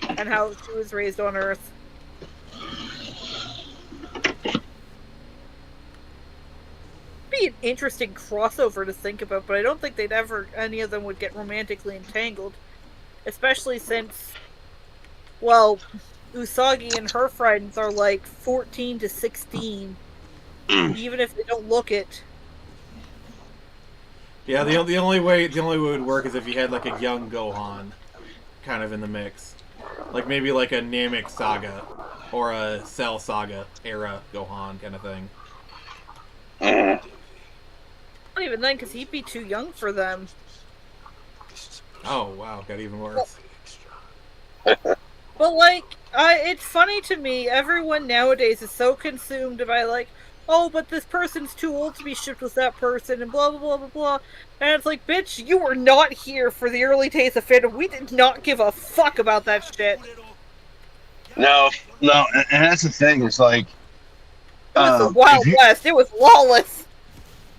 S5: and how she was raised on Earth. Be an interesting crossover to think about, but I don't think any of them would get romantically entangled. Especially since, well, Usagi and her friends are like 14 to 16. Even if they don't look it.
S1: Yeah, the only way it would work is if you had like a young Gohan kind of in the mix. Like maybe like a Namek Saga or a Cell Saga era Gohan kind of thing.
S5: Not even then, because he'd be too young for them.
S1: Oh, wow, got even worse.
S5: But like, it's funny to me, everyone nowadays is so consumed by like, oh, but this person's too old to be shipped with that person, and blah, blah, blah, blah, blah. And it's like, bitch, you were not here for the early days of fandom. We did not give a fuck about that shit.
S3: No, and that's the thing. It's like...
S5: It was the Wild West. It was lawless.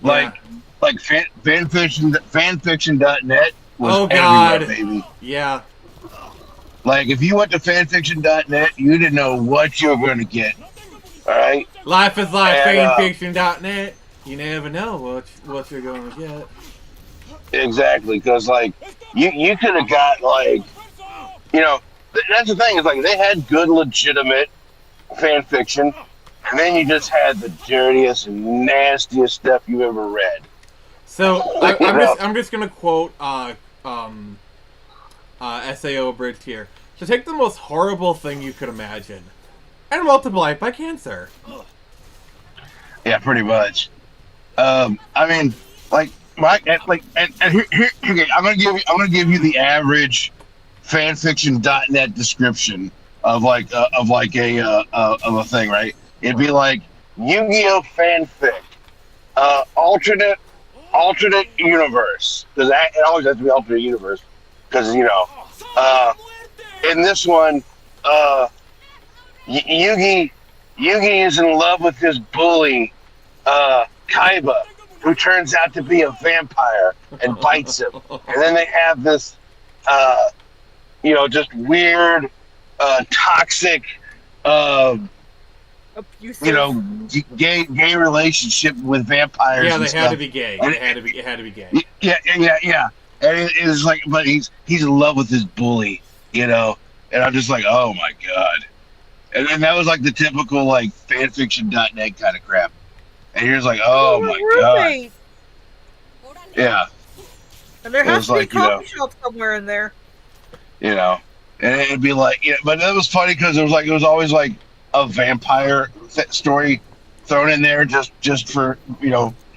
S3: Like fanfiction.net was
S1: God.
S3: everywhere, baby.
S1: Yeah.
S3: Like, if you went to fanfiction.net, you didn't know what you were going to get. Alright?
S1: Life is like fanfiction.net. You never know what you're going to get.
S3: Exactly, because, like, you could have got, like, you know, that's the thing, is like, they had good, legitimate fan fiction, and then you just had the dirtiest and nastiest stuff you ever read.
S1: So, I'm just going to quote SAO abridged here. So take the most horrible thing you could imagine and multiply it by cancer.
S3: Yeah, pretty much. I mean, like, here, I'm gonna give you the average fanfiction.net description of a thing, right? It'd be like Yu-Gi-Oh fanfic, alternate universe, because it always has to be alternate universe, because you know, in this one, Yugi is in love with his bully, Kaiba, who turns out to be a vampire and bites him. And then they have this, just weird, toxic,
S5: abusive.
S3: Gay relationship with vampires.
S1: Yeah,
S3: and
S1: they
S3: stuff.
S1: had to be gay. It had to be gay.
S3: Yeah. And it's like, but he's in love with his bully, and I'm just like, oh my god. And then that was like the typical like fanfiction.net kind of crap. And you're just like, oh my god. Yeah.
S5: And there has to be a coffee shop somewhere in there.
S3: And it'd be like, but it was funny because it was always like a vampire story thrown in there just for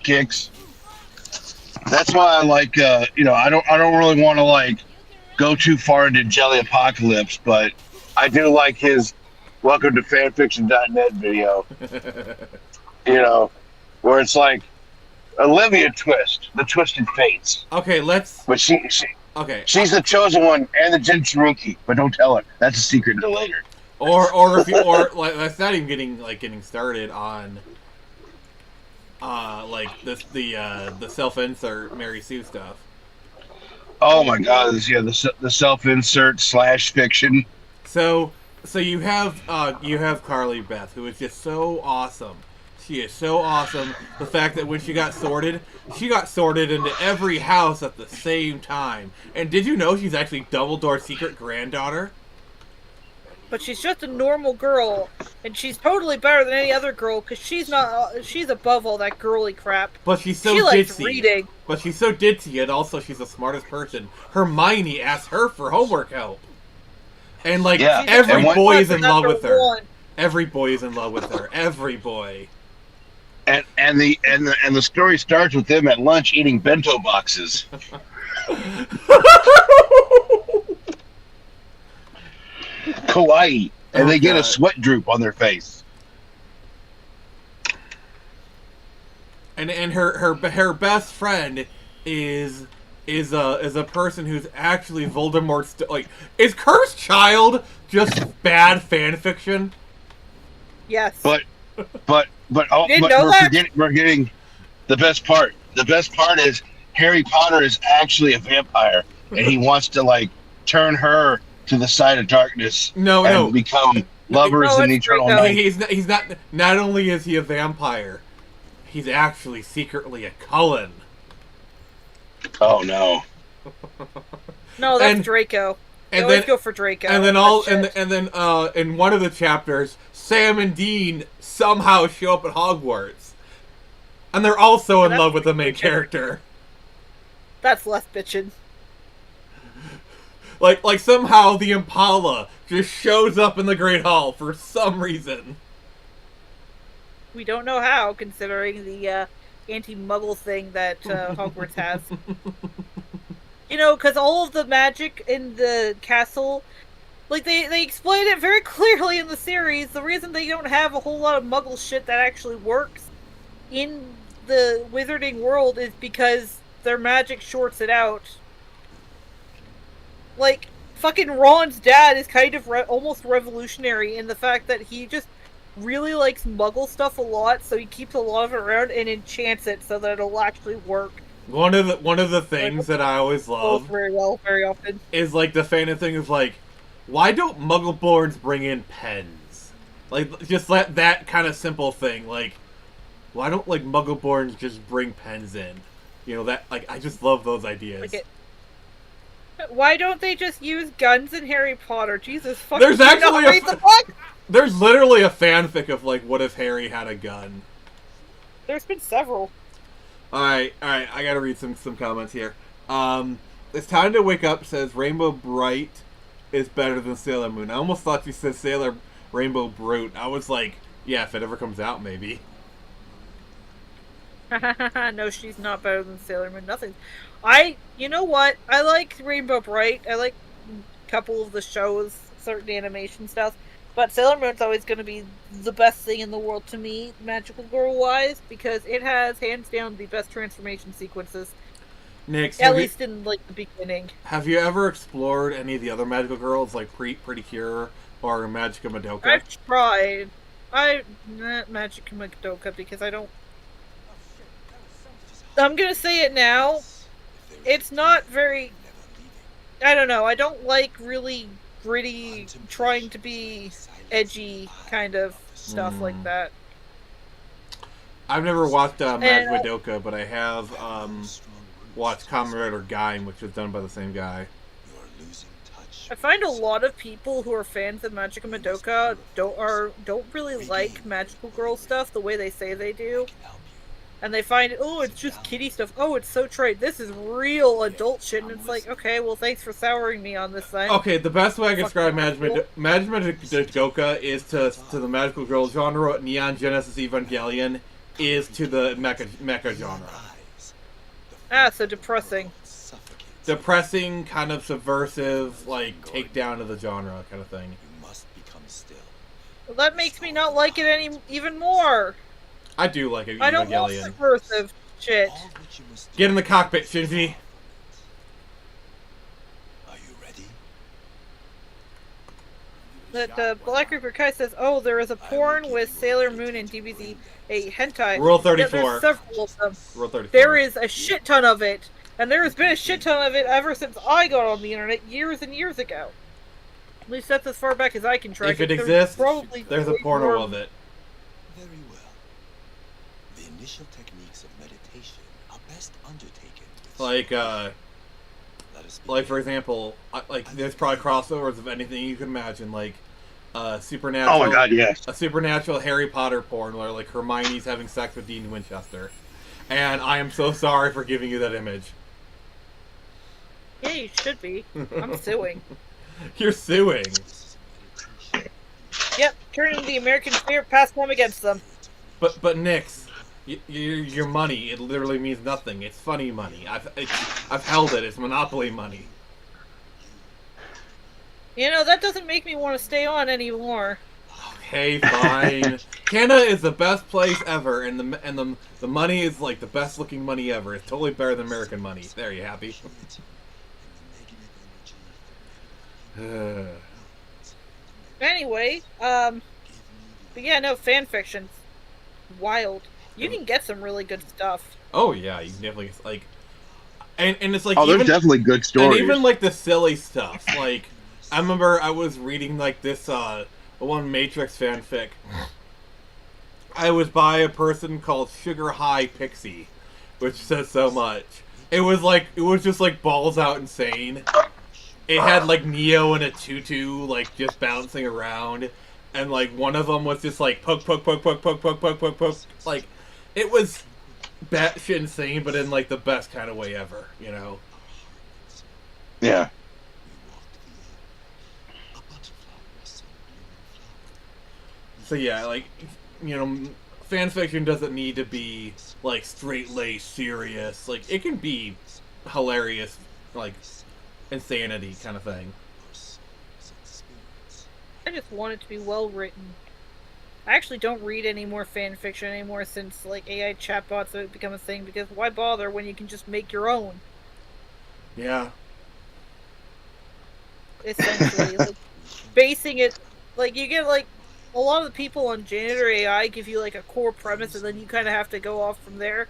S3: kicks. That's why I like I don't really want to like go too far into Jelly Apocalypse, but I do like his Welcome to Fanfiction.net video. You know, where it's like Olivia Twist, the Twisted Fates.
S1: Okay,
S3: But
S1: okay.
S3: she's the chosen one and the Jinchuruki, but don't tell her. That's a secret to later.
S1: Or if you like that's not even getting started on like the self-insert Mary Sue stuff.
S3: Oh my God! The self-insert / fiction.
S1: So you have Carly Beth, who is just so awesome. She is so awesome. The fact that when she got sorted into every house at the same time. And did you know she's actually Dumbledore's secret granddaughter?
S5: But she's just a normal girl, and she's totally better than any other girl because she's above all that girly crap.
S1: But she's so
S5: she
S1: ditzy.
S5: likes reading.
S1: But she's so ditzy, and also she's the smartest person. Hermione asked her for homework help, and like every boy is in love with her. Every boy is in love with her. Every boy.
S3: And the story starts with them at lunch eating bento boxes. Kawaii, and they get a sweat droop on their face.
S1: And her best friend is a person who's actually Voldemort's is Cursed Child just bad fan fiction?
S5: Yes.
S3: But we're getting the best part. The best part is Harry Potter is actually a vampire, and he wants to turn her to the side of darkness and become lovers in eternal night.
S1: He's not. Not only is he a vampire, he's actually secretly a Cullen.
S3: Oh no!
S5: No, that's Draco. They always go for Draco.
S1: And then in one of the chapters, Sam and Dean somehow show up at Hogwarts, and they're also in love with the main character.
S5: That's less bitchin'.
S1: Like somehow the Impala just shows up in the Great Hall for some reason.
S5: We don't know how, considering the anti-Muggle thing that Hogwarts has. You know, because all of the magic in the castle, they explain it very clearly in the series. The reason they don't have a whole lot of Muggle shit that actually works in the wizarding world is because their magic shorts it out. Fucking Ron's dad is kind of almost revolutionary in the fact that he just really likes Muggle stuff a lot, so he keeps a lot of it around and enchants it so that it'll actually work.
S1: One of the things that I always love
S5: very well, very often,
S1: is the fandom thing of why don't Muggleborns bring in pens? Just let that kind of simple thing. Why don't Muggleborns just bring pens in? You know that I just love those ideas.
S5: Why don't they just use guns in Harry Potter? Jesus fucking!
S1: There's actually there's literally a fanfic of what if Harry had a gun.
S5: There's been several.
S1: All right. I gotta read some comments here. It's time to wake up. Says Rainbow Bright is better than Sailor Moon. I almost thought you said Sailor Rainbow Brute. I was like, yeah, if it ever comes out, maybe.
S5: No, she's not better than Sailor Moon. Nothing. You know what? I like Rainbow Bright. I like a couple of the shows, certain animation stuff. But Sailor Moon's always going to be the best thing in the world to me, magical girl-wise, because it has, hands down, the best transformation sequences.
S1: Nick,
S5: at least in the beginning.
S1: Have you ever explored any of the other magical girls, like Pretty Cure or Magica Madoka?
S5: I've tried. Not Magica Madoka, because I don't... I'm gonna say it now. It's not very... I don't know. I don't like really gritty, trying to be edgy kind of stuff like that.
S1: I've never watched Magic Madoka, but I have watched Kamen Rider Gaim, which was done by the same guy.
S5: I find a lot of people who are fans of Magica Madoka don't really like magical girl stuff the way they say they do. And they find, oh, it's just kiddie stuff. Oh, it's so trite. This is real adult shit. And it's like, okay, well, thanks for souring me on this thing.
S1: Okay, the best way I can describe Magic Madoka is to the magical girl genre what Neon Genesis Evangelion is to the mecha genre.
S5: Ah, so depressing.
S1: depressing, kind of subversive, like takedown of the genre kind of thing.
S8: You must become still.
S5: Well, that makes me not like it even more.
S1: I do like it.
S5: I don't want
S1: Evangelion.
S5: subversive shit.
S8: All which you must
S1: Get
S8: do
S1: in the
S8: is
S1: cockpit,
S8: fulfill
S1: Shinji.
S8: Are you ready?
S5: That Black Reaper Kai says, "Oh, there is a porn with Sailor Moon and DBZ, a hentai."
S1: Rule
S5: Yeah,
S1: 34.
S5: there's several of them.
S1: Rule 34.
S5: There is a shit ton of it, and there has been a shit ton of it ever since I got on the internet years and years ago. At least that's as far back as I can track.
S1: If it
S5: There's
S1: exists,
S5: probably
S1: there's a
S5: way
S1: porno
S5: more.
S1: of it.
S8: Very well. The initial techniques of meditation are best undertaken with
S1: Like,
S8: Let us
S1: like for example, like there's probably crossovers of anything you can imagine, like supernatural.
S3: Oh my god, yes.
S1: A supernatural Harry Potter porn where like Hermione's having sex with Dean Winchester, and I am so sorry for giving you that image.
S5: Yeah, you should be. I'm suing.
S1: You're suing.
S8: this is meditation.
S5: Yep, turning the American spirit pastime against them.
S1: But Nix, your money, it literally means nothing. It's funny money. I've held it. It's Monopoly money.
S5: You know, that doesn't make me want to stay on anymore.
S1: Okay, fine. Canada is the best place ever, and the money is like the best looking money ever. It's totally better than American money. There, you happy?
S5: Anyway, but yeah, no, fan fiction's wild. You can get some really good stuff.
S1: Oh yeah, you can definitely like, and it's like
S3: Oh, there's
S1: even,
S3: definitely good stories.
S1: and even like the silly stuff. Like I remember I was reading like this one Matrix fanfic. I was by a person called Sugar High Pixie, which says so much. It was just like balls out insane. It had like Neo in a tutu, like just bouncing around, and like one of them was just like poke, poke, poke, poke, poke, poke, poke, poke, poke. Like it was batshit insane, but in like the best kind of way ever, you know?
S3: Yeah.
S1: So yeah, like you know, fan fiction doesn't need to be like straight laced serious. Like it can be hilarious, like insanity kind of thing.
S5: I just want it to be well written. I actually don't read any more fan fiction anymore since like AI chatbots have become a thing, because why bother when you can just make your own?
S1: Yeah.
S5: Essentially, like basing it, like you get like a lot of the people on Janitor AI give you like a core premise, and then you kind of have to go off from there.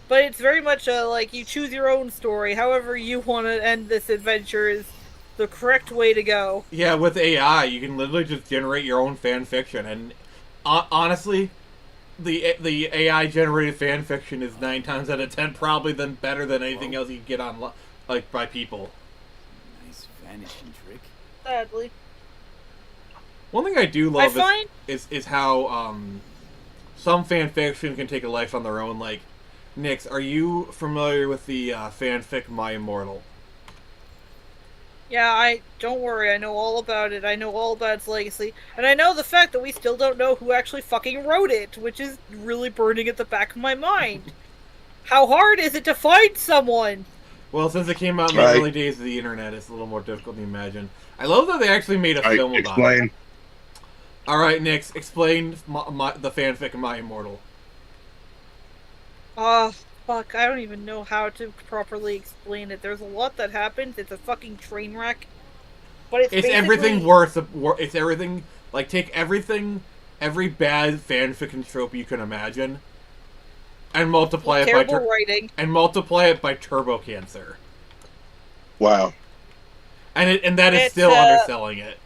S5: But it's very much like you choose your own story. However you want to end this adventure is the correct way to go.
S1: Yeah, with AI, you can literally just generate your own fan fiction, and honestly, the AI generated fan fiction is 9 times out of 10 probably better than anything else you can get on like by people.
S4: Nice vanishing trick.
S5: Sadly,
S1: One thing I do love
S5: find
S1: is how some fan fiction can take a life on their own. Like, Nix, are you familiar with the fanfic My Immortal?
S5: yeah, don't worry, I know all about it. I know all about its legacy. And I know the fact that we still don't know who actually fucking wrote it, which is really burning at the back of my mind. How hard is it to find someone?
S1: Well, since it came out in the early days of the internet, it's a little more difficult to imagine. I love that they actually made a film about it. Alright, Nix, explain the fanfic of My Immortal.
S5: Fuck, I don't even know how to properly explain it. There's a lot that happens. It's a fucking train wreck. But it's
S1: everything worse. It's everything, like, take everything, every bad fanfiction trope you can imagine, and multiply it by
S5: writing.
S1: And multiply it by turbo cancer.
S3: Wow.
S1: And that is still underselling it.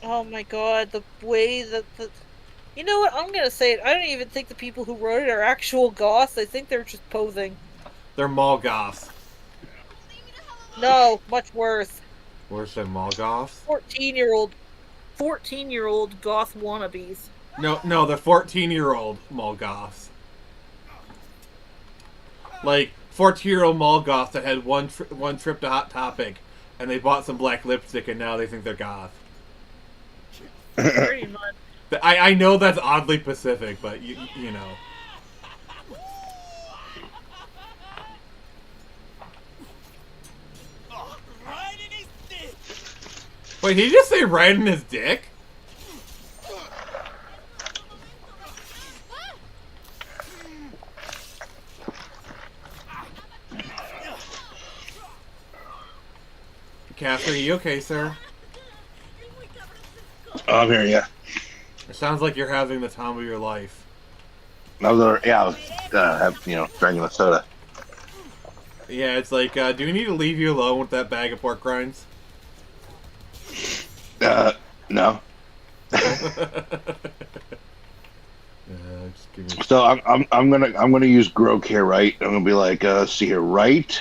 S5: Oh my god, the way that the... You know what, I'm gonna say it. I don't even think the people who wrote it are actual goths. I think they're just posing.
S1: They're mall goths.
S5: No, much worse.
S1: Worse than mall goths?
S5: 14-year-old goth wannabes.
S1: No, they're 14-year-old mall goths. Like, 14-year-old mall goths that had one trip to Hot Topic, and they bought some black lipstick, and now they think they're goth.
S5: Pretty much.
S1: I know that's oddly Pacific, but you know. Wait, did he just say right in his dick? Casper, are you okay, sir?
S3: Oh, I'm here, yeah.
S1: It sounds like you're having the time of your life.
S3: I was drinking a soda.
S1: Yeah, it's like, do we need to leave you alone with that bag of pork rinds?
S3: No.
S1: Just give me...
S3: So I'm gonna use Grok here, right? I'm gonna be like, see here, right?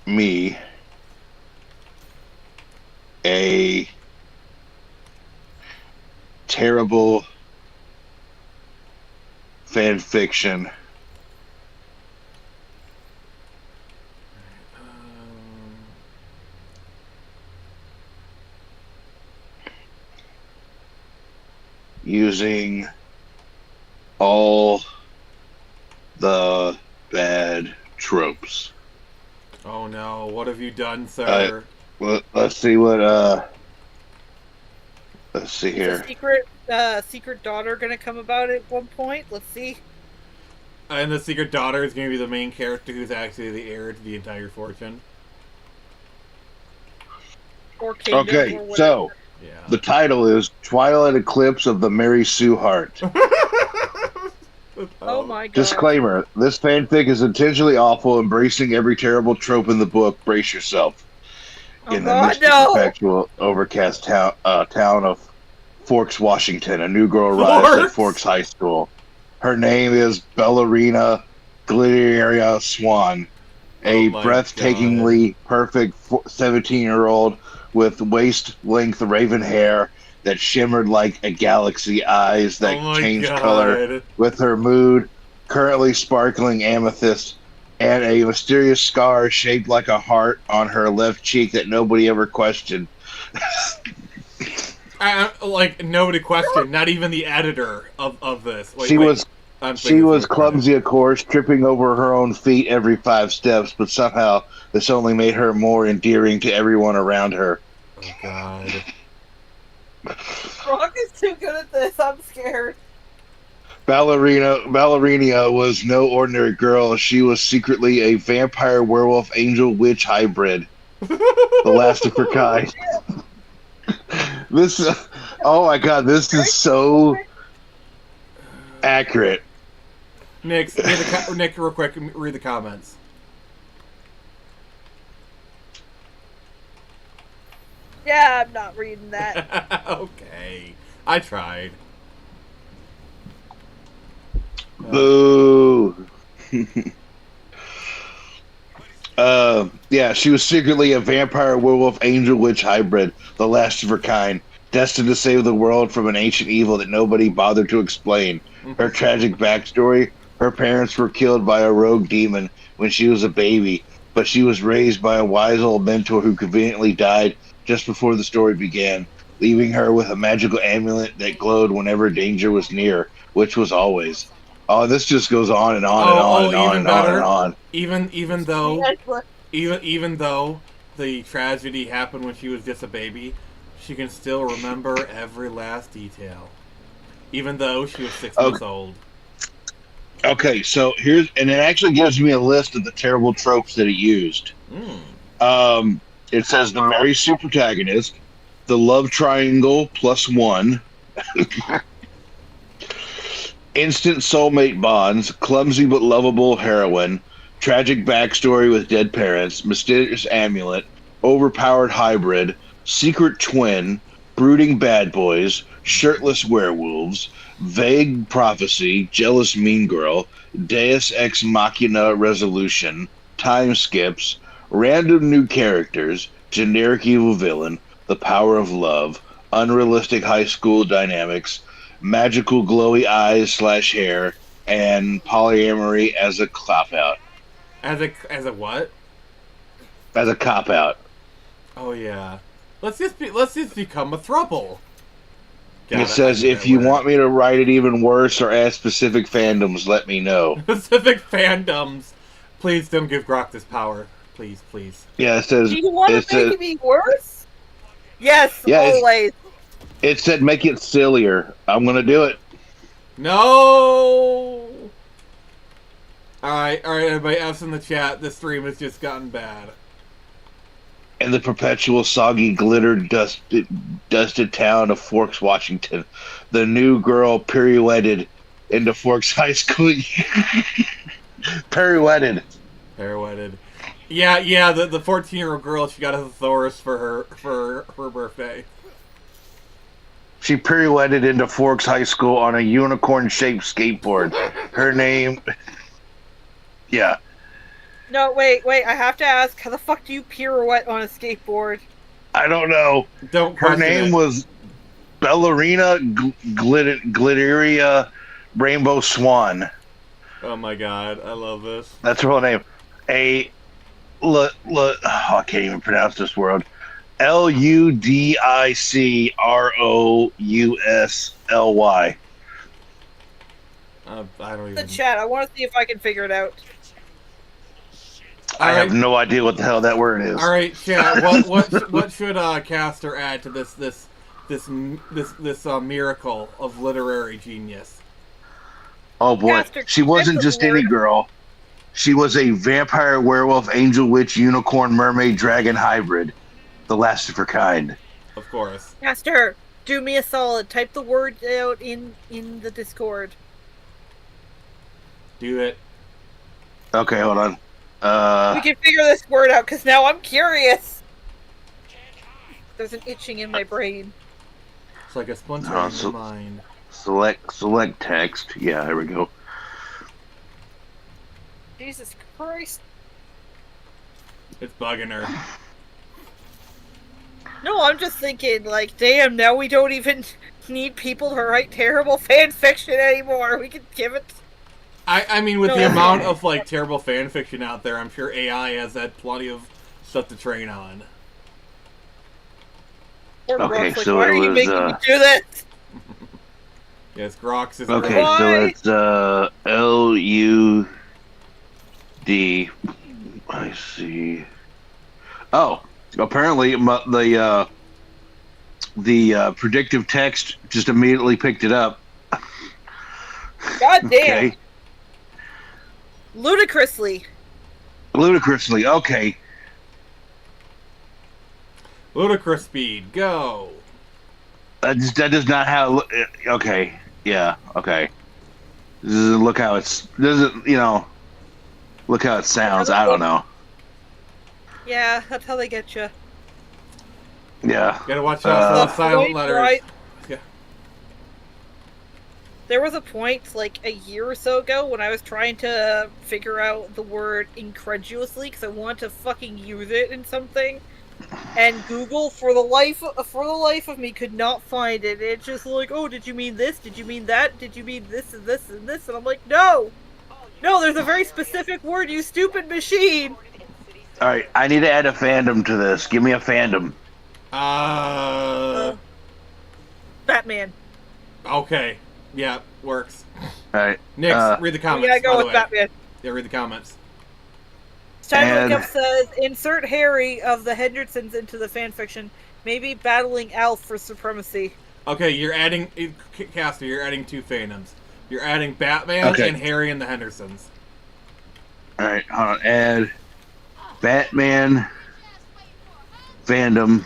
S3: Me a terrible fan fiction using all the bad tropes.
S1: Oh no, what have you done, sir?
S3: Well, let's see what let's see here.
S5: Is a secret daughter gonna come about at one point? Let's see.
S1: And the secret daughter is going to be the main character who's actually the heir to the entire fortune.
S5: Or kingdom,
S3: Okay,
S5: or
S3: so
S1: Yeah.
S3: the title is Twilight Eclipse of the Mary Sue Heart.
S5: Oh my god.
S3: Disclaimer, this fanfic is intentionally awful, embracing every terrible trope in the book. Brace yourself. In the misty, perpetual, overcast town of Forks, Washington, a new girl arrives at Forks High School. Her name is Ballerina Glitteria Swan, a breathtakingly perfect 17-year-old with waist-length raven hair that shimmered like a galaxy, eyes that changed color with her mood, currently sparkling amethyst, and a mysterious scar shaped like a heart on her left cheek that nobody ever questioned.
S1: Like, nobody questioned, not even the editor of this. Wait,
S3: she was clumsy, of course, tripping over her own feet every 5 steps, but somehow this only made her more endearing to everyone around her.
S1: Oh, God.
S5: Rock is too good at this. I'm scared.
S3: Ballerina was no ordinary girl. She was secretly a vampire, werewolf, angel, witch hybrid. The last of her kind. Oh my god, this is so accurate.
S1: Nick, real quick, read the comments.
S5: Yeah, I'm not reading that.
S1: Okay. I tried.
S3: Boo. Yeah, she was secretly a vampire, werewolf, angel, witch hybrid, the last of her kind, destined to save the world from an ancient evil that nobody bothered to explain. Her tragic backstory: her parents were killed by a rogue demon when she was a baby, but she was raised by a wise old mentor who conveniently died just before the story began, leaving her with a magical amulet that glowed whenever danger was near, which was always. Oh, this just goes on and on and on and on and on and on.
S1: Even though the tragedy happened when she was just a baby, she can still remember every last detail. Even though she was 6 months old.
S3: Okay, so here's, and it actually gives me a list of the terrible tropes that it used. It says the Mary Sue protagonist, the love triangle +1, instant soulmate bonds, clumsy but lovable heroine, tragic backstory with dead parents, mysterious amulet, overpowered hybrid, secret twin, brooding bad boys, shirtless werewolves, vague prophecy, jealous mean girl, deus ex machina resolution, time skips, random new characters, generic evil villain, the power of love, unrealistic high school dynamics, magical glowy eyes / hair, and polyamory as a cop-out.
S1: As a what?
S3: As a cop-out.
S1: Oh yeah. Let's just become a throuple.
S3: It says, if you want me to write it even worse or add specific fandoms, let me know.
S1: Specific fandoms. Please don't give Grok this power. Please, please.
S3: Yeah, it says.
S5: Do you want
S3: It
S5: to make
S3: says.
S5: me worse? Yes,
S3: Yeah,
S5: always.
S3: it said make it sillier. I'm gonna do it.
S1: No! Alright, everybody else in the chat, this stream has just gotten bad.
S3: In the perpetual soggy glitter dusted town of Forks, Washington, the new girl pirouetted into Forks High School. Pirouetted.
S1: Yeah, the 14-year-old girl, she got a thesaurus for her birthday.
S3: She pirouetted into Forks High School on a unicorn-shaped skateboard. Her name... Yeah.
S5: No, wait, I have to ask, how the fuck do you pirouette on a skateboard?
S3: I don't know.
S1: Don't
S3: Her
S1: question
S3: name
S1: it.
S3: was Ballerina Glitteria Rainbow Swan.
S1: Oh my god, I love this.
S3: That's her whole name. I can't even pronounce this word. Ludicrously.
S1: I don't
S5: The
S1: even...
S5: chat, I want to see if I can figure it out.
S3: I have no idea what the hell that word is.
S1: Alright, chat, what should Caster add to this miracle of literary genius?
S3: Oh boy,
S5: Caster,
S3: she wasn't
S5: pick a
S3: just any
S5: word.
S3: girl. She was a vampire, werewolf, angel, witch, unicorn, mermaid, dragon hybrid. The last of her kind.
S1: Of course.
S5: Caster, do me a solid. Type the word out in the Discord.
S1: Do it.
S3: Okay, hold on.
S5: We can figure this word out, because now I'm curious. There's an itching in my brain.
S1: It's like a splinter in your mind.
S3: Select text. Yeah, there we go.
S5: Jesus Christ.
S1: It's bugging her.
S5: No, I'm just thinking, like, damn, now we don't even need people to write terrible fan fiction anymore. We can give it...
S1: I mean, with the amount of, like, terrible fan fiction out there, I'm sure AI has had plenty of stuff to train on.
S3: Okay,
S5: like,
S3: so
S5: why
S3: it
S5: are you
S3: was,
S5: making me do this?
S1: Yes, Grox is...
S3: Okay,
S1: great.
S3: so it's LUD. I see. Oh, apparently the predictive text just immediately picked it up.
S5: God damn.
S3: Okay.
S5: Ludicrously.
S3: Okay.
S1: Ludicrous speed, go!
S3: That does not how. Okay. Yeah. Okay. This doesn't look how it's. Doesn't look how it sounds. I don't know.
S5: Yeah, that's how they get you.
S3: Yeah.
S1: Gotta watch out for those silent letters.
S5: Right.
S1: Yeah.
S5: There was a point, like, a year or so ago when I was trying to figure out the word incredulously because I wanted to fucking use it in something, and Google, for the life of me, could not find it. It's just like, oh, did you mean this? Did you mean that? Did you mean this and this and this? And I'm like, no! No, there's a very specific word, you stupid machine!
S3: Alright, I need to add a fandom to this. Give me a fandom.
S5: Batman.
S1: Okay. Yeah, works.
S3: Alright.
S1: Nix, read the comments.
S5: Yeah, go
S1: by the
S5: with
S1: way.
S5: Batman.
S1: Yeah, read the comments.
S5: Time Look Up says, insert Harry of the Hendersons into the fanfiction. Maybe battling Alf for supremacy.
S1: Okay, you're adding... Caster, you're adding two fandoms. You're adding Batman and Harry and the Hendersons.
S3: Alright, hold on. Add Batman fandom.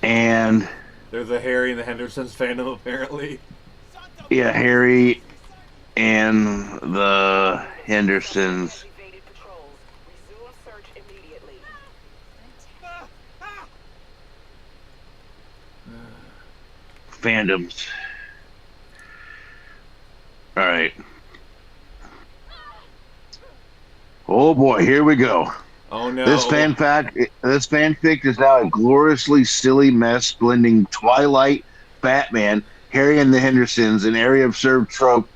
S3: And...
S1: There's a Harry and the Hendersons fandom, apparently.
S3: Yeah, Harry and the Hendersons. Fandoms. Alright. Oh boy, here we go.
S1: Oh no.
S3: This fanfic is now a gloriously silly mess blending Twilight, Batman, Harry and the Hendersons, an area observed trope,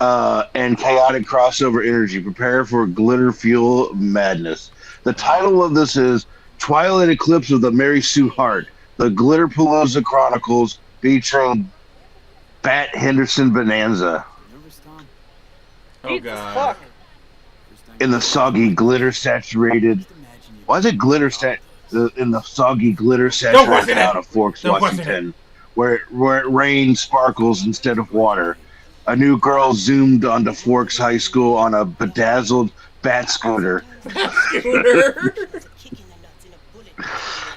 S3: and chaotic crossover energy. Prepare for glitter fuel madness. The title of this is Twilight Eclipse of the Mary Sue Hart, the Glitterpalooza Chronicles, featuring Bat Henderson Bonanza.
S1: Oh god.
S3: in the soggy glitter saturated. Why is it glitter in the soggy glitter saturated town of Forks, Washington, where it rains sparkles instead of water? A new girl zoomed onto Forks High School on a bedazzled bat scooter.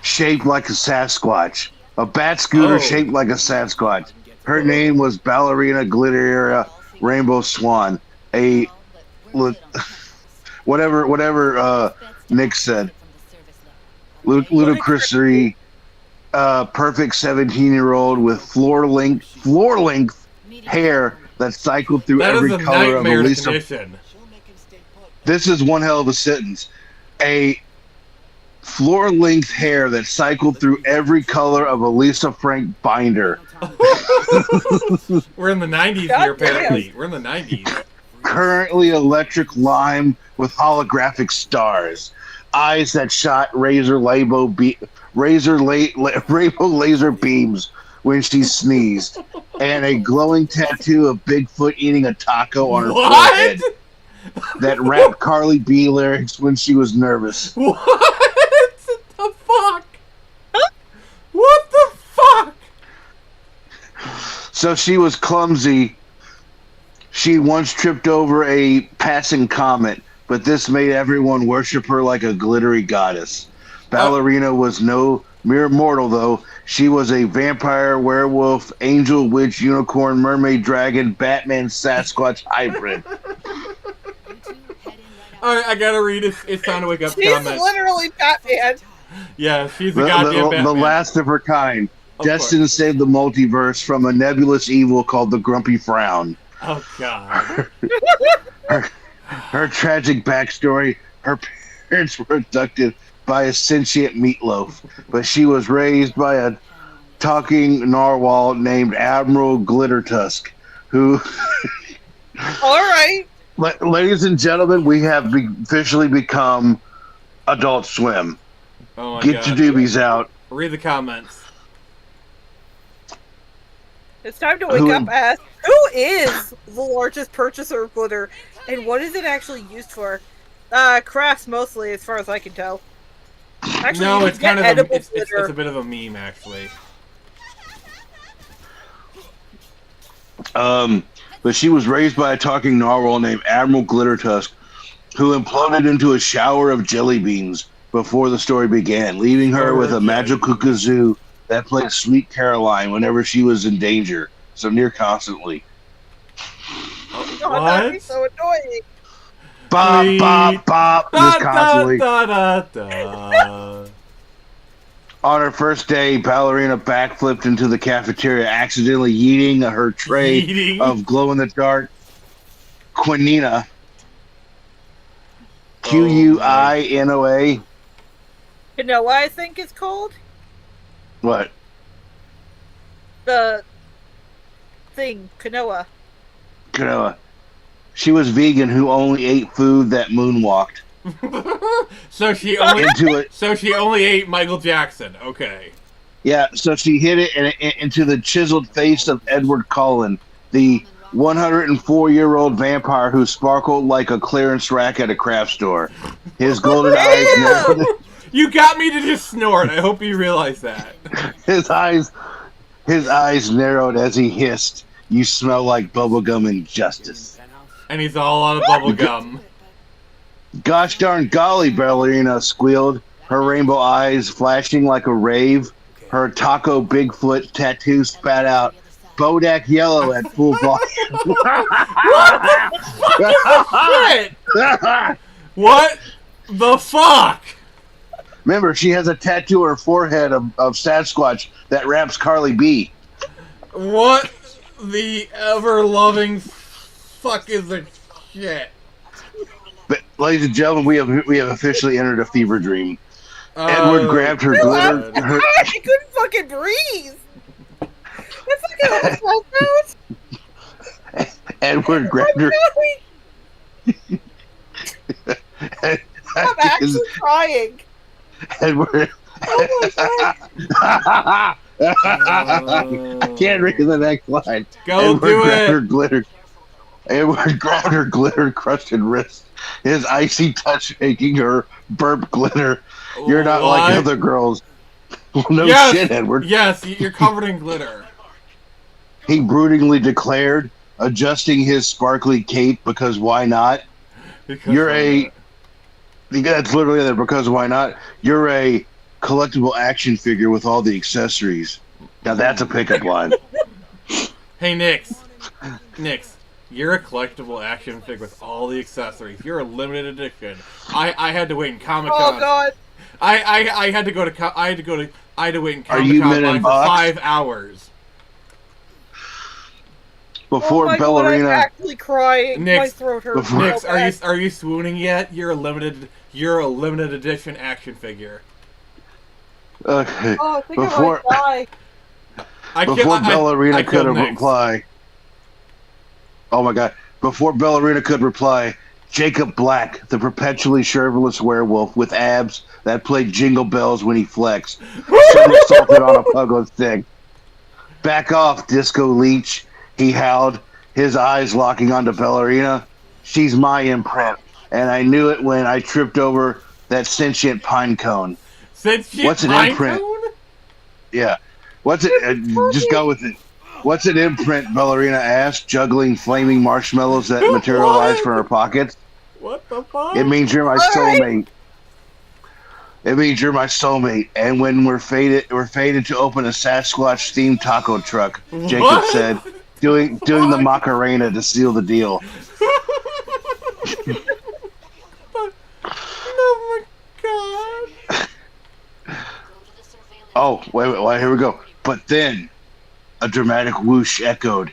S3: Shaped like a Sasquatch. A bat scooter shaped like a Sasquatch. Her name was Ballerina Glitter Rainbow Swan. Whatever Nick said. Ludicrously perfect 17-year-old with floor length hair that cycled through every color of Elisa. This is one hell of a sentence. A floor-length hair that cycled through every color of a Lisa Frank binder.
S1: We're in the 90s here, apparently. We're in the 90s.
S3: Currently electric lime with holographic stars. Eyes that shot rainbow laser beams when she sneezed. And a glowing tattoo of Bigfoot eating a taco on her forehead. That rapped Carly B lyrics when she was nervous.
S1: What the fuck? What the fuck?
S3: So she was clumsy. She once tripped over a passing comet, but this made everyone worship her like a glittery goddess. Ballerina was no mere mortal, though. She was a vampire, werewolf, angel, witch, unicorn, mermaid, dragon, Batman, Sasquatch hybrid.
S1: Alright, I gotta read It's Time to Wake Up
S5: She's
S1: comment.
S5: literally Batman.
S1: Yeah, she's the goddamn Batman.
S3: The last of her kind. Destined to save the multiverse from a nebulous evil called the Grumpy Frown.
S1: Oh, God.
S3: Her tragic backstory, her parents were abducted by a sentient meatloaf, but she was raised by a talking narwhal named Admiral Glittertusk, who...
S5: All right.
S3: Ladies and gentlemen, we have officially become Adult Swim.
S1: Oh my
S3: Get
S1: God.
S3: your doobies out.
S1: Read the comments.
S5: It's time to wake up. Ask, who is the largest purchaser of glitter, and what is it actually used for? Crafts mostly, as far as I can tell. Actually,
S1: No, it's kind of
S5: it's
S1: a bit of a meme, actually.
S3: But she was raised by a talking narwhal named Admiral Glittertusk, who imploded into a shower of jelly beans before the story began, leaving her with a magical kazoo that played Sweet Caroline whenever she was in danger, so near constantly.
S5: Oh, that'd be so annoying.
S3: Bop, bop, bop, just constantly. On her first day, Ballerina backflipped into the cafeteria, accidentally yeeting her tray of glow-in-the-dark quinina. Quinoa.
S5: You know what I think it's called?
S3: What?
S5: The thing, quinoa.
S3: Quinoa. She was vegan who only ate food that moonwalked.
S1: So she only ate Michael Jackson. Okay.
S3: Yeah, so she hit it into the chiseled face of Edward Cullen, the 104-year-old vampire who sparkled like a clearance rack at a craft store. His golden eyes narrowed.
S1: You got me to just snort. I hope you realize that.
S3: His eyes narrowed as he hissed, "You smell like bubblegum injustice."
S1: And he's all out of bubblegum.
S3: Gosh darn golly, Ballerina squealed, her rainbow eyes flashing like a rave. Her taco Bigfoot tattoo spat out Bodak yellow at full volume.
S1: What the fuck?
S3: Remember, she has a tattoo on her forehead of Sasquatch that raps Carly B.
S1: What the ever-loving fuck is the shit?
S3: But, ladies and gentlemen, we have officially entered a fever dream. Edward grabbed her glitter.
S5: I couldn't fucking breathe. I fucking almost out.
S3: Edward grabbed her.
S5: I'm actually crying.
S3: Edward.
S5: Oh my God.
S3: I can't read the next line.
S1: Go
S3: Edward
S1: do
S3: grabbed
S1: it.
S3: her glitter. Edward grabbed her glitter-crusted wrist, his icy touch making her burp glitter. You're not like
S1: What?
S3: other girls. No
S1: Yes!
S3: shit, Edward.
S1: Yes, you're covered in glitter.
S3: He broodingly declared, adjusting his sparkly cape because why not?
S1: Because
S3: You're
S1: why not?
S3: that's literally there because why not? You're a collectible action figure with all the accessories. Now that's a pickup line.
S1: Hey, Nix, you're a collectible action figure with all the accessories. You're a limited edition. I had to wait in Comic Con.
S5: Oh God!
S1: I had to go to I had to wait in
S3: Are you
S1: Comic Con
S3: Men
S1: line
S3: in
S1: for
S3: Box?
S1: 5 hours.
S3: Before
S5: oh my
S3: Ballerina,
S5: God, I'm actually crying.
S1: Nix,
S5: My throat hurts.
S1: Nix,
S5: so bad.
S1: are you swooning yet? You're a limited edition action figure.
S3: okay.
S5: Oh, I think
S3: Before-
S5: I might die.
S3: Before Ballerina could
S1: killed Nix.
S3: reply, oh my god! Before Ballerina could reply, Jacob Black, the perpetually shirtless werewolf with abs that played jingle bells when he flexed, somersaulted on a pogo stick. Back off, Disco Leech! He howled, his eyes locking onto Ballerina. She's my imprint, and I knew it when I tripped over that sentient pine cone. What's an imprint? Yeah. What's it? Just go with it. What's an imprint? Ballerina asked, juggling flaming marshmallows that materialized from her pockets.
S1: What the fuck?
S3: It means you're my soulmate. It means you're my soulmate. And when we're fated to open a Sasquatch themed taco truck, Jacob
S1: What?
S3: said, doing the Macarena to seal the deal.
S1: Oh my god.
S3: Oh, wait, here we go. But then a dramatic whoosh echoed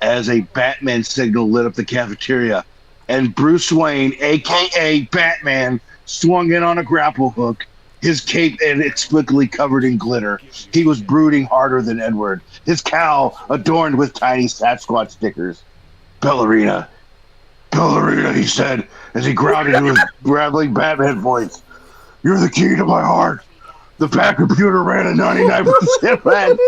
S3: as a Batman signal lit up the cafeteria, and Bruce Wayne, aka Batman, swung in on a grapple hook, his cape inexplicably covered in glitter. He was brooding harder than Edward, his cowl adorned with tiny Sasquatch stickers. Ballerina, he said, as he growled into his gravelly Batman voice. You're the key to my heart. The back computer ran a 99% match.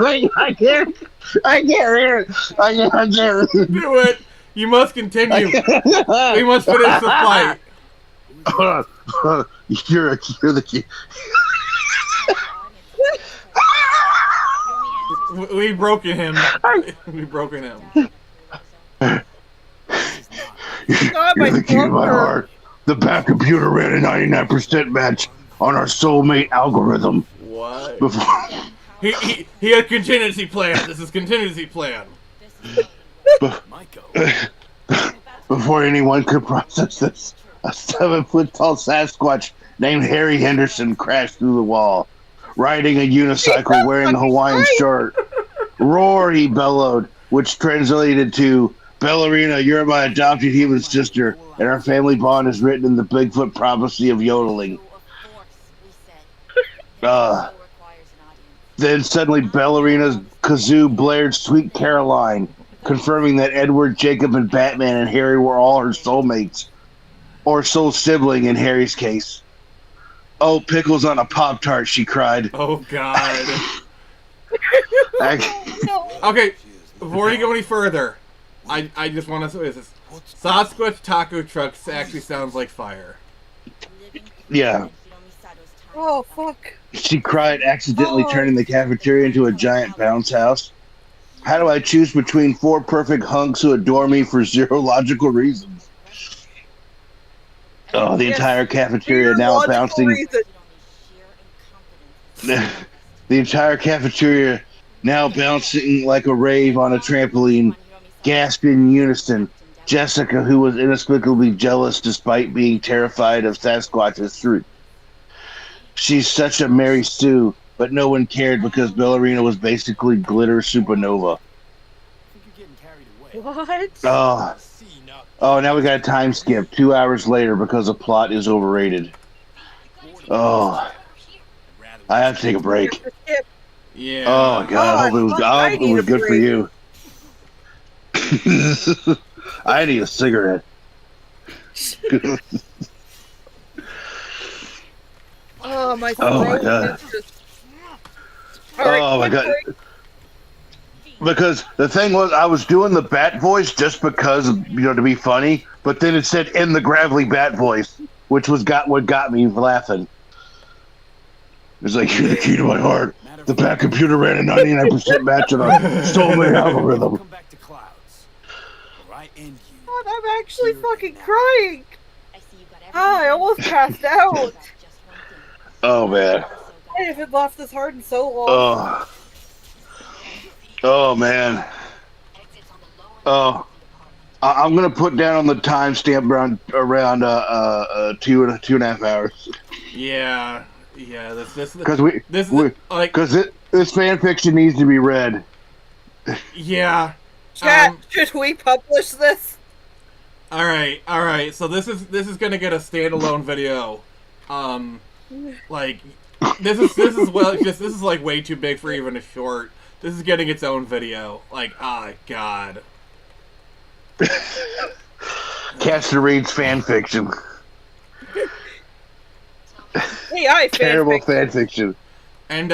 S3: I can't hear it. I can't hear it.
S1: Do it. You must continue. We must finish the fight.
S3: You're the key.
S1: We've broken him. We've broken him.
S3: You're the key to my heart. The back computer ran a 99% match on our soulmate algorithm.
S1: What?
S3: Before
S1: He had contingency plan. This is contingency plan.
S3: before anyone could process this, a 7-foot-tall Sasquatch named Harry Henderson crashed through the wall, riding a unicycle wearing a Hawaiian shirt. Roar, he bellowed, which translated to, Ballerina, you're my adopted human sister, and our family bond is written in the Bigfoot prophecy of yodeling. Then suddenly Ballerina's kazoo blared Sweet Caroline, confirming that Edward, Jacob, and Batman and Harry were all her soulmates. Or soul sibling in Harry's case. Oh, pickles on a Pop-Tart, she cried.
S1: Oh, God. Okay, before you go any further, I just want to say this. Sasquatch taco trucks actually sounds like fire.
S3: Yeah.
S5: Oh fuck!
S3: She cried, accidentally turning the cafeteria into a giant bounce house. How do I choose between 4 perfect hunks who adore me for 0 logical reasons? Oh, the entire cafeteria now bouncing. The entire cafeteria now bouncing like a rave on a trampoline, gasping in unison. Jessica, who was inexplicably jealous despite being terrified of Sasquatch's truth. She's such a Mary Sue, but no one cared because Ballerina was basically glitter supernova.
S5: What?
S3: Oh, now we got a time skip. 2 hours later because the plot is overrated. Oh, I have to take a break.
S1: Yeah.
S3: Oh my god, I hope it was good for you. I need a cigarette.
S5: Oh my
S3: Oh my
S5: throat
S3: god.
S5: is just... All right,
S3: Oh my
S5: quick
S3: god.
S5: break.
S3: Because the thing was, I was doing the bat voice just because, to be funny, but then it said in the gravelly bat voice, which was what got me laughing. It's like, you're the key to my heart. The bat computer ran a 99% match on our soulmate algorithm.
S4: Come back to clouds. Or I end you.
S5: God, I'm actually fucking crying. I almost passed out.
S3: Oh, man.
S5: I haven't laughed this hard in so long.
S3: Oh man. Oh, I'm gonna put down on the timestamp around 2.5 hours.
S1: Yeah. This
S3: this fan fiction needs to be read.
S1: Yeah.
S5: Chat, should we publish this?
S1: All right. So this is gonna get a standalone video. Like this is like way too big for even a short. This is getting its own video. Like, God.
S3: Caster reads fan fiction.
S5: Hey,
S3: terrible fan fiction.
S1: And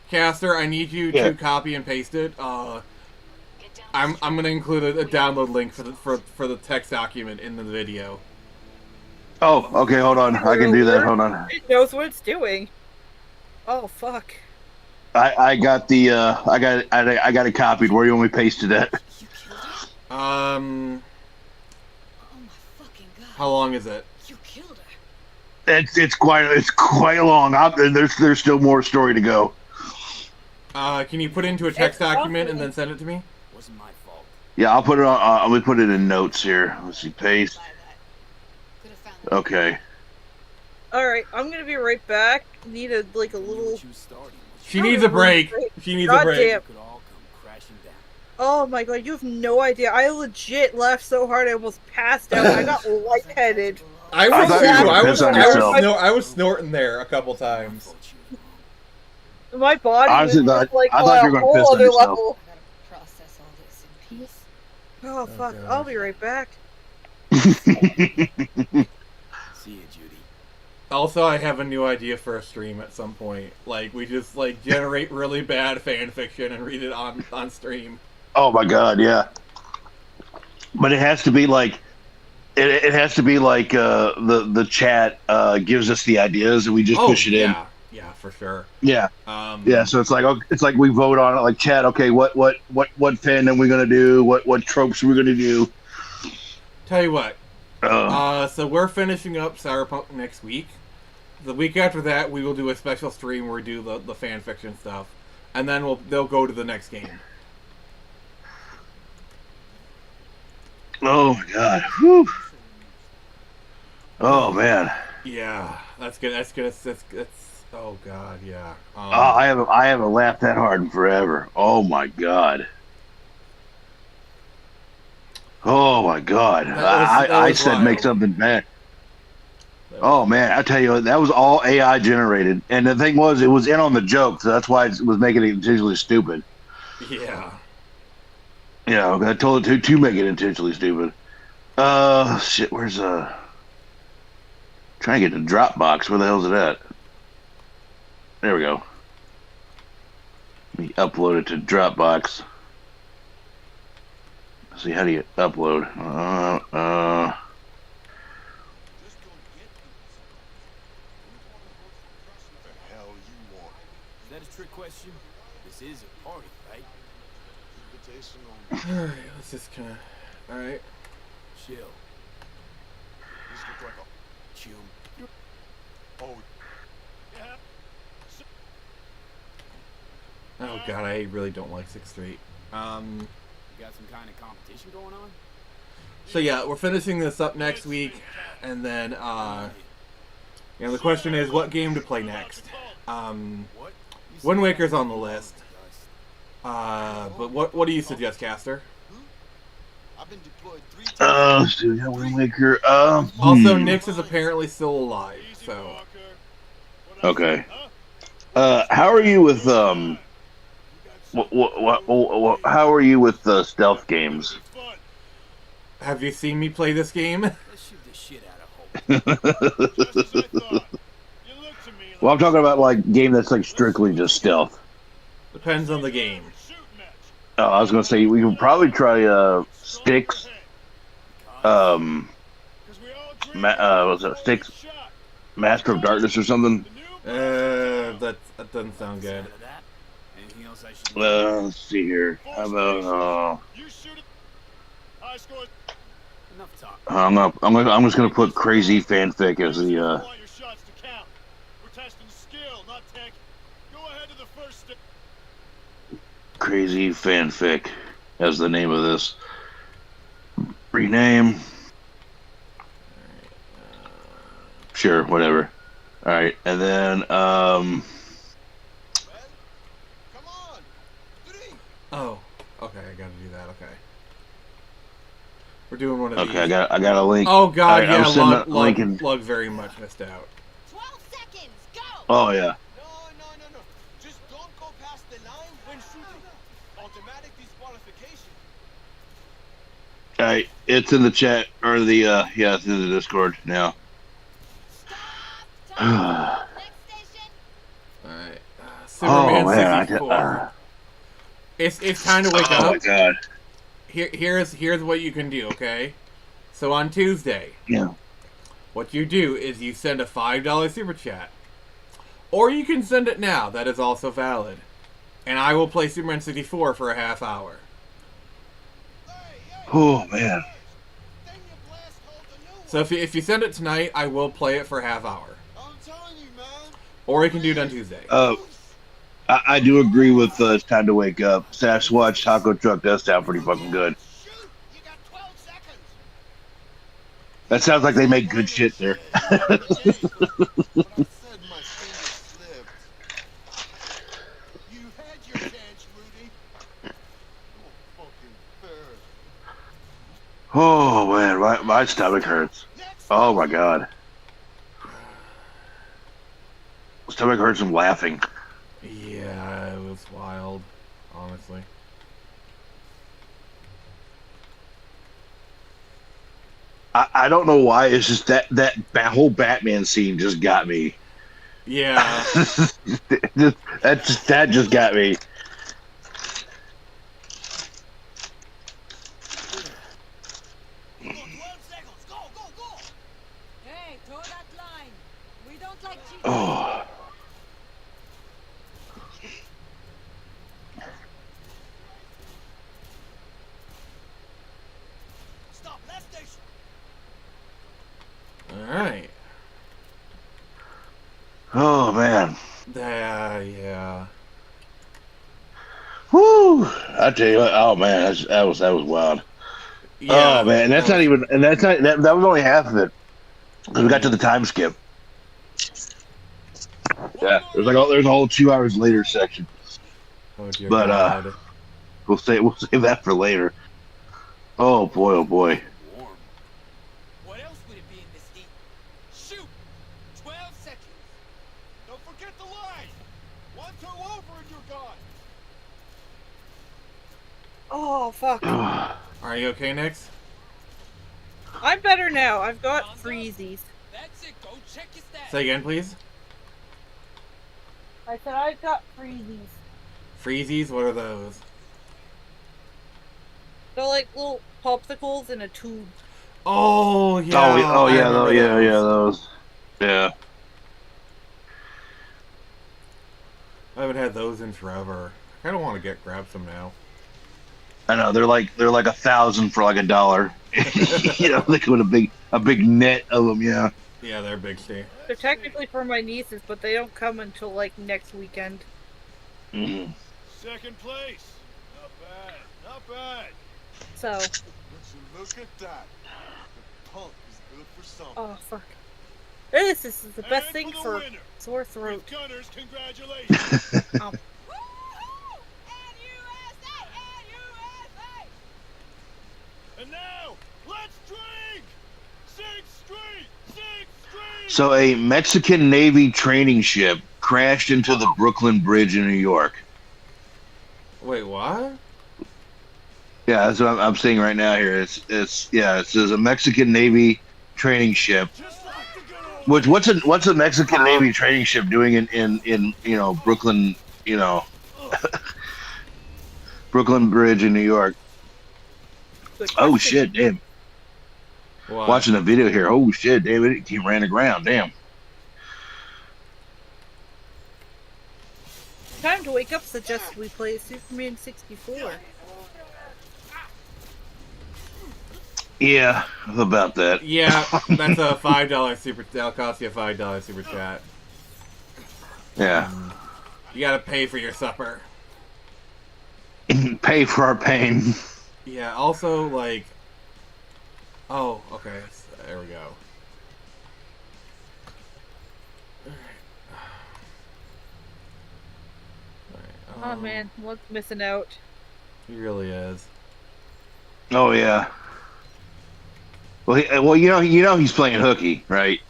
S1: Caster, I need you to copy and paste it. I'm gonna include a download link for the text document in the video.
S3: Oh, okay, hold on. I can do that. Hold on.
S5: It knows what it's doing. Oh fuck.
S3: I got it copied. Where you want me pasted at?
S1: How long is it?
S7: You killed her.
S3: It's quite long. There's still more story to go.
S1: Can you put it into a text document and then send it to me?
S4: Wasn't my fault.
S3: Yeah, I'll put it on. Let me put it in notes here. Let's see, paste. Okay.
S5: All right, I'm gonna be right back. Need a little.
S1: She needs a break. She needs a break.
S5: Damn. Oh my god, you have no idea. I legit laughed so hard I almost passed out. I got lightheaded.
S1: I was snorting there a couple times.
S5: My body
S3: Honestly,
S5: was just like
S3: I thought you were
S5: a
S3: gonna piss
S5: whole
S3: on
S5: other
S3: yourself.
S5: level.
S7: Process all this in peace.
S5: Oh fuck, I'll be right back.
S4: See you, Judy.
S1: Also, I have a new idea for a stream at some point. Like, we just generate really bad fan fiction and read it on stream.
S3: Oh my god, yeah. But it has to be like, it has to be like the chat gives us the ideas and we just push it in.
S1: Yeah, for sure.
S3: Yeah. Yeah. So it's like we vote on it. Like chat. Okay, what fandom we gonna do? What tropes are we gonna do?
S1: Tell you what. So we're finishing up Cyberpunk next week. The week after that, we will do a special stream where we do the fan fiction stuff, and then they'll go to the next game.
S3: Oh my god. Whew. Oh man.
S1: Yeah, that's good. That's oh god, yeah.
S3: I haven't laughed that hard in forever. Oh my god. Oh my god. I said wild. Make something bad. Oh man, I tell you, that was all AI generated. And the thing was, it was in on the joke, so that's why it was making it intentionally stupid.
S1: Yeah.
S3: Yeah, I told it to make it intentionally stupid. Shit, where's trying to get the Dropbox. Where the hell's it at? There we go. Let me upload it to Dropbox. Let's see, how do you upload?
S4: Is that a trick question? This is a party, right?
S1: Alright, let's just kinda... Alright.
S4: Chill. Chill.
S1: Oh god, I really don't like 6th Street.
S4: You got some kind of competition going on?
S1: So yeah, we're finishing this up next week, and then, the question is, what game to play next? Wind Waker's on the list. But what do you suggest, Caster?
S3: Wind Waker.
S1: Also, Nyx is apparently still alive, so.
S3: Okay. How are you with how are you with stealth games?
S1: Have you seen me play this game?
S4: Let's shoot the shit out of Hope.
S3: Well, I'm talking about like game that's like strictly just stealth.
S1: Depends on the game.
S3: Oh, I was gonna say we could probably try Sticks. Was it Sticks Master of Darkness or something?
S1: That doesn't sound good.
S4: Anything else I should do?
S3: Let's see here. How about
S4: Enough talk.
S3: I'm just gonna put Crazy Fanfic as the Crazy Fanfic as the name of this. Rename. Sure, whatever. All right, and then
S1: Oh, okay, I gotta do that. Okay, we're doing one of
S3: okay,
S1: these.
S3: I got a link.
S1: Oh God,
S3: right,
S1: yeah,
S3: I'm sending a link in.
S1: Lug very much missed out.
S6: 12 seconds, go!
S3: Oh yeah.
S9: No. Just don't go past the line when shooting. Automatic disqualification.
S3: All right, it's in the chat or the yeah, it's in the Discord now.
S6: Stop! Next station.
S1: All right,
S3: Oh
S1: Superman
S3: man,
S1: 64. It's time to wake
S3: oh
S1: up.
S3: my god.
S1: Here's what you can do. Okay, so on Tuesday,
S3: Yeah.
S1: what you do is you send a $5 super chat, or you can send it now. That is also valid, and I will play Superman 64 for a half hour.
S3: Oh man.
S1: So if you send it tonight, I will play it for a half hour,
S9: I'm telling you, man.
S1: or you can do it on Tuesday.
S3: I do agree with it's time to wake up. Sasquatch Taco Truck does sound pretty fucking good.
S9: Shoot! You got 12 seconds.
S3: That sounds like they make good shit there.
S9: You had your chance, Rudy. Fucking fair.
S3: Oh man, my stomach hurts. Oh my god. Stomach hurts from laughing.
S1: Yeah, it was wild, honestly.
S3: I don't know why. It's just that whole Batman scene just got me.
S1: Yeah.
S3: that just got me.
S9: You got 12 seconds. Go, go, go.
S6: Hey, toe that line. We don't like cheating.
S3: Oh.
S9: Stop. Last station.
S1: All right.
S3: Oh man.
S1: Yeah.
S3: Woo! I tell you what. Oh man, that was wild.
S1: Yeah.
S3: Oh man, that's not even. And that's not. That was only half of it. 'Cause we got to the time skip. Yeah, there's a whole 2 hours later section.
S1: Oh dear
S3: But
S1: God.
S3: we'll save that for later. Oh boy, oh boy.
S4: Warm.
S9: What else would it be in this heat? Shoot! 12 seconds. Don't forget the line. 1 2 over and you're gone.
S5: Oh fuck.
S1: Are you okay, Nix?
S5: I'm better now. I've got freezies.
S9: That's it. Go check your stats.
S1: Say again, please.
S5: I said I've got freezies.
S1: Freezies? What are those?
S5: They're like little popsicles in a tube.
S1: Oh yeah.
S3: Oh
S1: I
S3: yeah,
S1: remember
S3: those. Yeah.
S1: I haven't had those in forever. I kind of want to grab some now.
S3: I know they're like 1,000 for like $1. You know, they put a big net of them. Yeah.
S1: Yeah, they're big, Steve.
S5: They're technically for my nieces, but they don't come until like next weekend.
S3: Mm-hmm.
S9: Second place. Not bad. Not bad.
S5: So.
S9: Would you look at that? The punk is good for something.
S5: Oh fuck. This is the best
S9: And
S5: thing
S9: the
S5: for
S9: winner,
S5: sore throat.
S9: with Gunners, congratulations.
S5: Oh.
S9: And now, let's drink. 6th Street. 6th Street.
S3: So a Mexican Navy training ship crashed into the Brooklyn Bridge in New York.
S1: Wait, what?
S3: Yeah, that's what I'm seeing right now here. It says a Mexican Navy training ship.
S9: Just like the good old
S3: What's a Mexican Navy training ship doing in Brooklyn, Brooklyn Bridge in New York.
S5: Good
S3: Oh
S5: question.
S3: shit, damn.
S1: What?
S3: Watching the video here. Oh shit, David, he ran aground. Damn.
S5: Time to Wake Up suggests we play Superman 64.
S3: Yeah, about that.
S1: Yeah, that's a $5 super. That'll cost you a $5 super chat.
S3: Yeah.
S1: You gotta pay for your supper.
S3: Pay for our pain.
S1: Yeah. Also, like. Oh, okay. There we go.
S5: Oh man, what's missing out?
S1: He really is.
S3: Oh yeah. Well, you know, he's playing hooky, right?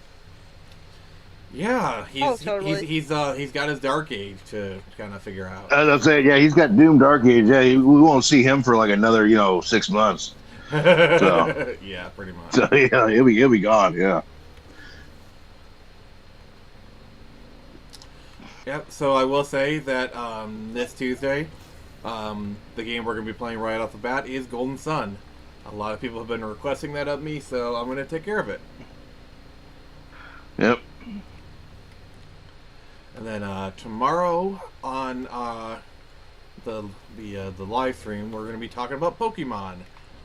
S1: Yeah,
S5: totally.
S1: he's got his Dark Age to kind of figure out.
S3: As I'm saying, yeah, he's got Doom Dark Age. Yeah, we won't see him for like another, 6 months. So
S1: Yeah, pretty much.
S3: So yeah, he'll be gone. Yeah.
S1: Yep. So I will say that this Tuesday, the game we're gonna be playing right off the bat is Golden Sun. A lot of people have been requesting that of me, so I'm gonna take care of it.
S3: Yep.
S1: And then tomorrow on the live stream, we're gonna be talking about Pokemon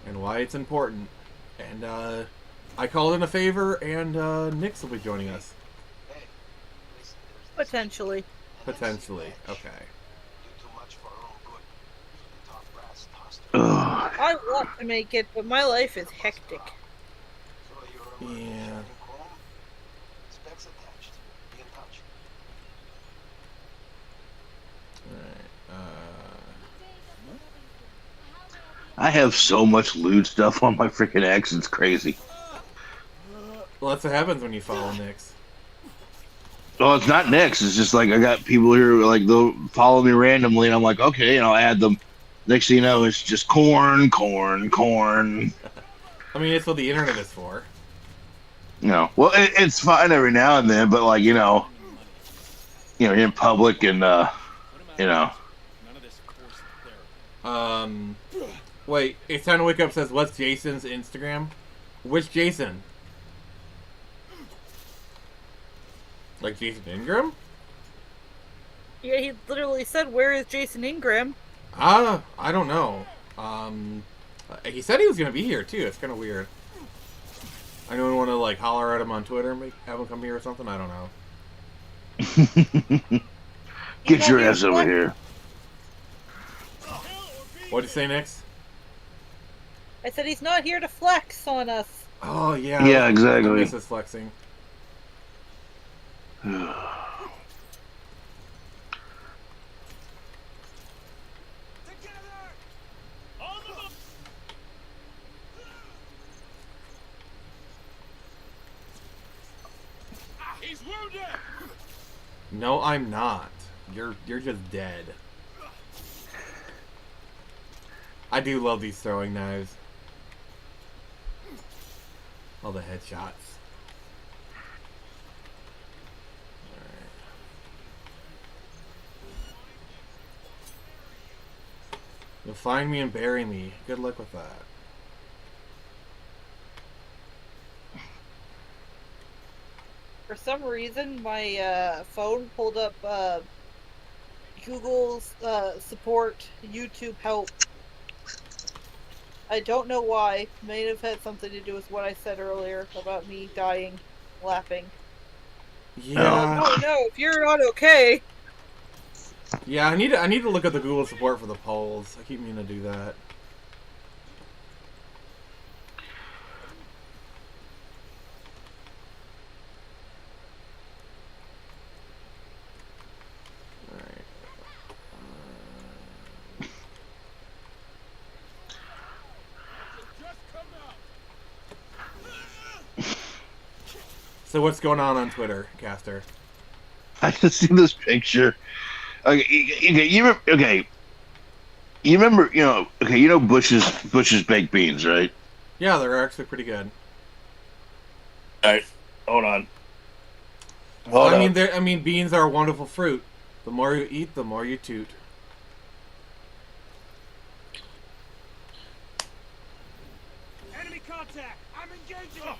S1: and why it's important. And I called in a favor, and Nix will be joining us.
S5: Potentially.
S1: Potentially. Okay.
S3: Ugh.
S5: I want to make it, but my life is hectic.
S1: Yeah.
S3: I have so much lewd stuff on my freaking X. It's crazy.
S1: Well, that's what happens when you follow Nix.
S3: Well, it's not Nix. It's just like I got people here who, like, they'll follow me randomly, and I'm like, okay, and I'll add them. Next thing you know, it's just corn.
S1: I mean, it's what the internet is for.
S3: Well, it's fine every now and then, but like, you're in public and
S1: Wait, It's Time to Wake Up says, what's Jason's Instagram? Which Jason? Like Jason Ingram?
S5: Yeah, he literally said, "Where is Jason Ingram?"
S1: I don't know. He said he was gonna be here too. It's kind of weird. Anyone want to like holler at him on Twitter and have him come here or something? I don't know.
S3: Get your ass over here.
S1: What'd you say next?
S5: I said he's not here to flex on us.
S1: Oh yeah.
S3: Yeah, exactly.
S1: This is flexing.
S9: He's wounded.
S1: No, I'm not. You're just dead. I do love these throwing knives. All the headshots. Alright. You'll find me and bury me. Good luck with that.
S5: For some reason, my phone pulled up Google's support YouTube help. I don't know why. May have had something to do with what I said earlier about me dying, laughing.
S1: Yeah.
S5: Oh no! If you're not okay.
S1: Yeah, I need to look at the Google support for the polls. I keep meaning to do that. Alright. So what's going on Twitter, Caster?
S3: I just see this picture. Okay, you remember? Okay, you remember? Bush's baked beans, right?
S1: Yeah, they're actually pretty good.
S3: All right, hold on.
S1: I mean, beans are a wonderful fruit. The more you eat, the more you toot.
S9: contact. I'm engaging.
S3: All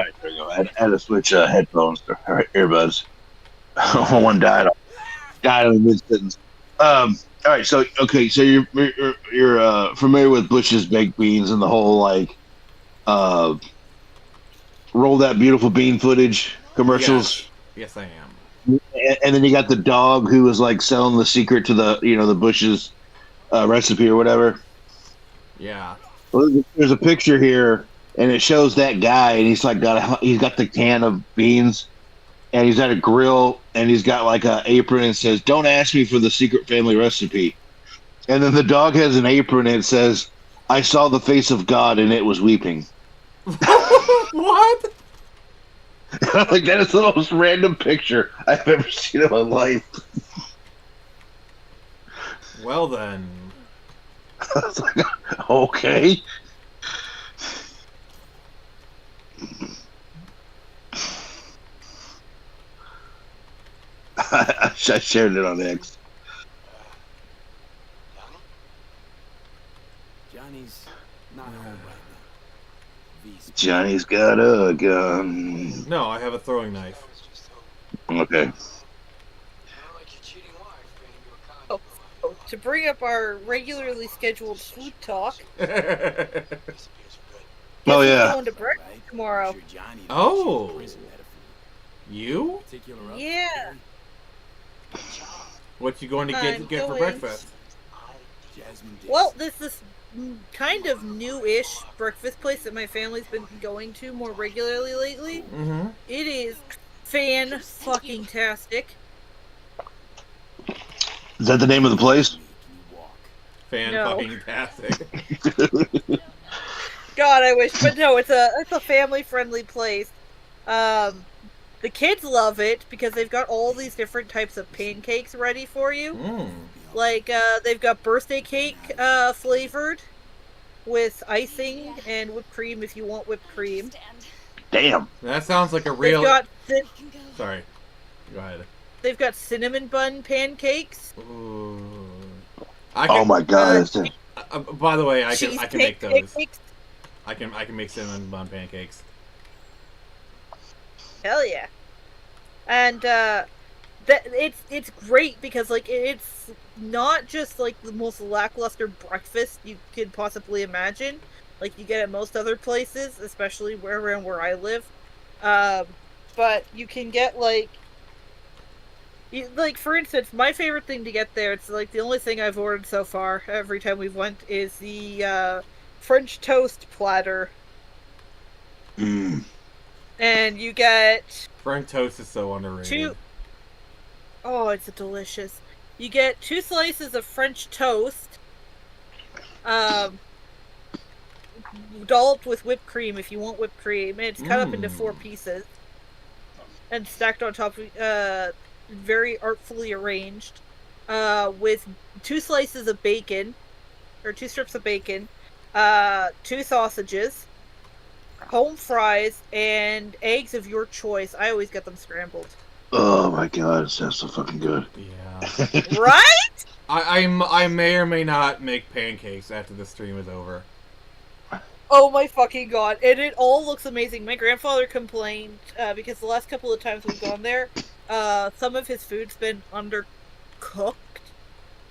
S3: right, there you go. I had to switch headphones or earbuds. One died in mid sentence. All right, so okay, so you're familiar with Bush's baked beans and the whole like uh roll that beautiful bean footage commercials.
S1: Yes, I am.
S3: And then you got the dog who was like selling the secret to the Bush's recipe or whatever.
S1: Yeah.
S3: Well, there's a picture here, and it shows that guy, and he's like he's got the can of beans, and he's at a grill, and he's got like a apron and says, "Don't ask me for the secret family recipe." And then the dog has an apron and it says, "I saw the face of God, and it was weeping."
S1: What?
S3: Like, that is the most random picture I've ever seen in my life.
S1: Well then.
S3: I was like, okay. I shared it on X.
S4: Johnny's not home right now.
S3: Johnny's got a gun.
S1: No, I have a throwing knife.
S3: Okay.
S5: Oh, to bring up our regularly scheduled food talk.
S3: Oh,
S5: We're
S3: yeah.
S5: going to breakfast tomorrow.
S1: Oh. You?
S5: Yeah.
S1: What you going to get for
S5: going-
S1: breakfast?
S5: Well, this kind of new-ish breakfast place that my family's been going to more regularly lately.
S1: Mm-hmm.
S5: It is fan-fucking-tastic.
S3: Is that the name of the place?
S1: Fan-fucking-tastic.
S5: God, I wish, but no, it's a family-friendly place. The kids love it because they've got all these different types of pancakes ready for you.
S1: Mm.
S5: Like, they've got birthday cake flavored with icing and whipped cream if you want whipped cream.
S3: Damn.
S1: That sounds like a real... Sorry. Go ahead.
S5: They've got cinnamon bun pancakes.
S1: Ooh.
S3: Oh my god.
S1: By the way, I can make those.
S5: Pancakes.
S1: I can make cinnamon bun pancakes.
S5: Hell yeah. And it's great because like it's not just like the most lackluster breakfast you could possibly imagine, like you get at most other places, especially around where I live. But you can get like for instance, my favorite thing to get there, it's like the only thing I've ordered so far every time we've went, is the French toast platter.
S3: Mm.
S5: And you get
S1: French toast is so underrated.
S5: Oh, it's delicious. You get 2 slices of French toast, dolloped with whipped cream if you want whipped cream, and it's cut up into 4 pieces and stacked on top of, very artfully arranged, with 2 slices of bacon, or 2 strips of bacon, 2 sausages, home fries, and eggs of your choice. I always get them scrambled.
S3: Oh my god, it sounds so fucking good.
S1: Yeah.
S5: Right?
S1: I may or may not make pancakes after the stream is over.
S5: Oh my fucking god. And it all looks amazing. My grandfather complained, because the last couple of times we've gone there, some of his food's been undercooked.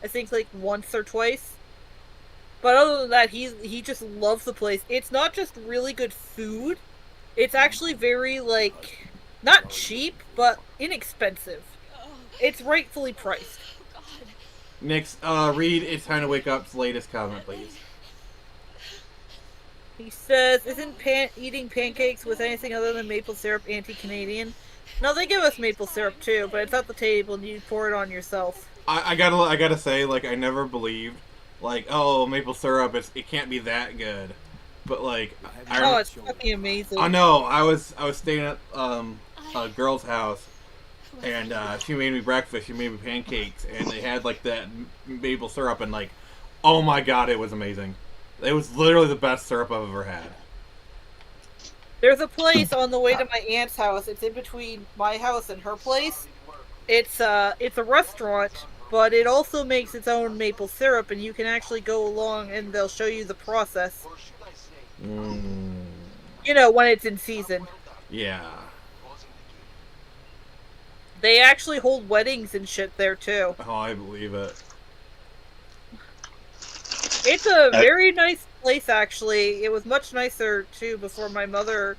S5: I think like once or twice. But other than that, he just loves the place. It's not just really good food. It's actually very, like, not cheap, but inexpensive. It's rightfully priced.
S1: Next, read It's Time to Wake Up's latest comment, please.
S5: He says, isn't eating pancakes with anything other than maple syrup anti-Canadian? No, they give us maple syrup too, but it's at the table and you pour it on yourself.
S1: I gotta say, like, I never believed, like, oh, maple syrup, it can't be that good. But, like,
S5: it's fucking amazing.
S1: I know, I was staying at, a girl's house, and, she made me breakfast, she made me pancakes, and they had, like, that maple syrup, and, like, oh my god, it was amazing. It was literally the best syrup I've ever had.
S5: There's a place on the way to my aunt's house. It's in between my house and her place. It's a restaurant, but it also makes its own maple syrup, and you can actually go along and they'll show you the process. You know, when it's in season.
S1: Yeah.
S5: They actually hold weddings and shit there too.
S1: Oh, I believe it.
S5: It's a very nice place, actually. It was much nicer too before my mother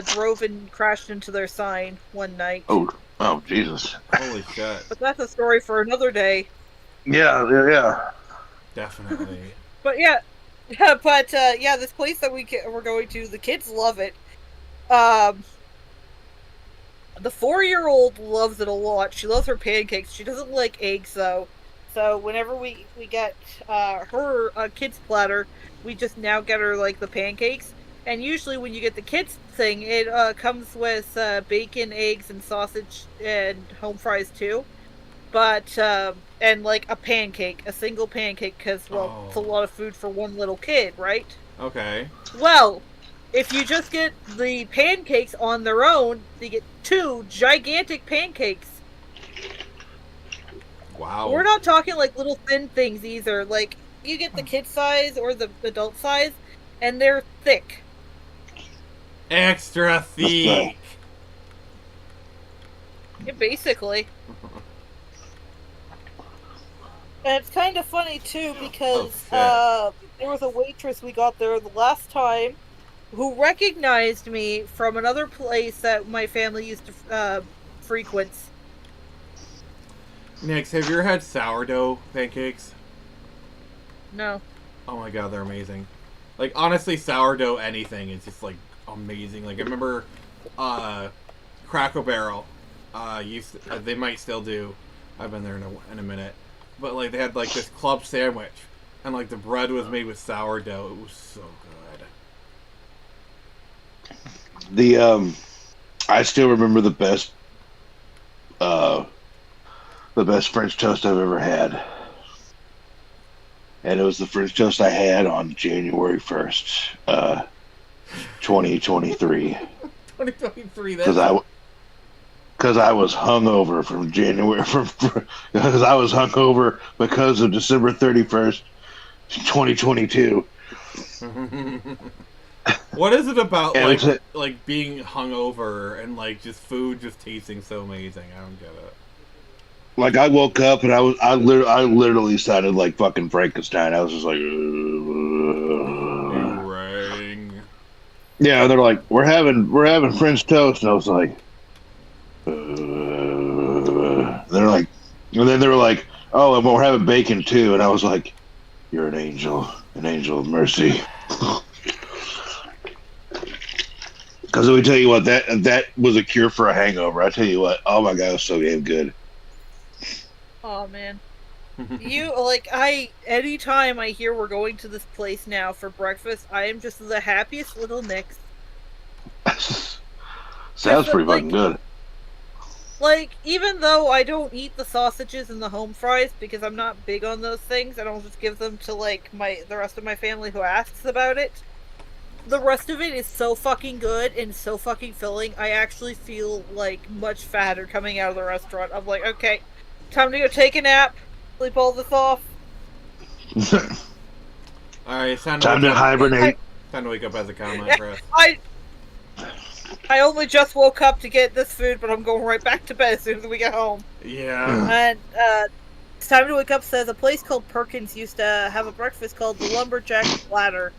S5: drove and crashed into their sign one night.
S3: Oh, Jesus!
S1: Holy shit!
S5: But that's a story for another day.
S3: Yeah.
S1: Definitely.
S5: But yeah, this place that we're going to, the kids love it. The 4-year-old loves it a lot. She loves her pancakes. She doesn't like eggs though. So whenever we get her a kids platter, we just now get her like the pancakes. And usually when you get the kids thing, it comes with bacon, eggs, and sausage and home fries too. But and like a pancake, a single pancake, because it's a lot of food for one little kid, right?
S1: Okay.
S5: Well, if you just get the pancakes on their own, you get 2 gigantic pancakes.
S1: Wow.
S5: We're not talking like little thin things either. Like, you get the kid size or the adult size, and they're thick.
S1: Extra thick.
S5: Yeah, basically. And it's kind of funny too because there was a waitress we got there the last time who recognized me from another place that my family used to frequent.
S1: Next, have you ever had sourdough pancakes?
S5: No.
S1: Oh my god, they're amazing. Like, honestly, sourdough anything is just, like, amazing. Like, I remember Cracker Barrel they might still do. I've been there in a minute. But, like, they had, like, this club sandwich. And, like, the bread was made with sourdough. It was so good.
S3: I still remember the best French toast I've ever had. And it was the French toast I had on January 1st, 2023.
S1: 2023,
S3: Because I was hungover from January, because I was hungover because of December 31st, 2022.
S1: What is it about like being hungover and like just food just tasting so amazing? I don't get it.
S3: Like, I woke up and I literally sounded like fucking Frankenstein. I was just like,
S1: Rang.
S3: Yeah, they're like, we're having French toast, and I was like, they're like, and then they were like, oh, and we're having bacon too, and I was like, you're an angel of mercy. Because let me tell you what, that was a cure for a hangover. I tell you what, oh my god, it was so damn good.
S5: Oh man. Anytime I hear we're going to this place now for breakfast, I am just the happiest little mix.
S3: Sounds pretty fucking good.
S5: Like, even though I don't eat the sausages and the home fries because I'm not big on those things, I don't just give them to like the rest of my family who asks about it. The rest of it is so fucking good and so fucking filling. I actually feel like much fatter coming out of the restaurant. I'm like, okay, time to go take a nap, sleep all this off.
S1: Alright, it's time
S3: to hibernate.
S1: Time to wake up as a comment, Chris.
S5: I only just woke up to get this food, but I'm going right back to bed as soon as we get home.
S1: Yeah.
S5: And it's time to wake up says a place called Perkins used to have a breakfast called the Lumberjack Platter.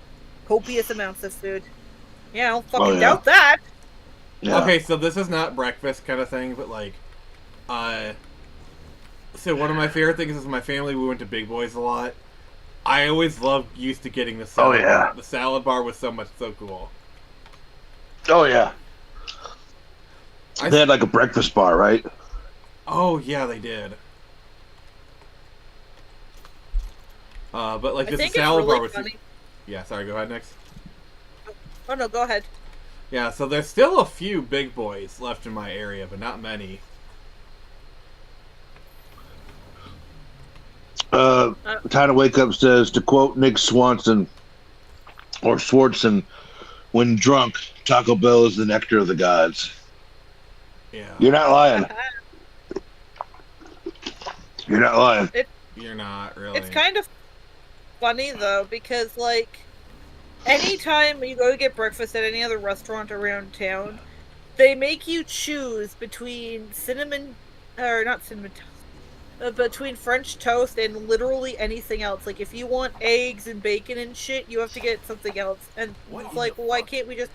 S5: Copious amounts of food. Yeah, I don't fucking doubt that.
S1: Yeah. Okay, so this is not breakfast kind of thing, but like, so one of my favorite things is my family, we went to Big Boys a lot. I always used to getting the salad bar. The salad bar was so cool.
S3: Oh yeah. They had like a breakfast bar, right?
S1: Oh yeah, they did. But like this salad bar was. Yeah, sorry. Go ahead, next.
S5: Oh no, go ahead.
S1: Yeah, so there's still a few Big Boys left in my area, but not many.
S3: Time to wake up says, to quote Nick Swanson or Swartzen, when drunk, Taco Bell is the nectar of the gods.
S1: Yeah.
S3: You're not lying. You're not lying.
S1: You're not, really.
S5: It's kind of funny, though, because, like, anytime you go to get breakfast at any other restaurant around town, they make you choose between cinnamon, or not cinnamon toast, between French toast and literally anything else. Like, if you want eggs and bacon and shit, you have to get something else. And it's like, well, why can't we just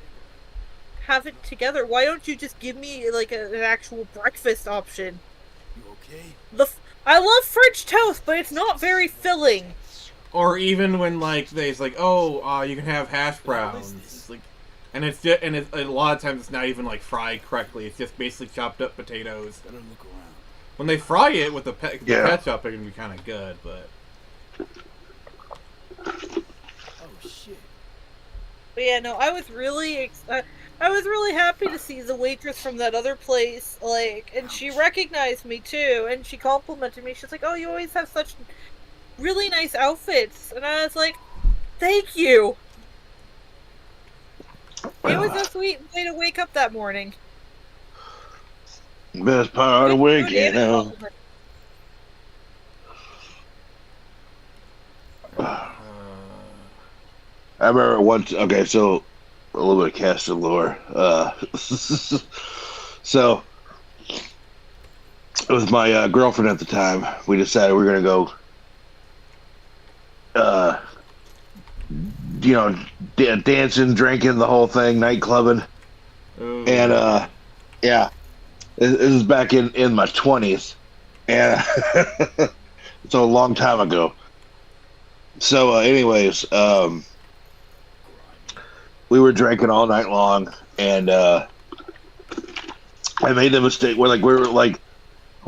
S5: have it together? Why don't you just give me, like, an actual breakfast option?
S4: You okay?
S5: I love French toast, but it's not very filling.
S1: Or even when like they's like, oh, you can have hash browns. It's like, and it's just, and a lot of times it's not even like fried correctly. It's just basically chopped up potatoes.
S4: Better look around.
S1: When they fry it with the ketchup, it can be kind of good, but.
S4: Oh shit.
S5: But yeah, no, I was really happy to see the waitress from that other place, like, and she recognized me too, and she complimented me. She's like, "Oh, you always have such really nice outfits," and I was like, "Thank you." It was a sweet way to wake up that morning.
S3: Best part of week, you know. I remember once. Okay, so a little bit of cast of lore. So with my girlfriend at the time, we decided we were gonna go. Dancing, drinking, the whole thing, night clubbing, and yeah, this is back in my 20s, and it's a long time ago. So, anyways, we were drinking all night long, and I made the mistake where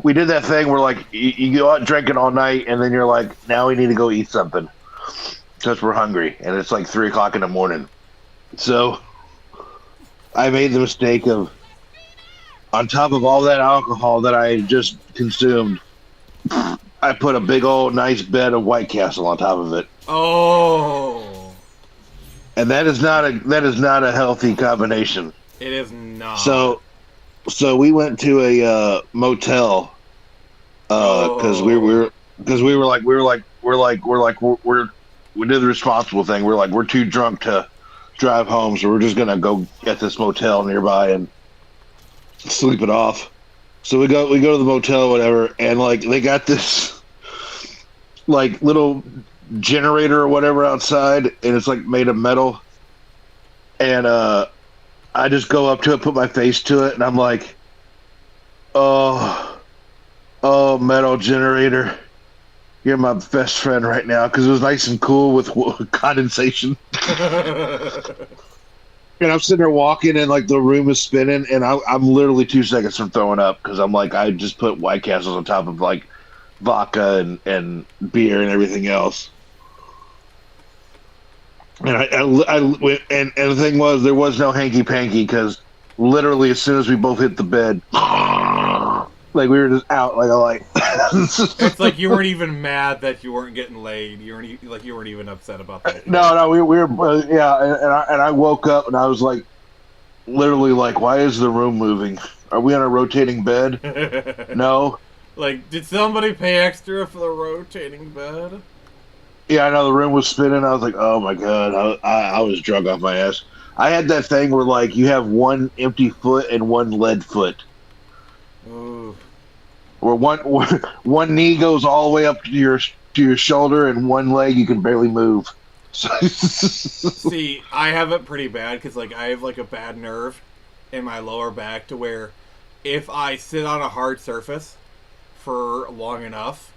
S3: we did that thing where like you go out drinking all night, and then you're like, now we need to go eat something because we're hungry, and it's like 3 o'clock in the morning. So I made the mistake of, on top of all that alcohol that I just consumed, I put a big old nice bed of White Castle on top of it.
S1: Oh.
S3: And that is not a healthy combination.
S1: It is not.
S3: So we went to a motel because we did the responsible thing. We're too drunk to drive home, so we're just gonna go get this motel nearby and sleep it off. So we go to the motel, whatever, and like they got this like little generator or whatever outside, and it's like made of metal. And I just go up to it, put my face to it, and I'm like, oh, metal generator, you're my best friend right now, because it was nice and cool with condensation. And I'm sitting there walking, and like the room is spinning, and I'm literally 2 seconds from throwing up because I'm like, I just put White Castles on top of like vodka and beer and everything else. And I went, and the thing was, there was no hanky panky because literally as soon as we both hit the bed, like we were just out like.
S1: It's like you weren't even mad that you weren't getting laid. You weren't even upset about that.
S3: No, we were and I woke up and I was like, literally like, why is the room moving? Are we on a rotating bed? No.
S1: Like, did somebody pay extra for the rotating bed?
S3: Yeah, I know the room was spinning. I was like, oh my god, I was drunk off my ass. I had that thing where like you have one empty foot and one lead foot.
S1: Ooh.
S3: Where one knee goes all the way up to your shoulder, and one leg you can barely move.
S1: See, I have it pretty bad because like I have like a bad nerve in my lower back to where if I sit on a hard surface for long enough,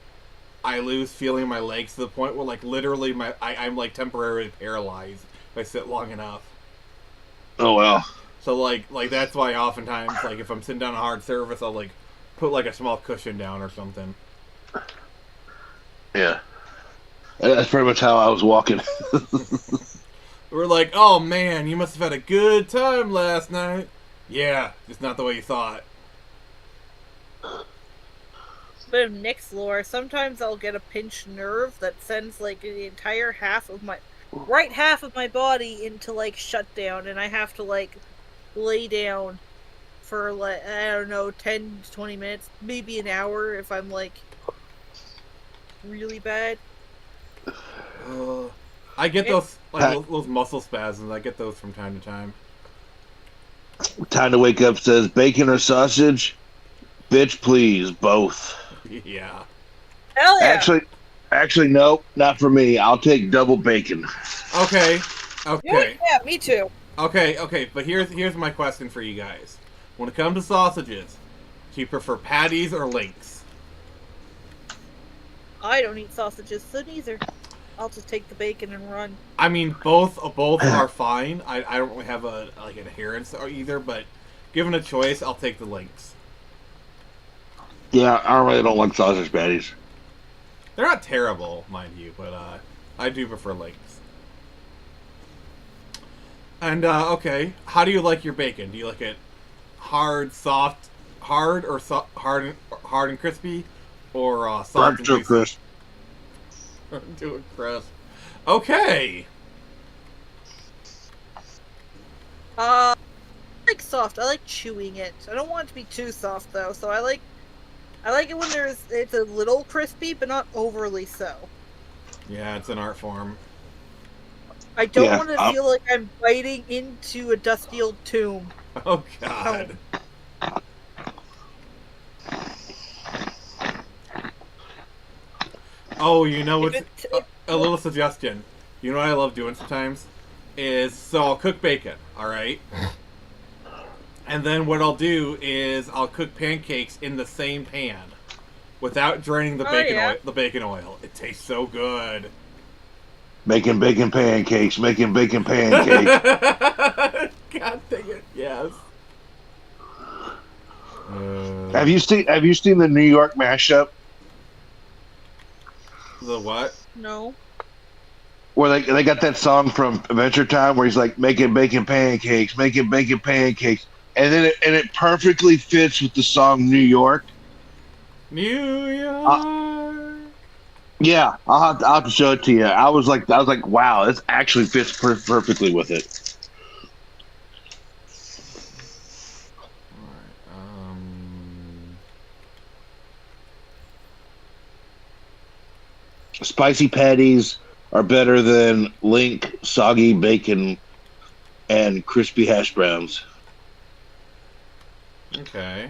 S1: I lose feeling in my legs to the point where like literally I'm like temporarily paralyzed if I sit long enough.
S3: Oh well.
S1: So like that's why oftentimes like if I'm sitting down on a hard surface, I'll like put like a small cushion down or something.
S3: Yeah. That's pretty much how I was walking.
S1: We're like, oh man, you must have had a good time last night. Yeah, it's not the way you thought.
S5: Bit of Nick's lore. Sometimes I'll get a pinched nerve that sends like the entire right half of my body into like shutdown, and I have to like lay down for like, I don't know, 10 to 20 minutes, maybe an hour if I'm like really bad.
S1: I get those those muscle spasms. I get those from time to time.
S3: Time to Wake Up says bacon or sausage. Bitch, please, both.
S1: Yeah.
S5: Hell yeah.
S3: Actually, no, not for me. I'll take double bacon.
S1: Okay.
S5: Yeah, me too.
S1: Okay. But here's my question for you guys. When it comes to sausages, do you prefer patties or links?
S5: I don't eat sausages, so neither. I'll just take the bacon and run.
S1: I mean, both are fine. I don't really have an adherence or either, but given a choice, I'll take the links.
S3: Yeah, I really don't like sausage patties.
S1: They're not terrible, mind you, but I do prefer links. And okay, how do you like your bacon? Do you like it hard, soft, hard, or hard and crispy, or soft and juicy?
S3: Crisp.
S1: Do it crisp. Okay.
S5: I like soft. I like chewing it. I don't want it to be too soft though, so I like it when it's a little crispy, but not overly so.
S1: Yeah, it's an art form.
S5: I don't want to feel like I'm biting into a dusty old tomb.
S1: Oh God. Oh, you know what's a little suggestion. You know what I love doing sometimes is I'll cook bacon, all right, and then what I'll do is I'll cook pancakes in the same pan without draining the bacon oil. It tastes so good.
S3: Making bacon pancakes. Making bacon pancakes.
S1: God dang it! Yes.
S3: Have you seen the New York mashup?
S1: The what?
S5: No.
S3: Where they got that song from Adventure Time where he's like making bacon pancakes, and then it perfectly fits with the song New York.
S1: New York.
S3: Yeah, I'll have to show it to you. I was like, wow, this actually fits perfectly with it. Spicy patties are better than Link, soggy bacon, and crispy hash browns.
S1: Okay.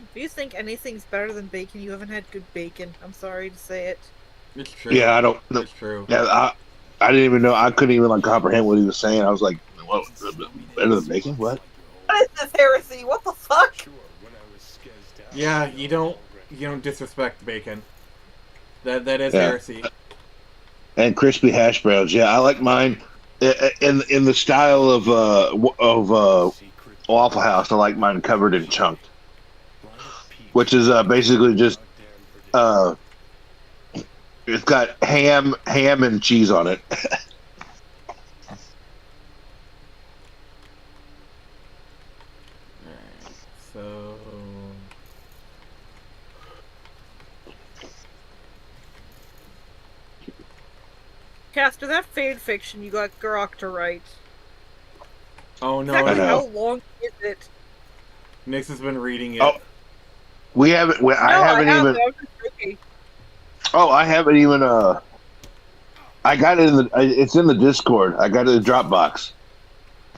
S5: If you think anything's better than bacon, you haven't had good bacon. I'm sorry to say it.
S1: It's true.
S3: Yeah, I don't.
S1: It's true.
S3: Yeah, I didn't even know. I couldn't even comprehend what he was saying. I was like, "What? Better than bacon? What?"
S5: What is this heresy? What the fuck?
S1: Yeah, you don't disrespect bacon. That is heresy.
S3: And crispy hash browns. Yeah, I like mine in the style of Waffle House. I like mine covered in chunked, which is basically just it's got ham and cheese on it.
S1: So
S5: Caster, that fan fiction you got Grok to write.
S1: Oh no!
S5: Exactly how long is it?
S1: Nix has been reading it.
S3: Oh, we haven't. I haven't even. Oh, I haven't even. I got it in the. It's in the Discord. I got it in the Dropbox.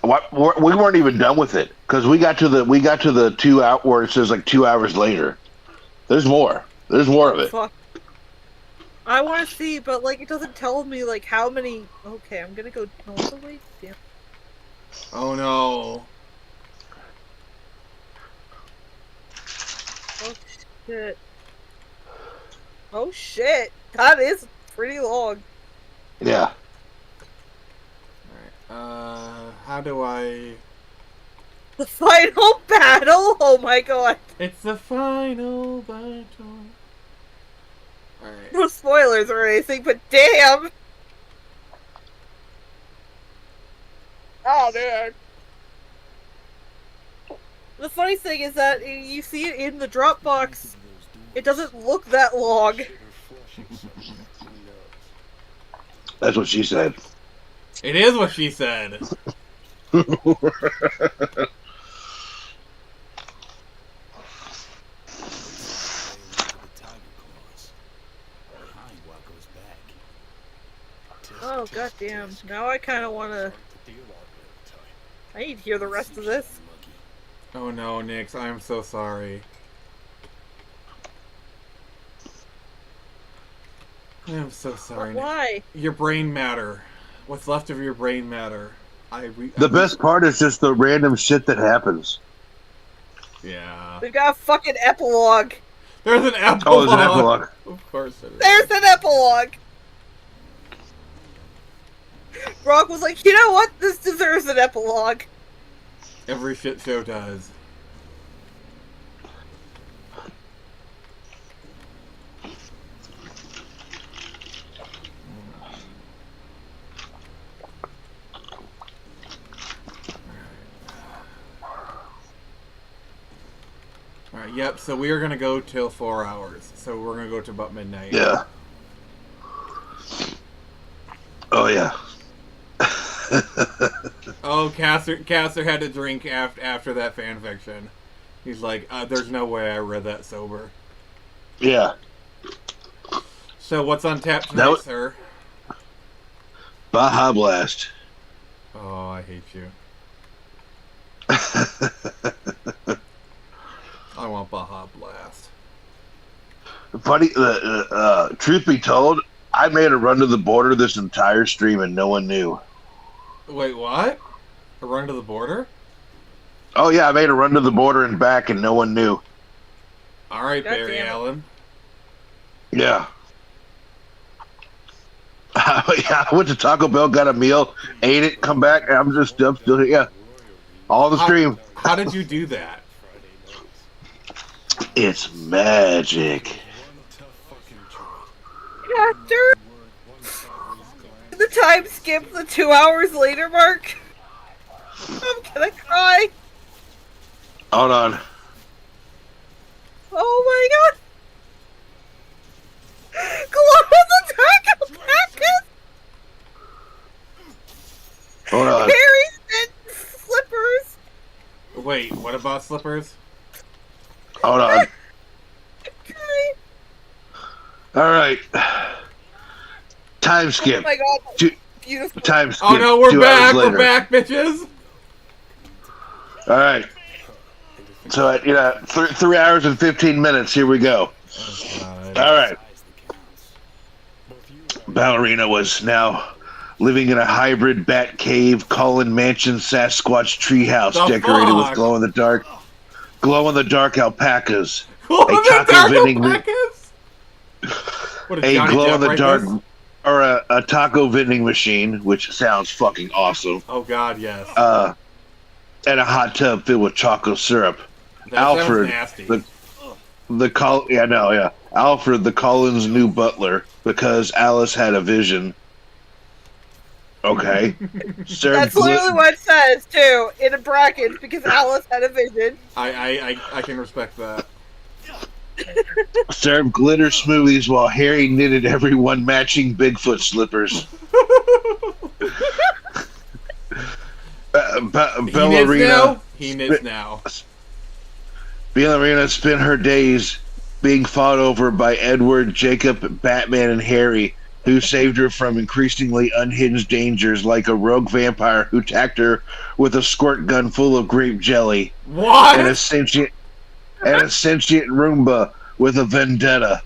S3: We weren't even done with it because we got to the 2 hour where it says like 2 hours later. There's more. There's more of it.
S5: Fuck. I want to see, but like it doesn't tell me like how many. Okay, I'm gonna go. Oh wait, damn.
S1: Oh no.
S5: Oh shit. Oh shit. That is pretty long.
S3: Yeah.
S1: Alright. How do I...
S5: The final battle? Oh my god.
S1: It's the final battle. Alright.
S5: No spoilers or anything, but damn! Oh man. The funny thing is that you see it in the Dropbox. It doesn't look that long.
S3: That's what she said.
S1: It is what she said.
S5: Damn, now I kind of want to... I need to hear the rest of this.
S1: Oh no, Nix, I'm so sorry. I'm so sorry.
S5: Why?
S1: Your brain matter. What's left of your brain matter.
S3: The best part is just the random shit that happens.
S1: Yeah.
S5: We've got a fucking epilogue.
S1: There's an epilogue.
S3: Oh, there's an epilogue.
S1: Of course there is.
S5: There's an epilogue. Brock was like, you know what? This deserves an epilogue.
S1: Every shit show does. Alright, yep, so we are going to go till 4 hours. So we're going to go to about midnight.
S3: Yeah. Oh, yeah.
S1: Oh, Casser had to drink after that fanfiction. He's like, there's no way I read that sober.
S3: Yeah.
S1: So what's on tap tonight, sir?
S3: Baja Blast.
S1: Oh, I hate you. I want Baja Blast.
S3: Funny, truth be told, I made a run to the border this entire stream and no one knew.
S1: Wait, what? A run to the border?
S3: Oh yeah, I made a run to the border and back and no one knew.
S1: Alright, Barry Allen.
S3: Yeah. Yeah, I went to Taco Bell, got a meal, ate it, come back, and I'm still here. Yeah. All the stream.
S1: How did you do that?
S3: It's magic.
S5: After the time skip the 2 hours later mark, I'm gonna cry.
S3: Hold on.
S5: Oh my god! Glow in the dark alpacas!
S3: Hold on.
S5: Harry's and slippers!
S1: Wait, what about slippers?
S3: Hold on. Alright. Time skip.
S5: Oh my god. Beautiful.
S3: Time skip.
S1: Oh no, we're
S3: 2
S1: back!
S3: hours later.
S1: We're back, bitches!
S3: Alright. So, at 3 hours and 15 minutes, here we go. Alright. Ballerina was now living in a hybrid bat cave, Colin Mansion Sasquatch treehouse decorated with glow-in-the-dark alpacas. A glow-in-the-dark or a taco vending machine, which sounds fucking awesome.
S1: Oh god, yes.
S3: And a hot tub filled with chocolate syrup.
S1: That
S3: Alfred,
S1: nasty.
S3: Alfred, the Collins' new butler, because Alice had a vision. Okay.
S5: That's literally what it says too, in the brackets, because Alice had a vision.
S1: I can respect that.
S3: Served glitter smoothies while Harry knitted everyone matching Bigfoot slippers. Ballerina.
S1: He knits now.
S3: Ballerina spent her days being fought over by Edward, Jacob, Batman, and Harry, who saved her from increasingly unhinged dangers like a rogue vampire who attacked her with a squirt gun full of grape jelly.
S1: What?
S3: And a sentient Roomba with a vendetta.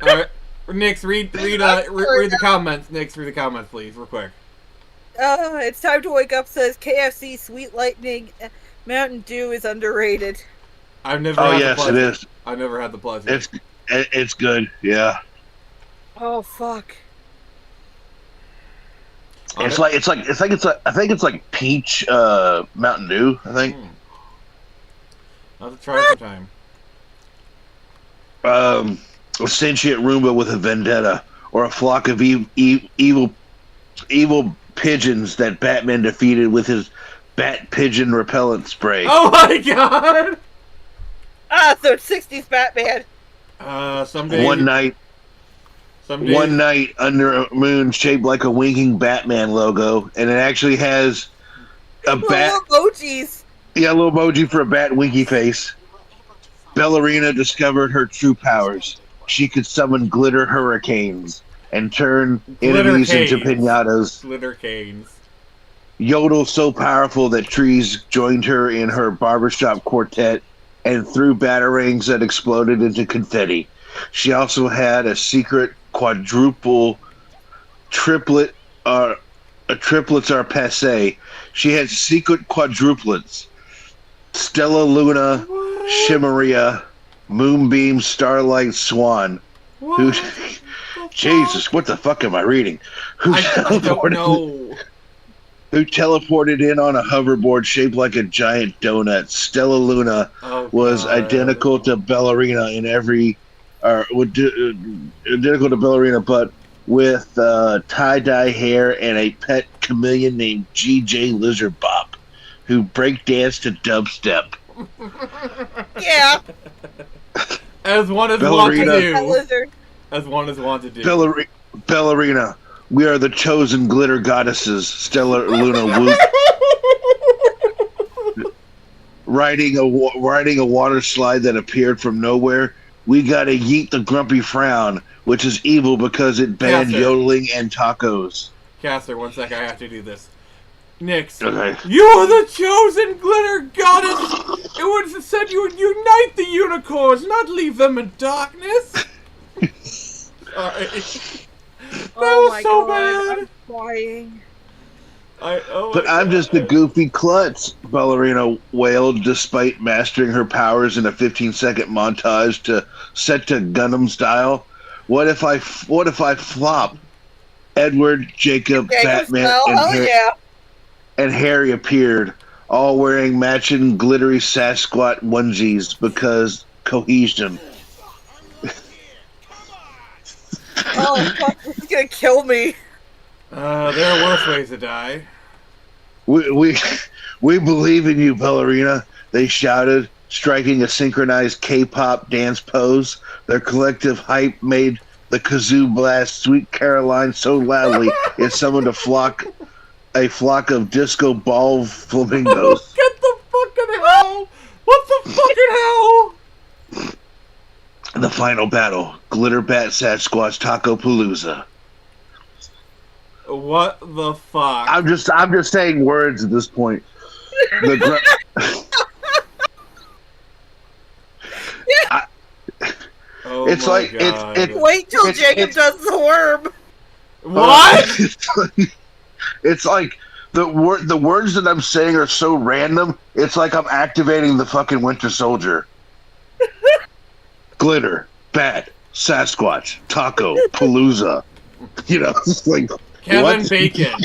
S1: Alright, Nix, read the comments. Nix, read the comments, please, real quick.
S5: It's time to wake up. Says KFC, Sweet Lightning, Mountain Dew is underrated.
S1: I've never.
S3: Oh
S1: had
S3: yes,
S1: the pleasure.
S3: it is.
S1: I've never had the pleasure.
S3: It's good. Yeah.
S5: Oh fuck.
S3: I think it's like peach Mountain Dew. I think.
S1: I'll have to try it sometime.
S3: A sentient Roomba with a vendetta, or a flock of evil pigeons that Batman defeated with his bat pigeon repellent spray.
S1: Oh my god!
S5: So it's 60s Batman.
S1: Someday.
S3: One night under a moon shaped like a winking Batman logo, and it actually has a bat.
S5: Little emojis.
S3: Yeah, a little emoji for a bat winky face. Ballerina discovered her true powers. She could summon glitter hurricanes. and turn
S1: Glitter
S3: enemies into
S1: canes.
S3: pinatas.
S1: Glitter canes.
S3: Yodel so powerful that trees joined her in her barbershop quartet and threw batarangs that exploded into confetti. She also had a secret quadruple triplet. Triplets are passe. She had secret quadruplets: Stella Luna, Shimmeria, Moonbeam, Starlight, Swan. Who? Jesus, what the fuck am I reading?
S1: I don't know.
S3: Who teleported in on a hoverboard shaped like a giant donut. Stella Luna was identical to Ballerina in every, identical to Ballerina, but with tie-dye hair and a pet chameleon named G.J. Lizard Bop, who breakdanced to dubstep.
S5: Yeah.
S1: As one is wont to do. As one is wont to do.
S3: Ballerina. We are the chosen glitter goddesses, Stella Luna Whoop. Riding a water slide that appeared from nowhere. We gotta yeet the grumpy frown, which is evil because it banned yodeling and tacos.
S1: Caster, 1 sec, I have to do this. Nix,
S3: okay.
S1: You are the chosen glitter goddess! It was said you would unite the unicorns, not leave them in darkness! Sorry.
S5: Oh my
S1: so
S5: god,
S1: bad.
S5: I'm crying.
S3: I'm just a goofy klutz, Ballerina wailed, despite mastering her powers in a 15-second montage set to Gundam style. What if I flop? Edward, Jacob, Batman, and Harry appeared, all wearing matching glittery Sasquatch onesies because cohesion.
S5: Oh fuck, he's gonna kill me.
S1: There are worse ways to die.
S3: We believe in you, Ballerina, they shouted, striking a synchronized K-pop dance pose. Their collective hype made the kazoo blast Sweet Caroline so loudly it summoned a flock of disco ball flamingos.
S1: Get the fucking hell! What the fucking hell?
S3: The final battle, Glitter Bat Sasquatch Taco Palooza.
S1: What the fuck?
S3: I'm just saying words at this point. It's like it's
S5: wait till Jacob does the worm.
S1: What?
S3: It's like the words that I'm saying are so random. It's like I'm activating the fucking Winter Soldier. Glitter, Bat, Sasquatch, Taco, Palooza. You know, it's like
S1: Kevin Bacon.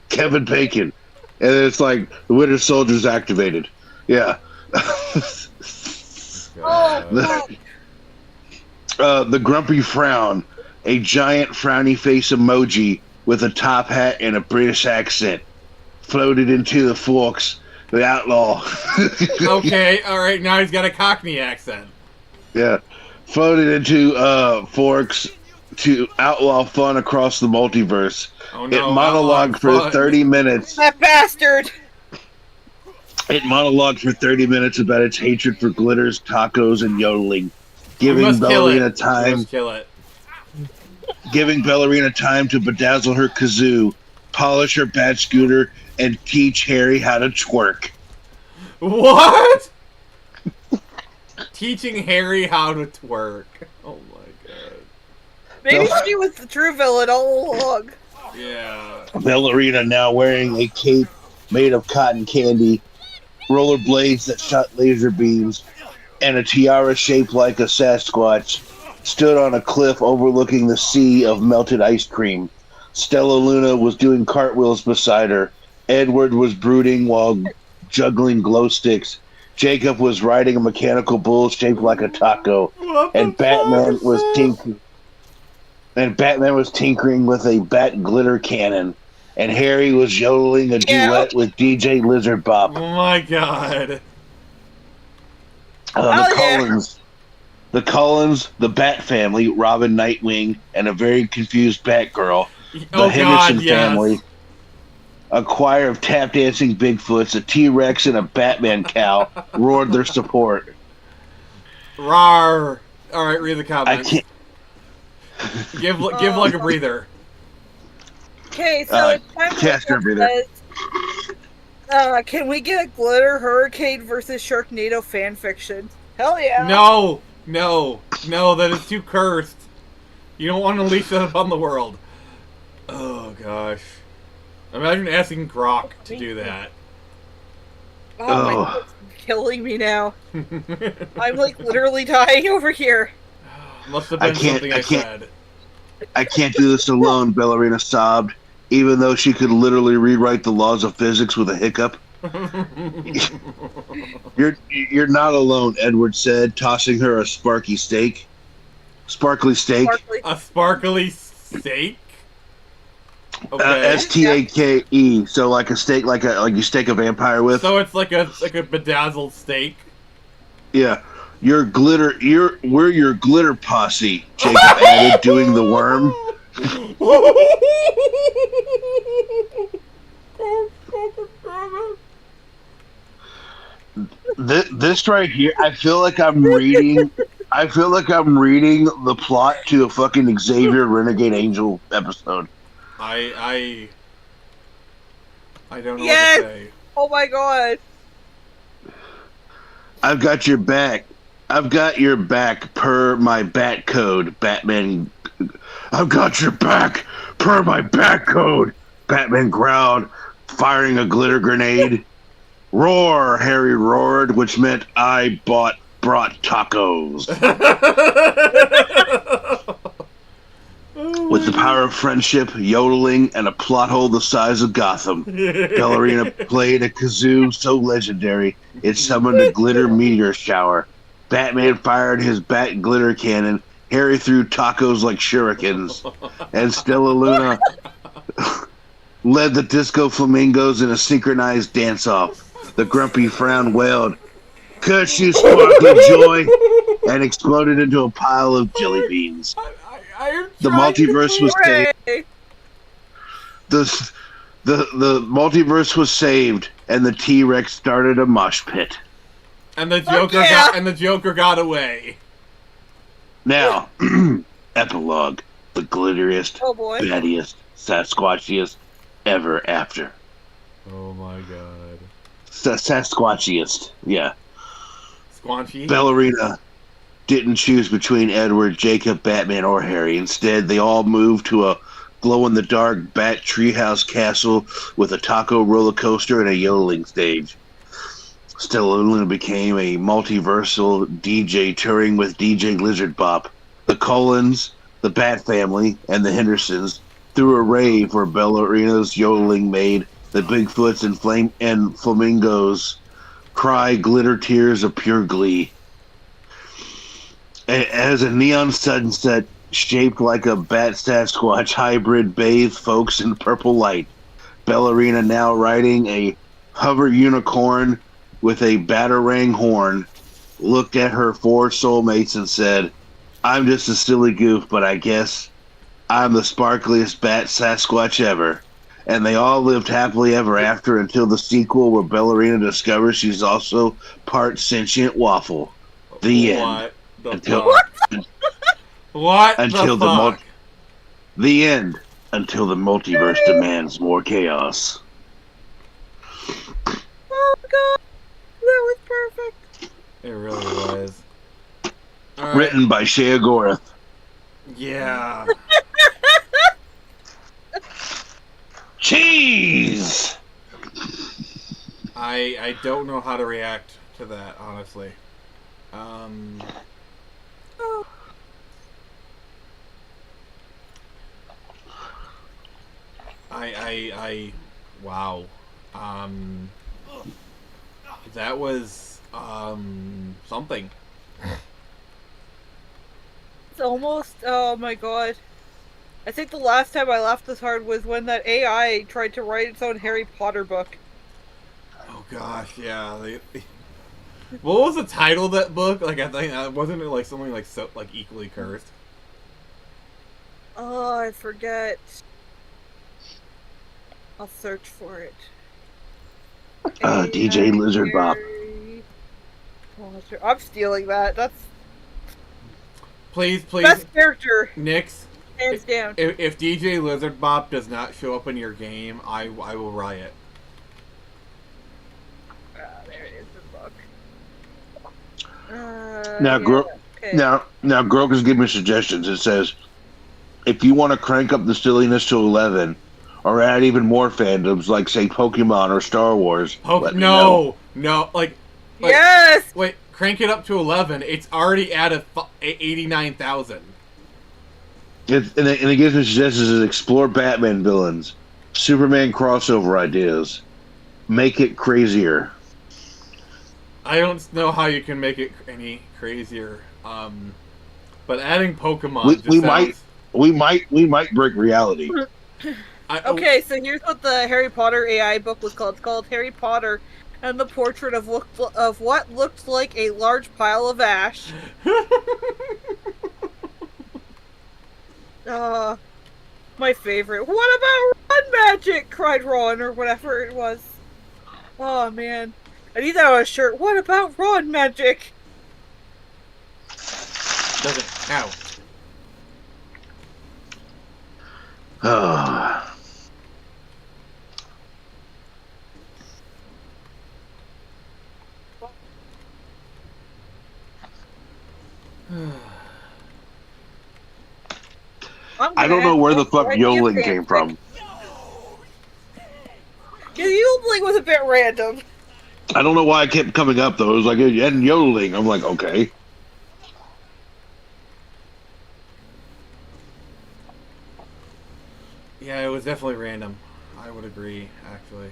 S3: Kevin Bacon. And it's like the Winter Soldier's activated. Yeah. The grumpy frown, a giant frowny face emoji with a top hat and a British accent, floated into the forks. The outlaw.
S1: Okay, alright, now he's got a Cockney accent.
S3: Yeah. Floated into forks to outlaw fun across the multiverse.
S1: Oh no,
S3: it monologued for 30 minutes.
S5: That bastard!
S3: It monologued for 30 minutes about its hatred for glitters, tacos, and yodeling, giving Ballerina time to bedazzle her kazoo, polish her bat scooter, and teach Harry how to twerk.
S1: What? Teaching Harry how to twerk. Oh my god.
S5: Maybe she was the true villain all along.
S1: Yeah.
S3: Ballerina, now wearing a cape made of cotton candy, rollerblades that shot laser beams, and a tiara shaped like a Sasquatch, stood on a cliff overlooking the sea of melted ice cream. Stella Luna was doing cartwheels beside her. Edward was brooding while juggling glow sticks. Jacob was riding a mechanical bull shaped like a taco, and Batman was tinkering with a bat glitter cannon, and Harry was yodeling a duet with DJ Lizard Bop.
S1: Oh my god!
S3: The Cullens, the Bat family, Robin, Nightwing, and a very confused Batgirl, the Henderson family. A choir of tap dancing Bigfoots, a T-Rex, and a Batman cow roared their support.
S1: Rawr! Alright, read the comments. Give like a breather.
S5: Okay, so it's time
S3: Cast your breather.
S5: Can we get a Glitter Hurricane versus Sharknado fanfiction? Hell yeah!
S1: No, that is too cursed. You don't want to unleash that upon the world. Oh gosh. Imagine asking Grok to do that.
S5: Oh my God, it's killing me now. I'm like literally dying over here.
S1: Must have been something I said.
S3: I can't do this alone, Ballerina sobbed, even though she could literally rewrite the laws of physics with a hiccup. You're not alone, Edward said, tossing her a sparkly steak. Sparkly steak.
S1: A sparkly steak? Okay.
S3: STAKE. So like a steak, like you steak a vampire with.
S1: So it's like a bedazzled steak.
S3: Yeah. We're your glitter posse, Jacob added, doing the worm. This right here, I feel like I'm reading the plot to a fucking Xavier Renegade Angel episode.
S1: I don't know
S5: Yes!
S1: what to say.
S5: Oh my God.
S3: I've got your back. I've got your back per my bat code, Batman. I've got your back per my bat code, Batman growled, firing a glitter grenade. Roar, Harry roared, which meant I brought tacos. With the power of friendship, yodeling, and a plot hole the size of Gotham, Ballerina played a kazoo so legendary it summoned a glitter meteor shower. Batman fired his bat glitter cannon. Harry threw tacos like shurikens. And Stella Luna led the disco flamingos in a synchronized dance-off. The grumpy frown wailed, "Curse you, sparkling joy!" and exploded into a pile of jelly beans. The multiverse was saved. The multiverse was saved, and the T-Rex started a mosh pit.
S1: And the Joker got away.
S3: Now, epilogue: the glitteriest, battiest, Sasquatchiest ever after.
S1: Oh my God.
S3: Sasquatchiest, yeah.
S1: Squanchy.
S3: Ballerina didn't choose between Edward, Jacob, Batman, or Harry. Instead, they all moved to a glow-in-the-dark bat treehouse castle with a taco roller coaster and a yodeling stage. Stella Luna became a multiversal DJ touring with DJ Lizard Bop. The Collins, the Bat Family, and the Hendersons threw a rave where Ballerina's yodeling made the Bigfoots and Flamingos cry glitter tears of pure glee. As a neon sunset shaped like a bat Sasquatch hybrid bathed folks in purple light, Ballerina, now riding a hover unicorn with a batarang horn, looked at her four soulmates and said, "I'm just a silly goof, but I guess I'm the sparkliest bat Sasquatch ever." And they all lived happily ever after until the sequel where Ballerina discovers she's also part sentient waffle. The end.
S1: What
S3: until
S1: the fuck?
S3: The end. Until the multiverse demands more chaos.
S5: Oh God, that was perfect.
S1: It really was.
S3: Written by Shea Gorath.
S1: Yeah.
S3: Cheese!
S1: I don't know how to react to that, honestly. Wow. That was, something.
S5: It's almost, oh my God. I think the last time I laughed this hard was when that AI tried to write its own Harry Potter book.
S1: Oh gosh, yeah. What was the title of that book? Like, I think wasn't it like something like so like equally cursed?
S5: Oh, I forget. I'll search for it.
S3: DJ Lizard Bop.
S5: I'm stealing that. That's
S1: Please,
S5: Best character,
S1: Nix.
S5: hands down.
S1: If DJ Lizard Bop does not show up in your game, I will riot.
S5: There it is, the book.
S3: Now Grok is giving me suggestions. It says, if you want to crank up the silliness to 11, or add even more fandoms like say Pokemon or Star Wars.
S1: No, like
S5: yes.
S1: Wait, crank it up to 11. It's already at 89,000.
S3: And it gives me suggestions as explore Batman villains, Superman crossover ideas, make it crazier.
S1: I don't know how you can make it any crazier. But adding Pokemon,
S3: we might break reality.
S5: Okay, so here's what the Harry Potter AI book was called. It's called Harry Potter and the Portrait of what looked like a large pile of ash. My favorite. What about Ron Magic? Cried Ron, or whatever it was. Oh man, I need that on a shirt. What about Ron Magic?
S1: Doesn't count.
S3: I don't know where the fuck yodeling came from.
S5: Yeah, yodeling was a bit random.
S3: I don't know why it kept coming up though. It was like and yodeling. I'm like, okay.
S1: Yeah, it was definitely random. I would agree, actually.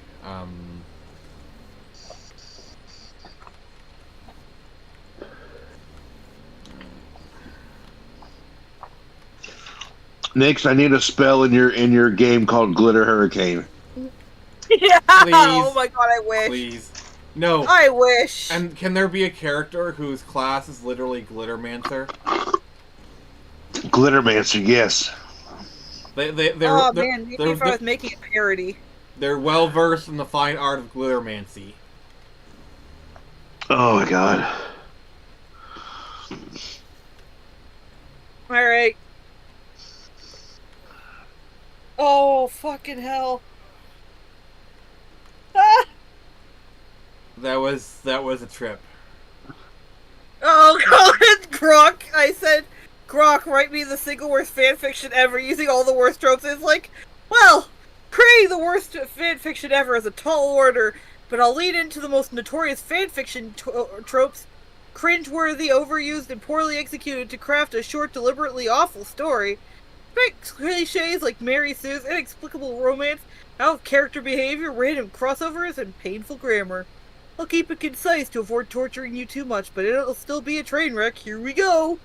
S3: Next, I need a spell in your game called Glitter Hurricane.
S5: Yeah.
S1: Please.
S5: Oh my god, I wish.
S1: Please. No.
S5: I wish.
S1: And can there be a character whose class is literally Glittermancer?
S3: Glittermancer, yes.
S1: They're
S5: man, maybe if I was making a parody.
S1: They're well versed in the fine art of glittermancy.
S3: Oh my god.
S5: Alright. Oh, fucking hell. Ah!
S1: That was a trip.
S5: Oh god, Grok! I said, Grok, write me the single worst fanfiction ever using all the worst tropes. It's like, well, creating the worst fanfiction ever is a tall order, but I'll lead into the most notorious fanfiction tropes, cringeworthy, overused, and poorly executed to craft a short, deliberately awful story. Big cliches like Mary Sue's inexplicable romance, out of character behavior, random crossovers, and painful grammar. I'll keep it concise to avoid torturing you too much, but it'll still be a train wreck. Here we go!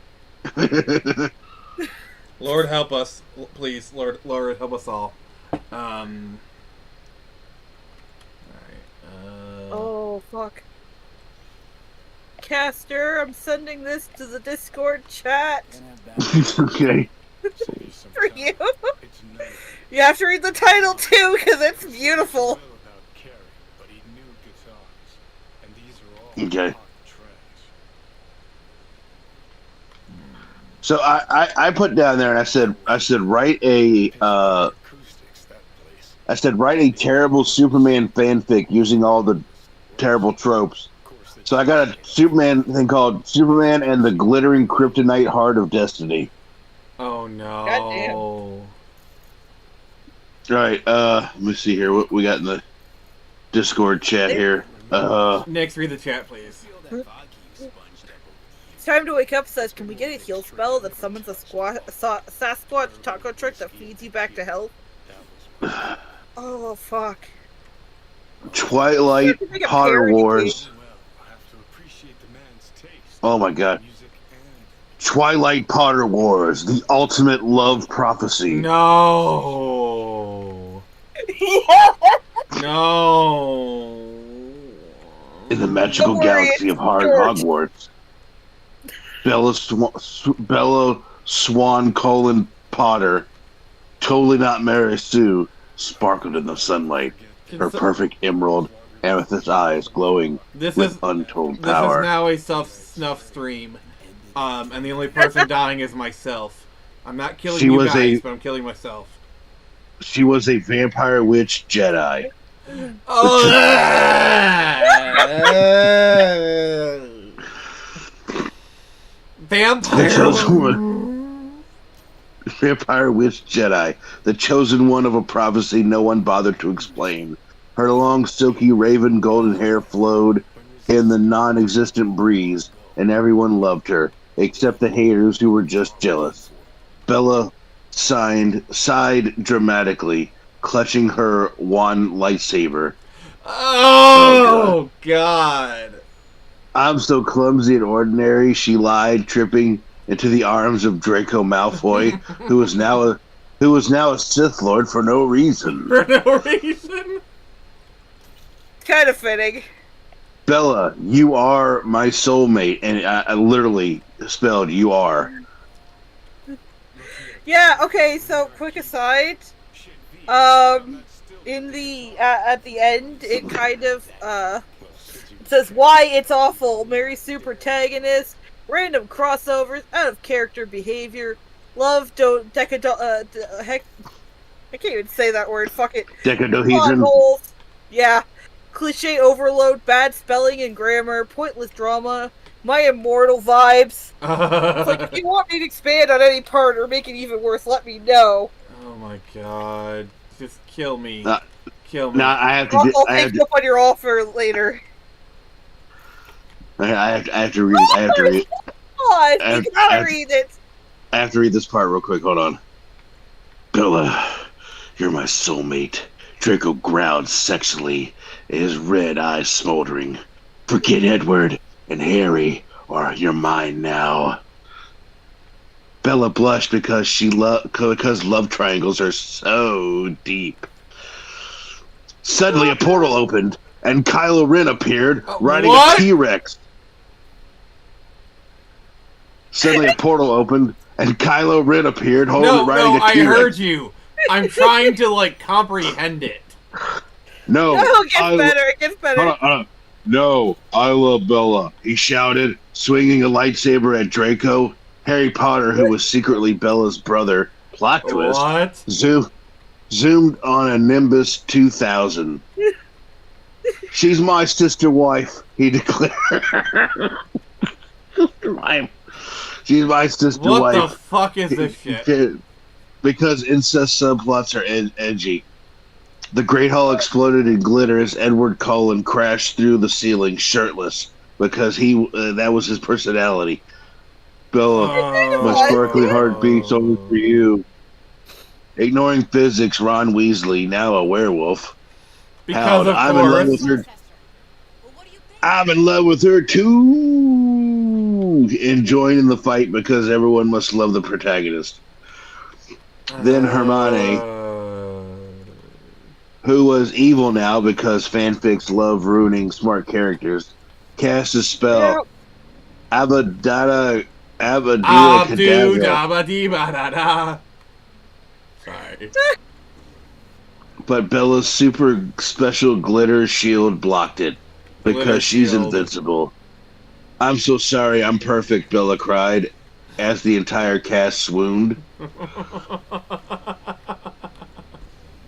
S1: Lord help us, please. Lord help us all. Alright,
S5: Oh, fuck. Caster, I'm sending this to the Discord chat.
S3: Okay.
S5: For you. You have to read the title too, because it's beautiful.
S3: Okay. So I put down there and I said write a terrible Superman fanfic using all the terrible tropes. So I got a Superman thing called Superman and the Glittering Kryptonite Heart of Destiny.
S1: Oh no.
S5: Goddamn.
S3: All right, let me see here what we got in the Discord chat here.
S1: Next, read the chat, please.
S5: It's time to wake up says, can we get a heal spell that summons a Sasquatch taco truck that feeds you back to health? Oh, fuck.
S3: Twilight Potter Wars. Oh my god. Twilight Potter Wars, the ultimate love prophecy.
S1: No. No.
S3: In the magical galaxy of Hogwarts, Bella Swan Potter, totally not Mary Sue, sparkled in the sunlight, her perfect emerald amethyst eyes glowing with untold power.
S1: This is now a self-snuff stream. And the only person dying is myself. I'm not killing
S3: She
S1: you
S3: was
S1: guys, but I'm killing myself.
S3: She was a vampire witch Jedi.
S1: Oh!
S3: The chosen one. Vampire witch Jedi, the chosen one of a prophecy no one bothered to explain. Her long, silky, raven golden hair flowed in the non-existent breeze, and everyone loved her, except the haters who were just jealous. Bella sighed dramatically, clutching her wand lightsaber.
S1: Oh, God.
S3: I'm so clumsy and ordinary, she lied, tripping into the arms of Draco Malfoy, who is now a Sith Lord for no reason.
S1: For no reason?
S5: Kind of fitting.
S3: Bella, you are my soulmate, and I literally spelled "you are."
S5: Yeah. Okay. So, quick aside. In the at the end, it kind of it says why it's awful. Mary Sue protagonist. Random crossovers, out of character behavior, love, heck, I can't even say that word, fuck it.
S3: Decadohesion.
S5: Holes, yeah. Cliche overload, bad spelling and grammar, pointless drama, my immortal vibes. It's like, if you want me to expand on any part or make it even worse, let me know.
S1: Oh my god. Just kill me.
S3: Nah,
S1: Kill me.
S3: Nah, I have to.
S5: I'll take you up on your offer later.
S3: I have to read it. I have to read.
S5: God, you gotta read it.
S3: I have to read this part real quick. Hold on. Bella, you're my soulmate. Draco growled sexually, his red eyes smoldering. Forget Edward and Harry, or you're mine now. Bella blushed because because love triangles are so deep. Suddenly, a portal opened, and Kylo Ren appeared, riding a T-Rex. Suddenly, a portal opened, and Kylo Ren appeared, riding a T-Rex.
S1: I heard you. I'm trying to, comprehend it.
S3: No,
S5: it gets better.
S3: Hold on. No, I love Bella, he shouted, swinging a lightsaber at Draco. Harry Potter, who was secretly Bella's brother, plot twist,
S1: What?
S3: zoomed on a Nimbus 2000. She's my sister wife, he declared. She's my sister wife.
S1: What the fuck is this shit?
S3: Because incest subplots are edgy. The Great Hall exploded in glitter as Edward Cullen crashed through the ceiling shirtless because that was his personality. Bella, my sparkly heart beats only for you. Ignoring physics, Ron Weasley, now a werewolf.
S1: Because of
S3: I'm in love with her. I'm in love with her too. Enjoying the fight because everyone must love the protagonist. Then Hermione, who was evil now because fanfics love ruining smart characters, cast a spell. Abadabra Kedavra.
S1: Sorry.
S3: But Bella's super special glitter shield blocked it because she's invincible. I'm so sorry, I'm perfect, Bella cried as the entire cast swooned.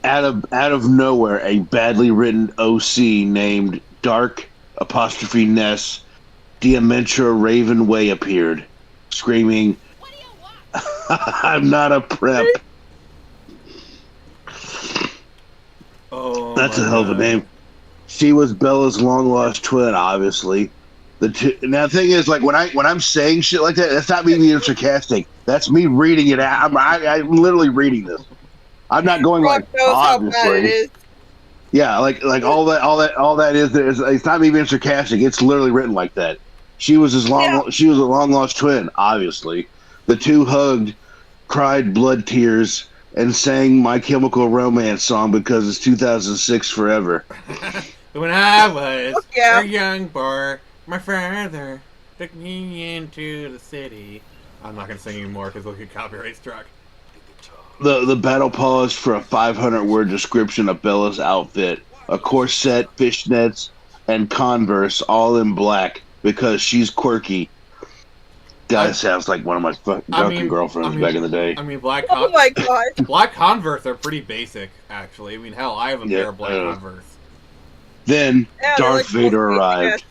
S3: Out of nowhere, a badly written OC named Dark Ness Diamentra Raven Way appeared, screaming, I'm not a prep.
S1: Oh,
S3: that's a hell of a name. She was Bella's long-lost twin, obviously. Now, the thing is, when I'm saying shit like that, that's not me being sarcastic. That's me reading it out. I'm literally reading this. I'm not going obviously. Yeah, all that is it's not me being sarcastic. It's literally written like that. She was a long lost twin, obviously. The two hugged, cried blood tears, and sang My Chemical Romance song because it's 2006 forever.
S1: When I was a young boy, my father took me into the city. I'm not gonna sing anymore because we'll get copyright struck.
S3: The battle paused for a 500-word description of Bella's outfit: a corset, fishnets, and Converse, all in black because she's quirky. Guy sounds like one of my fucking girlfriends back in the day.
S1: I mean,
S5: Oh my god.
S1: Black Converse are pretty basic, actually. I mean, hell, I have a pair of black Converse.
S3: Then
S5: Yeah,
S3: Darth Vader arrived.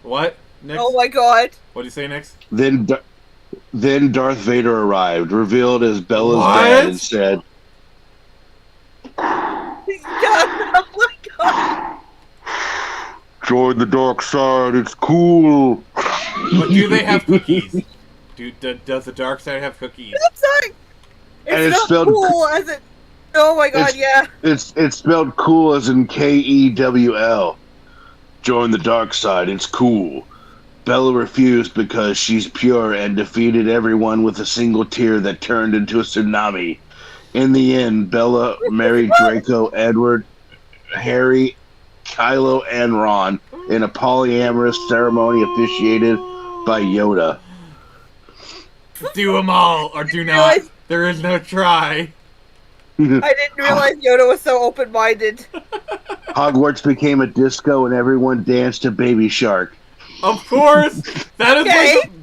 S1: What, Nix?
S5: Oh my god.
S1: What do you say, Nix?
S3: Then Darth Vader arrived, revealed as Bella's dad, and said,
S5: Oh my god.
S3: "Join the dark side. It's cool."
S1: But do they have cookies? Does the dark side have cookies?
S5: That's not. It's not
S3: spelled
S5: cool as it. Oh my god, yeah.
S3: It's spelled cool as in Kewl. Join the dark side. It's cool. Bella refused because she's pure and defeated everyone with a single tear that turned into a tsunami. In the end, Bella married Draco, Edward, Harry, Kylo, and Ron in a polyamorous ceremony officiated by Yoda.
S1: Do them all, or do not. There is no try.
S5: I didn't realize Yoda was so open-minded.
S3: Hogwarts became a disco and everyone danced to Baby Shark.
S1: Of course! That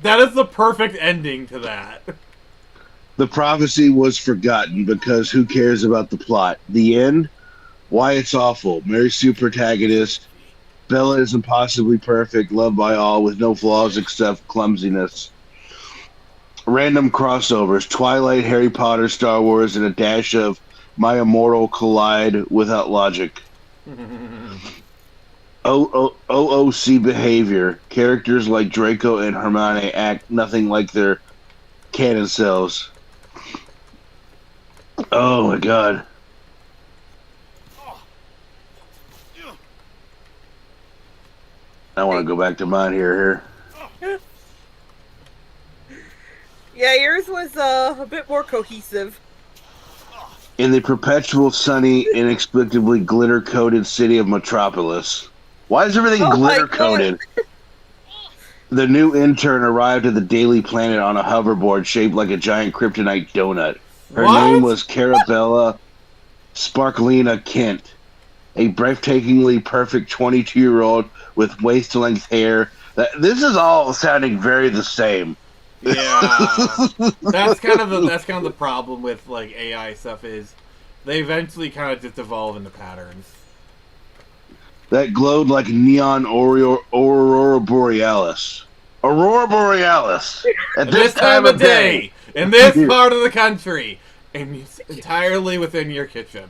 S1: is the perfect ending to that.
S3: The prophecy was forgotten because who cares about the plot? The end? Why, it's awful. Mary Sue protagonist. Bella is impossibly perfect, loved by all, with no flaws except clumsiness. Random crossovers. Twilight, Harry Potter, Star Wars, and a dash of My Immortal collide without logic. OOC behavior. Characters like Draco and Hermione act nothing like their canon selves. Oh my god. I want to go back to mine here.
S5: Yeah, yours was a bit more cohesive.
S3: In the perpetual, sunny, inexplicably glitter-coated city of Metropolis. Why is everything glitter-coated? The new intern arrived at the Daily Planet on a hoverboard shaped like a giant kryptonite donut. Her name was Carabella Sparklina Kent, a breathtakingly perfect 22-year-old with waist-length hair. This is all sounding very the same.
S1: Yeah, that's kind of the problem with like AI stuff is they eventually kind of just evolve into patterns.
S3: That glowed like neon aurora borealis. Aurora borealis at
S1: this time of day in this part of the country, and it's entirely within your kitchen.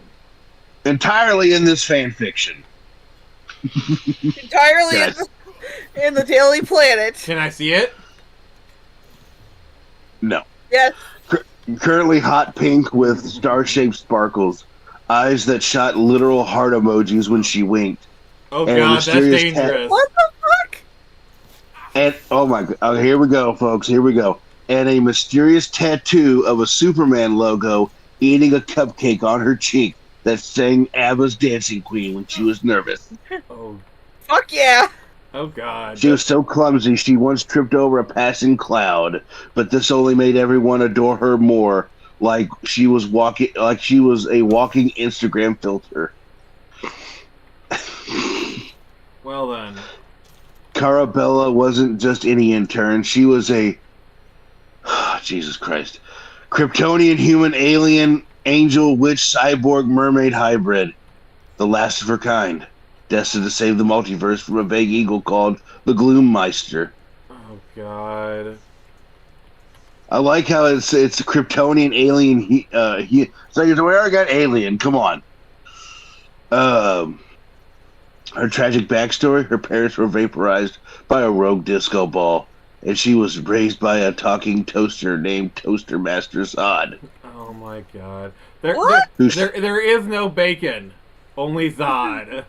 S3: Entirely in this fan fiction.
S5: Entirely in the Daily Planet.
S1: Can I see it?
S3: No.
S5: Yes.
S3: Currently hot pink with star-shaped sparkles. Eyes that shot literal heart emojis when she winked.
S1: Oh god, that's dangerous.
S5: What the fuck?
S3: And oh my god, here we go, folks. Here we go. And a mysterious tattoo of a Superman logo eating a cupcake on her cheek that sang ABBA's Dancing Queen when she was nervous.
S1: Oh.
S5: Fuck yeah.
S1: Oh god.
S3: She was so clumsy she once tripped over a passing cloud, but this only made everyone adore her more, like she was a walking Instagram filter.
S1: Well then.
S3: Carabella wasn't just any intern, she was a Jesus Christ. Kryptonian human alien angel witch cyborg mermaid hybrid. The last of her kind. Destined to save the multiverse from a vague eagle called the Gloommeister.
S1: Oh god.
S3: I like how it's a Kryptonian alien. So he's a arrogant alien. Come on. Her tragic backstory: her parents were vaporized by a rogue disco ball, and she was raised by a talking toaster named Toaster Master Zod.
S1: Oh my god.
S5: What?
S1: There is no bacon. Only Zod.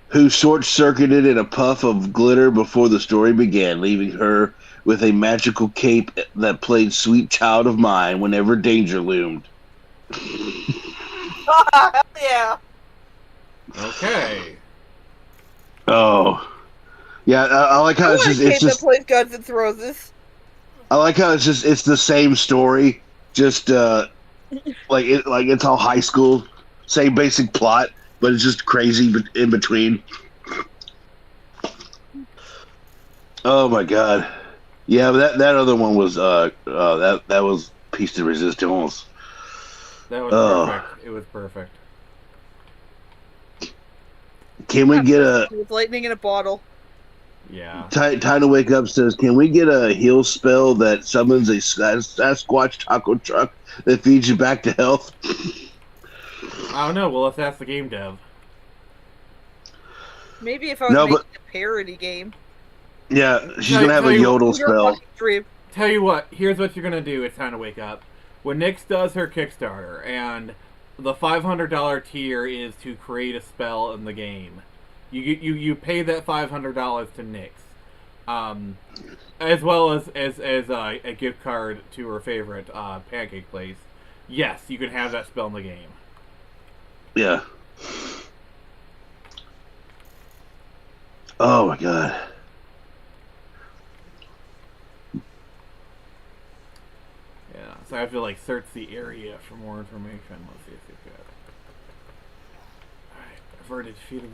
S3: Who short-circuited in a puff of glitter before the story began, leaving her with a magical cape that played Sweet Child of Mine whenever danger loomed.
S5: Yeah.
S1: Okay.
S3: Oh. Yeah, I like how it's just
S5: that plays Guns N' Roses.
S3: I like how it's the same story, just like it's all high school, same basic plot, but it's just crazy in between. Oh my god. Yeah, but that other one was that was piece de resistance.
S1: That was
S3: Oh,
S1: perfect. It was perfect.
S3: can we get a
S5: with lightning in a bottle?
S1: Yeah.
S3: time to wake up? Says, can we get a heal spell that summons a Sasquatch taco truck that feeds you back to health?
S1: I don't know. Well, let's ask the game dev.
S5: Maybe if I was
S3: No,
S5: making
S3: but
S5: a parody game.
S3: yeah, she's gonna have a yodel spell.
S1: Tell you what, here's what you're gonna do. It's time to wake up. When Nyx does her Kickstarter, and the $500 tier is to create a spell in the game, you pay that $500 to Nyx, as well as a gift card to her favorite pancake place. Yes, you can have that spell in the game.
S3: Yeah. Oh my god.
S1: Yeah, so I have to like search the area for more information. Let's see if it's good. Alright, I've already defeated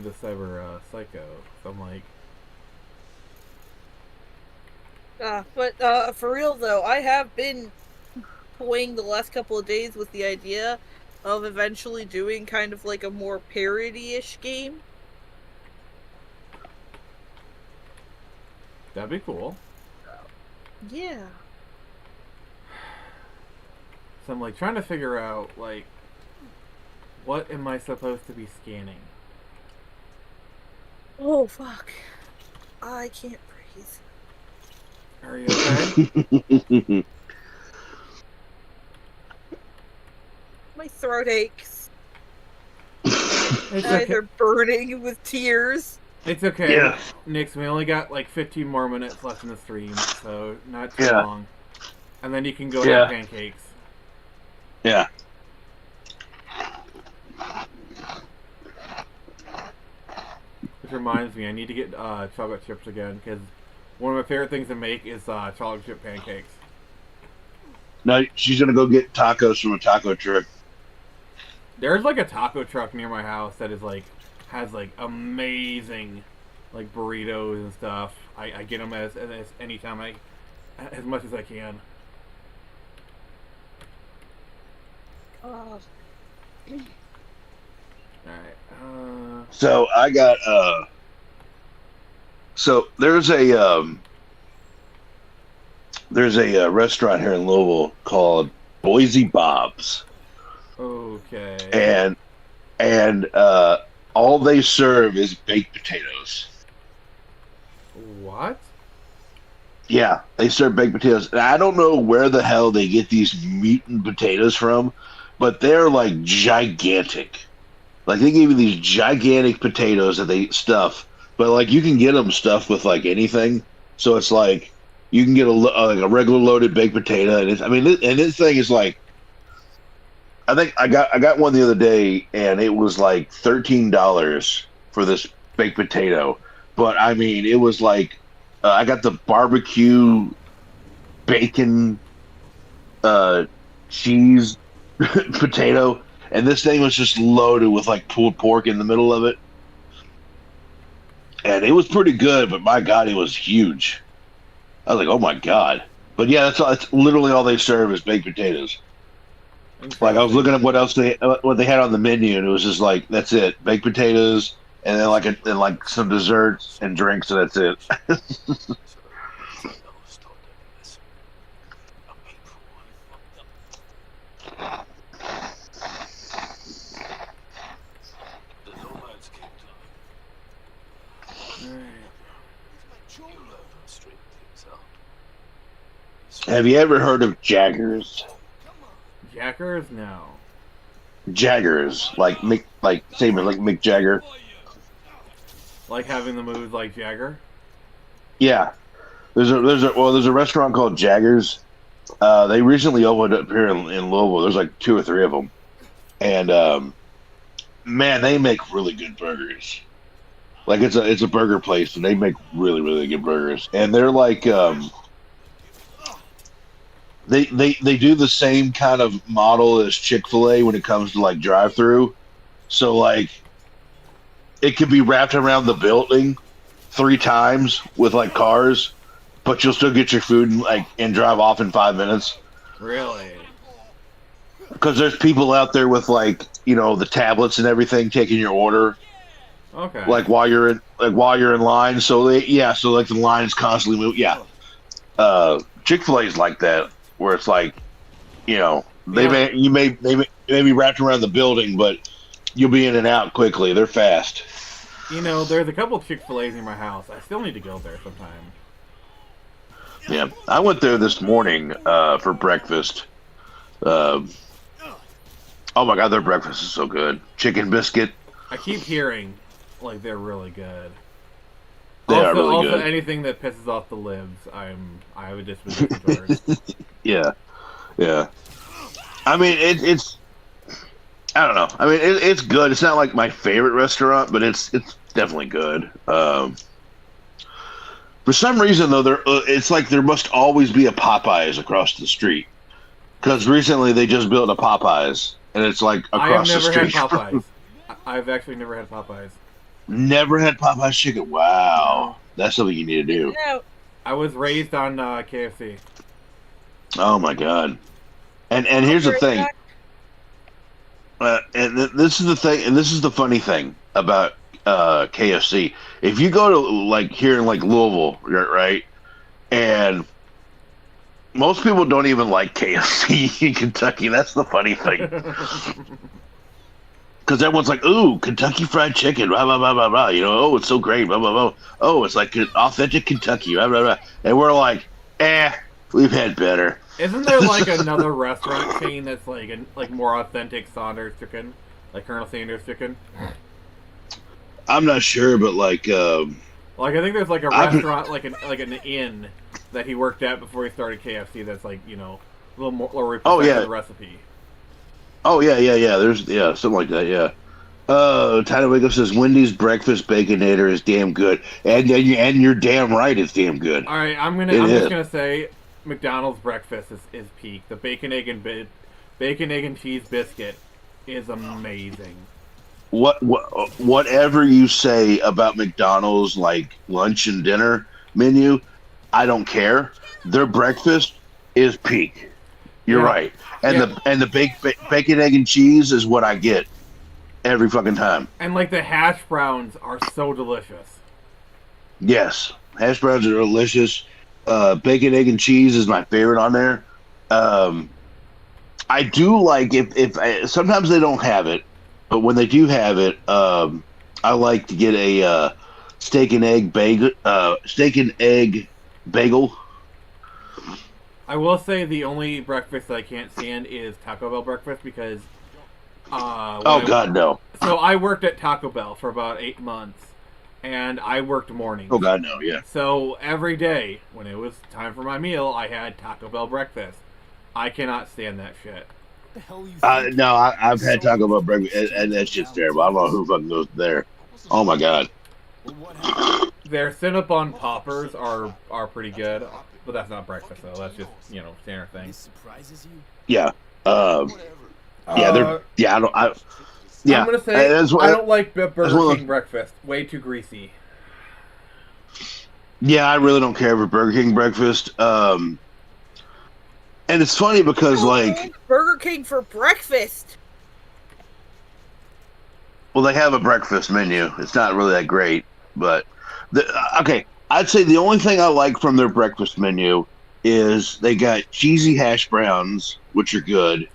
S1: the cyber psycho, so I'm like...
S5: But for real though, I have been toying the last couple of days with the idea of eventually doing kind of like a more parody-ish game.
S1: That'd be cool.
S5: Yeah.
S1: So I'm like trying to figure out like what am I supposed to be scanning?
S5: Oh fuck. I can't breathe.
S1: Are you okay?
S5: My throat aches.
S1: It's
S5: Eyes
S1: okay.
S5: are burning with tears.
S1: It's okay.
S3: Yeah.
S1: Nyx, we only got like 15 more minutes left in the stream, so not too
S3: Yeah.
S1: long. And then you can go
S3: Yeah.
S1: have pancakes.
S3: Yeah.
S1: Which reminds me, I need to get chocolate chips again, because one of my favorite things to make is chocolate chip pancakes.
S3: No, she's gonna go get tacos from a taco truck.
S1: There's like a taco truck near my house that is like has like amazing like burritos and stuff. I get them as anytime as much as I can.
S5: Oh.
S1: Alright.
S3: So I got so there's a restaurant here in Louisville called Boise Bob's.
S1: Okay.
S3: And all they serve is baked potatoes.
S1: What?
S3: Yeah, they serve baked potatoes. And I don't know where the hell they get these mutant potatoes from, but they're like gigantic. Like they give you these gigantic potatoes that they stuff, but like you can get them stuffed with like anything. So it's like you can get like a regular loaded baked potato, and this thing is like, I think I got one the other day, and it was like $13 for this baked potato. But I mean, it was like I got the barbecue, bacon, cheese potato, and this thing was just loaded with like pulled pork in the middle of it, and it was pretty good. But my God, it was huge. I was like, oh my God. But yeah, that's literally all they serve is baked potatoes. Like I was looking at what they had on the menu, and it was just like that's it, baked potatoes, and then like some desserts and drinks, and that's it. Have you ever heard of Jaggers?
S1: Jackers? No.
S3: Jaggers, like same like Mick Jagger.
S1: Like having the moves like Jagger?
S3: Yeah, there's a restaurant called Jaggers. They recently opened up here in Louisville. There's like 2 or 3 of them, and man, they make really good burgers. Like it's a burger place, and they make really really good burgers. And they're like they do the same kind of model as Chick-fil-A when it comes to like drive-through. So like it can be wrapped around the building, 3 times with like cars, but you'll still get your food and drive off in 5 minutes.
S1: Really?
S3: Because there's people out there with the tablets and everything taking your order
S1: Okay.
S3: while you're in line. So the line is constantly moving. Yeah. Chick-fil-A's like that, where it's they may be wrapped around the building, but you'll be in and out quickly. They're fast.
S1: There's a couple Chick-fil-A's near my house. I still need to go there sometime.
S3: Yeah, I went there this morning for breakfast. Oh my god, their breakfast is so good. Chicken biscuit.
S1: I keep hearing they're really good.
S3: They are really good.
S1: Also, anything that pisses off the libs, I have a disposition towards.
S3: Yeah. I mean, it's. I don't know. I mean, it's good. It's not like my favorite restaurant, but it's definitely good. For some reason, though, it's like there must always be a Popeyes across the street. Because recently they just built a Popeyes, and it's like across the street.
S1: I have never had Popeyes. I've actually never had Popeyes.
S3: Never had Popeyes chicken. Wow, that's something you need to do.
S5: No.
S1: I was raised on KFC.
S3: Oh my god! And here's the thing. This is the thing, and this is the funny thing about KFC. If you go to here in Louisville, right, and most people don't even like KFC in Kentucky. That's the funny thing. Because everyone's like, ooh, Kentucky Fried Chicken, blah, blah, blah, blah, blah. Oh, it's so great, blah, blah, blah. Oh, it's like authentic Kentucky, blah, blah, blah. And we're like, we've had better.
S1: Isn't there another restaurant chain that's more authentic Sanders chicken? Like Colonel Sanders chicken?
S3: I'm not sure, but
S1: I think there's a restaurant, an inn that he worked at before he started KFC that's a little more the recipe.
S3: Oh yeah. There's something like that. Yeah. Tiny Wiggles says Wendy's breakfast baconator is damn good, and you're damn right, it's damn good.
S1: All right, I'm just gonna say McDonald's breakfast is peak. The bacon egg and cheese biscuit is amazing.
S3: Whatever you say about McDonald's lunch and dinner menu, I don't care. Their breakfast is peak. You're right. And the bacon, egg, and cheese is what I get every fucking time.
S1: And the hash browns are so delicious.
S3: Yes, hash browns are delicious. Bacon, egg, and cheese is my favorite on there. I do like if sometimes they don't have it, but when they do have it, I like to get a steak and egg bagel.
S1: I will say the only breakfast that I can't stand is Taco Bell breakfast because...
S3: God, no.
S1: So I worked at Taco Bell for about 8 months, and I worked mornings.
S3: Oh, God, no, yeah.
S1: So every day, when it was time for my meal, I had Taco Bell breakfast. I cannot stand that shit.
S4: What the hell are you
S3: no, I've had Taco Bell breakfast, and that shit's terrible. I don't know who fucking goes there. Oh, my God.
S1: Their Cinnabon poppers are pretty good. But that's not breakfast, though. That's just, standard thing.
S4: It surprises you?
S3: Yeah. I'm
S1: gonna say I don't like Burger King breakfast. Way too greasy.
S3: Yeah, I really don't care for Burger King breakfast. And it's funny because
S5: Burger King for breakfast.
S3: Well, they have a breakfast menu. It's not really that great, but okay. I'd say the only thing I like from their breakfast menu is they got cheesy hash browns, which are good.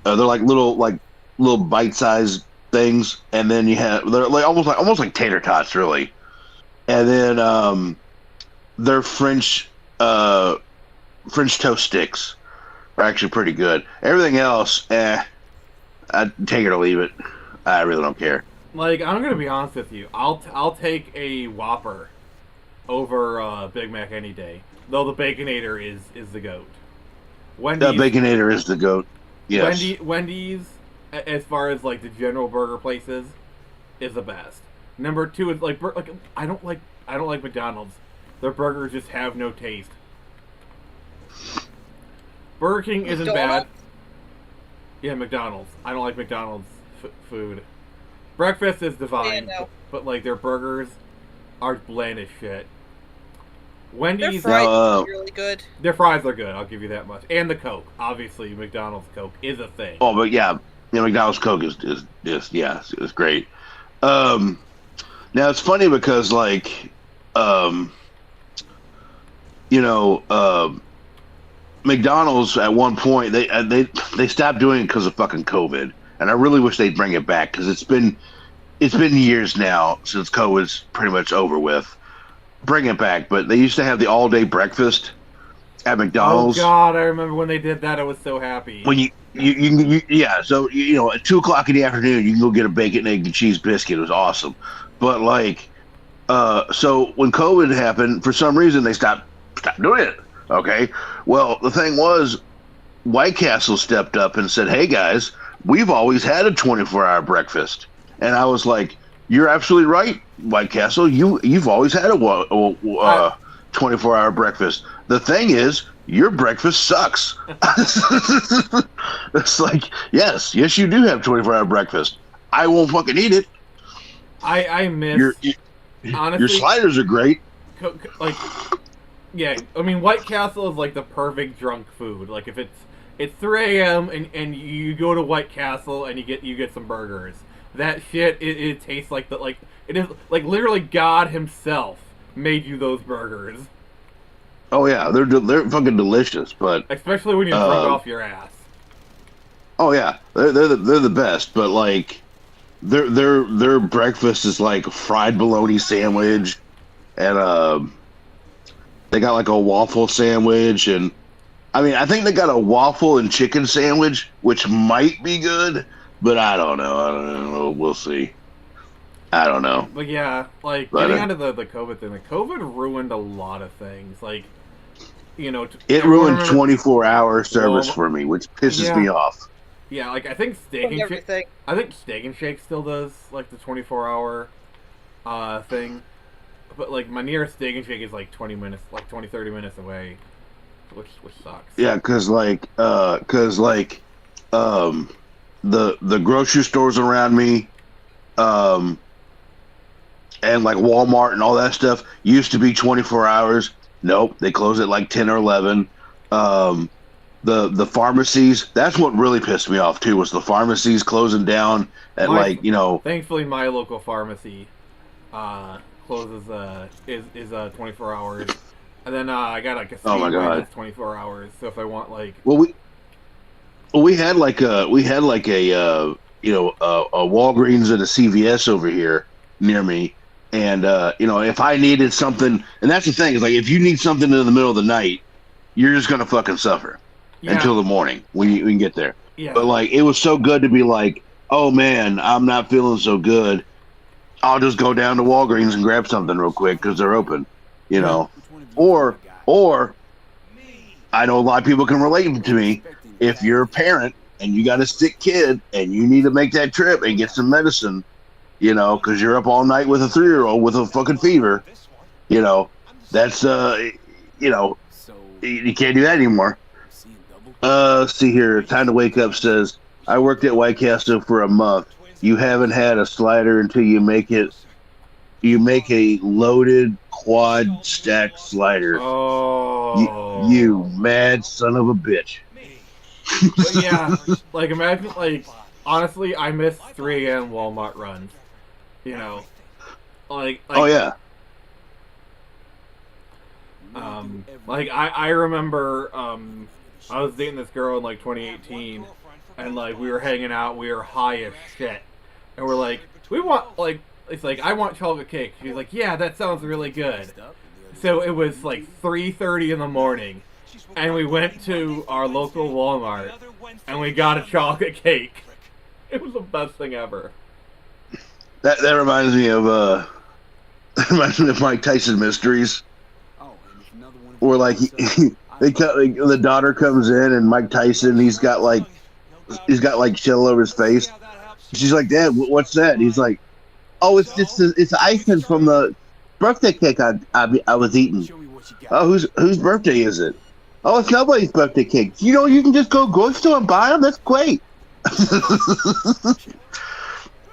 S3: They're little bite-sized things, and then they're almost like tater tots, really. And then their French toast sticks are actually pretty good. Everything else, I'd take it or leave it. I really don't care.
S1: I'm gonna be honest with you. I'll take a Whopper over Big Mac any day. Though the Baconator is the GOAT.
S3: The Baconator is the GOAT. Yes.
S1: Wendy's, as far as the general burger places, is the best. Number 2 is I don't like McDonald's. Their burgers just have no taste. Burger King isn't bad. Yeah, McDonald's. I don't like McDonald's food. Breakfast is divine, but their burgers are bland as shit.
S5: Their
S1: Wendy's,
S5: fries are really good.
S1: their fries are good. I'll give you that much. And the Coke, obviously, McDonald's Coke is a thing.
S3: Oh, but yeah, McDonald's Coke is it's great. Now it's funny because like, McDonald's at one point they stopped doing it because of fucking COVID, and I really wish they'd bring it back because it's been years now since COVID's pretty much over with. Bring it back, but they used to have the all-day breakfast at McDonald's.
S1: Oh God, I remember when they did that. I was so happy.
S3: When you so at 2:00 in the afternoon you can go get a bacon, egg, and cheese biscuit. It was awesome, but like, so when COVID happened, for some reason they stopped doing it. Okay, well the thing was, White Castle stepped up and said, "Hey guys, we've always had a 24-hour breakfast," and I was like, "You're absolutely right, White Castle. You've always had a 24-hour breakfast. The thing is, your breakfast sucks." It's like, yes, you do have 24-hour breakfast. I won't fucking eat it.
S1: I miss honestly,
S3: your sliders are great.
S1: Like, yeah, I mean, White Castle is like the perfect drunk food. Like, if it's 3 a.m. and you go to White Castle and you get some burgers. That shit, it tastes like it is like literally God himself made you those burgers.
S3: Oh yeah, they're fucking delicious, but
S1: especially when you're drunk off your ass.
S3: Oh yeah, they're the best, but like their breakfast is like fried bologna sandwich, and they got like a waffle sandwich, and I mean I think they got a waffle and chicken sandwich, which might be good. But I don't know. We'll see. I don't know.
S1: But yeah, like, getting onto the COVID thing, like, COVID ruined a lot of things. Like,
S3: it ruined 24-hour service for me, which pisses me off.
S1: Yeah, like, I think Steak and Shake still does, like, the 24-hour thing. But, like, my nearest Steak and Shake is, like, 30 minutes away, which sucks.
S3: Yeah, because the grocery stores around me, and like Walmart and all that stuff used to be 24 hours. Nope, they close at like 10 or 11. The pharmacies, that's what really pissed me off too, was the pharmacies closing down at
S1: Thankfully, my local pharmacy closes is 24 hours, and then I got like a that's 24 hours. So if I want like
S3: we had like a Walgreens and a CVS over here near me, and if I needed something, and that's the thing is like if you need something in the middle of the night, you're just gonna fucking suffer until the morning when you can get there.
S1: Yeah.
S3: But like it was so good to be like, oh man, I'm not feeling so good. I'll just go down to Walgreens and grab something real quick because they're open, or I know a lot of people can relate to me. If you're a parent and you got a sick kid and you need to make that trip and get some medicine, because you're up all night with a 3-year-old with a fucking fever, that's, you can't do that anymore. See here, Time to Wake Up says, I worked at White Castle for a month. You haven't had a slider until you make a loaded quad stack slider.
S1: Oh.
S3: You mad son of a bitch.
S1: But yeah, like imagine, like honestly, I miss 3 a.m. Walmart runs. Like
S3: oh yeah.
S1: Like I remember I was dating this girl in like 2018, and like we were hanging out, we were high as shit, and we're like, we want like it's like I want chocolate cake. She's like, yeah, that sounds really good. So it was like 3:30 in the morning. And we went to our local Walmart, and we got a chocolate cake. It was the best thing ever.
S3: That reminds me of Mike Tyson Mysteries, where like the daughter comes in and Mike Tyson he's got like shit all over his face. She's like, Dad, what's that? And he's like, oh, it's icing from the birthday cake I was eating. Oh, whose birthday is it? Oh, it's nobody's birthday cake. You can just go grocery store and buy them. That's great.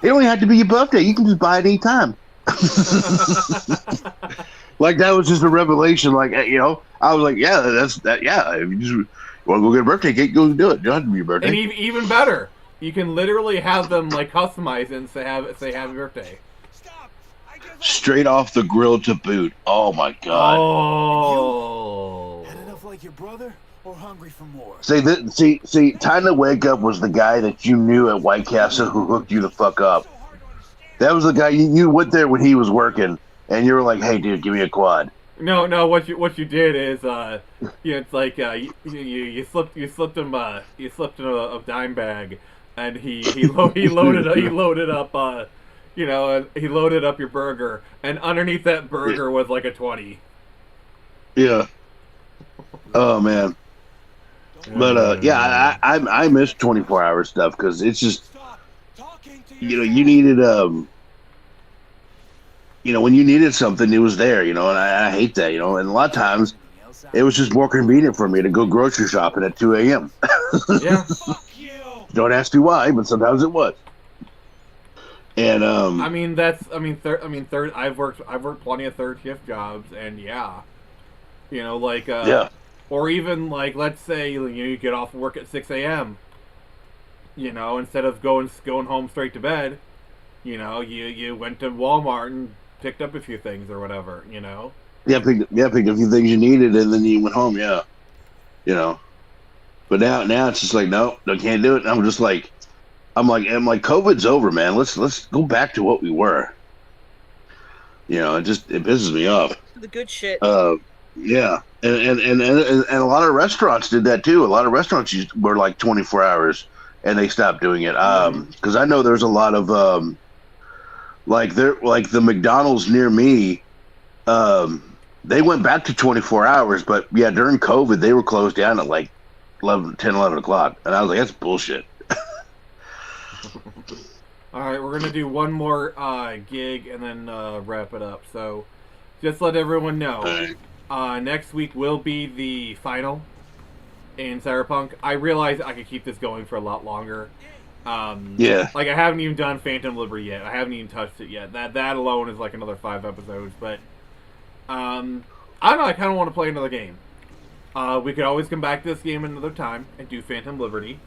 S3: It don't even have to be your birthday. You can just buy it anytime. Like that was just a revelation. Like I was like, yeah, that's that. Yeah, if you just want to go get a birthday cake, go do it. Don't have to be your birthday.
S1: And even better, you can literally have them like customize it and say happy birthday.
S3: Straight off the grill to boot. Oh my god.
S1: Oh.
S8: Had enough like your brother, or hungry for more?
S3: See, Time to Wake Up was the guy that you knew at White Castle who hooked you the fuck up. That was the guy you went there when he was working, and you were like, "Hey, dude, give me a quad."
S1: No. What you did is, it's like you slipped him a dime bag, and he loaded up he loaded up your burger, and underneath that burger was like a 20.
S3: Yeah. Oh man. But I miss 24-hour stuff because it's just you needed when you needed something, it was there, and I hate that, and a lot of times it was just more convenient for me to go grocery shopping at 2 a.m.
S1: Yeah.
S3: Don't ask me why, but sometimes it was. And
S1: third. I've worked plenty of third shift jobs, and yeah, or even like let's say you get off work at 6 a.m. Instead of going home straight to bed, you went to Walmart and picked up a few things or whatever,
S3: Yeah, picked a few things you needed, and then you went home. Yeah, But now it's just like no, I can't do it. I'm like, COVID's over, man. Let's go back to what we were. It pisses me off.
S5: The good shit.
S3: Yeah, and a lot of restaurants did that too. A lot of restaurants were like 24 hours, and they stopped doing it. Because I know there's a lot of like the McDonald's near me. They went back to 24 hours, but yeah, during COVID they were closed down at like 11 o'clock, and I was like, that's bullshit.
S1: All right, we're gonna do one more gig and then wrap it up. So, just let everyone know, next week will be the final in Cyberpunk. I realize I could keep this going for a lot longer.
S3: Yeah.
S1: Like I haven't even done Phantom Liberty yet. I haven't even touched it yet. That alone is like another 5 episodes. But I don't know. I kind of want to play another game. We could always come back to this game another time and do Phantom Liberty.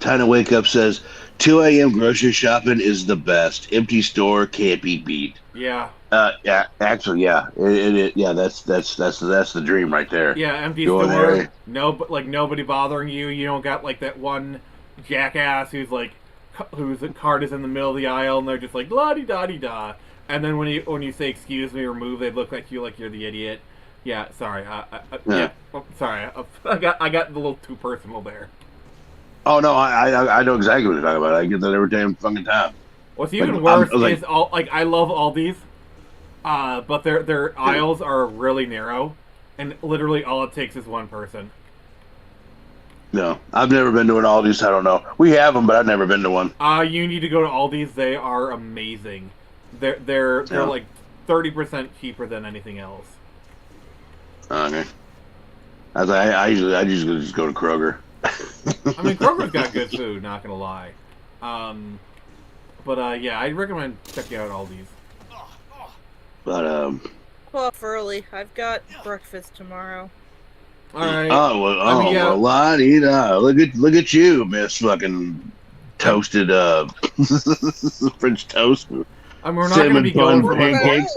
S3: Time to Wake Up says 2 a.m. grocery shopping is the best. Empty store can't be beat.
S1: Yeah.
S3: Yeah. Actually, yeah. That's the dream right there.
S1: Yeah, empty
S3: Go
S1: store.
S3: there.
S1: Nobody bothering you. You don't got like that one jackass whose cart is in the middle of the aisle and they're just like la di da di da. And then when you say excuse me or move, they look like you're the idiot. Yeah. Sorry. Yeah. Sorry. I got a little too personal there.
S3: Oh no, I know exactly what you're talking about. I get that every damn fucking time.
S1: What's even worse is I love Aldi's, but their aisles are really narrow, and literally all it takes is one person.
S3: No, I've never been to an Aldi's. I don't know. We have them, but I've never been to one.
S1: You need to go to Aldi's. They are amazing. They're like 30% cheaper than anything else.
S3: Okay. I usually just go to Kroger.
S1: I mean, Kroger's got good food, not gonna lie. But yeah, I'd recommend checking out Aldi's.
S3: But
S5: Off early. I've got breakfast tomorrow.
S1: All right.
S3: Well, la-di-da. Look at you, Miss fucking toasted French toast.
S1: I mean, we're not going to be going for
S3: pancakes.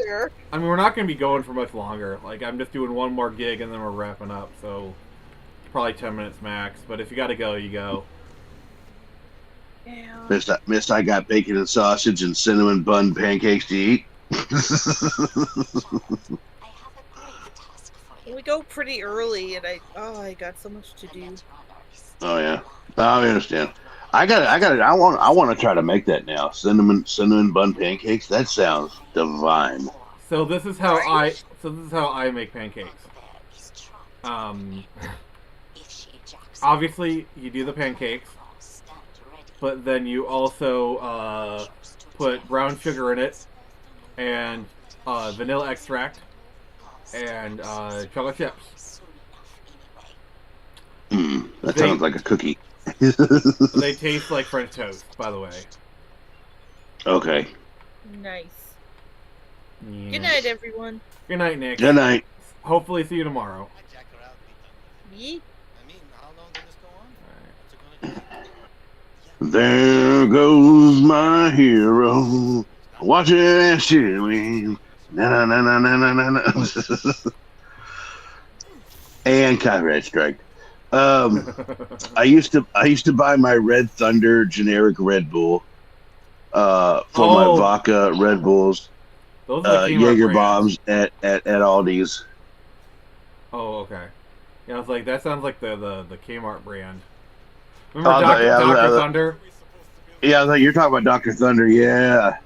S1: we're not going to be going for much longer. Like, I'm just doing one more gig and then we're wrapping up. So, probably 10 minutes max. But if you got to go, you go.
S5: Yeah.
S3: Miss, I got bacon and sausage and cinnamon bun pancakes to eat.
S5: We go pretty early, and I got so much to do.
S3: Oh yeah, I understand. I want to try to make that now. Cinnamon bun pancakes. That sounds divine.
S1: So this is how I make pancakes. Obviously you do the pancakes, but then you also put brown sugar in it and vanilla extract and chocolate chips.
S3: That sounds like a cookie.
S1: They taste like French toast, by the way.
S3: Okay.
S5: Nice.
S1: Yeah.
S5: Good night, everyone.
S1: Good night, Nick.
S3: Good night.
S1: Hopefully see you tomorrow.
S2: I jack her out and be done with it.
S5: Ye?
S2: I mean, how long can this go on?
S1: Alright.
S2: What's it gonna take?
S3: There goes my hero. Watching as she leaves. Na na na na na na na. And copyright strike. I used to buy my Red Thunder generic Red Bull. For my vodka Red Bulls.
S1: Those are the Kmart
S3: Jaeger
S1: brands.
S3: bombs at Aldi's.
S1: Oh, okay. Yeah, I was like, that sounds like the Kmart brand. Remember
S3: Oh,
S1: Dr.
S3: yeah,
S1: Dr. Thunder?
S3: Yeah, I was like, you're talking about Dr. Thunder, yeah.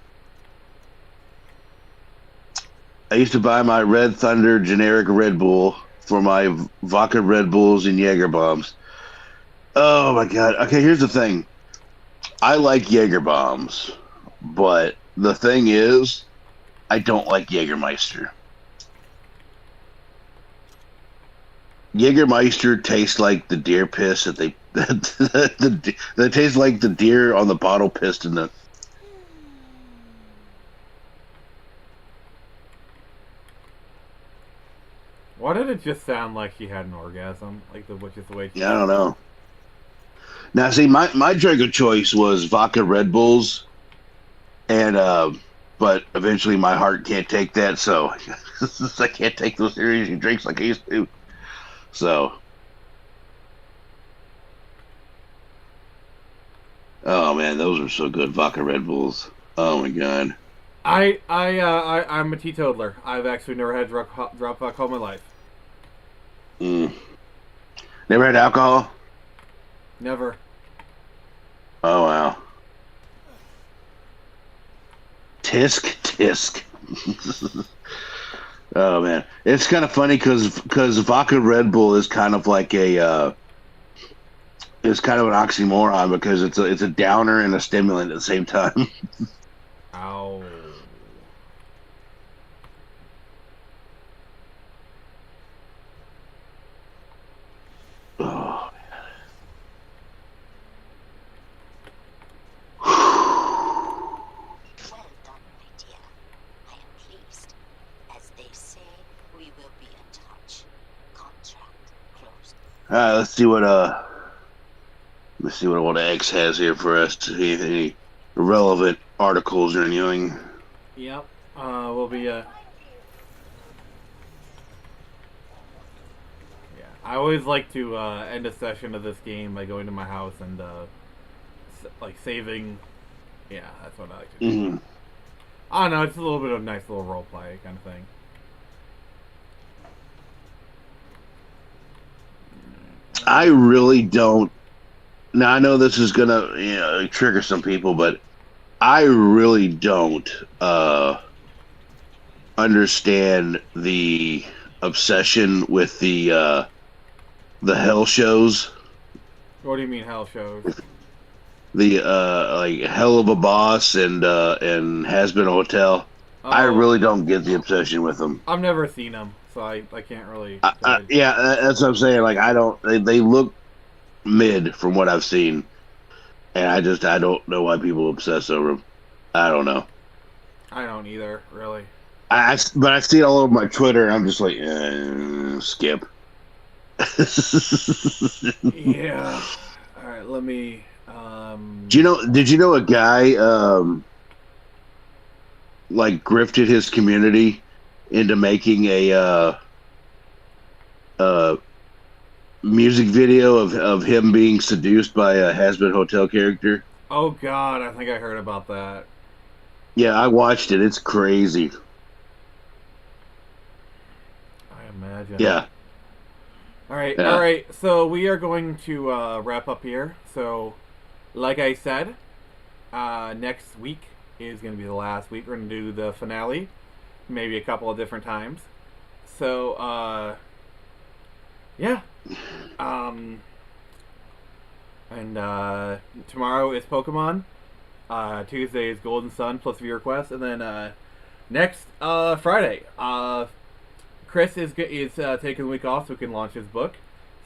S3: I used to buy my Red Thunder generic Red Bull for my vodka Red Bulls and Jaeger bombs. Oh my god. Okay, here's the thing. I like Jaeger bombs, but the thing is, I don't like Jägermeister. Jägermeister tastes like the deer piss that they that tastes like the deer on the bottle pissed in the.
S1: Why did it just sound like she had an orgasm? Like which is the way she
S3: Yeah, I don't know. Now, see, my drink of choice was vodka Red Bulls, and but eventually my heart can't take that, so I can't take those energy drinks like I used to. So, oh man, those are so good, vodka Red Bulls. Oh my god.
S1: I'm a teetotaler. I've actually never had drop alcohol in my life.
S3: Never had alcohol?
S1: Never.
S3: Oh wow. Tisk. Oh man, it's kind of funny because vodka Red Bull is kind of like it's kind of an oxymoron because it's a downer and a stimulant at the same time.
S1: Ow.
S3: Oh.
S10: Well done, my dear. I am pleased. As they say, we will be in touch. Contract closed.
S3: Alright, let's see what old X has here for us to see any relevant articles or anything.
S1: Yep. We'll be Yeah. I always like to end a session of this game by going to my house and like saving. Yeah, that's what I like to do.
S3: Mm-hmm.
S1: I don't know, it's a little bit of a nice little role play kind of thing.
S3: I really don't. Now I know this is gonna trigger some people, but I really don't understand the obsession with the hell shows.
S1: What do you mean hell shows?
S3: The like Hell of a Boss and Has Been Hotel. I really don't get the obsession with them.
S1: I've never seen them, so I can't really.
S3: Yeah, that's what I'm saying. Like I don't. They look mid from what I've seen, and I don't know why people obsess over them. I don't know.
S1: I don't either, really.
S3: But I see it all over my Twitter, and I'm just like, skip.
S1: Yeah. All right. Let me.
S3: Did you know a guy like grifted his community into making a music video of him being seduced by a Has-Been Hotel character?
S1: Oh God, I think I heard about that.
S3: Yeah, I watched it. It's crazy.
S1: I imagine.
S3: Yeah.
S1: All right.
S3: Yeah.
S1: All right. So we are going to wrap up here. So, like I said, next week is going to be the last week. We're going to do the finale, maybe a couple of different times. So, yeah. And tomorrow is Pokemon. Tuesday is Golden Sun plus viewer requests, and then next Friday, Chris is taking the week off so he can launch his book.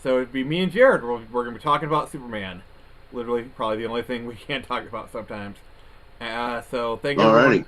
S1: So it'd be me and Jared. We're going to be talking about Superman. Literally, probably the only thing we can't talk about sometimes. So thank you everyone.
S3: Alrighty.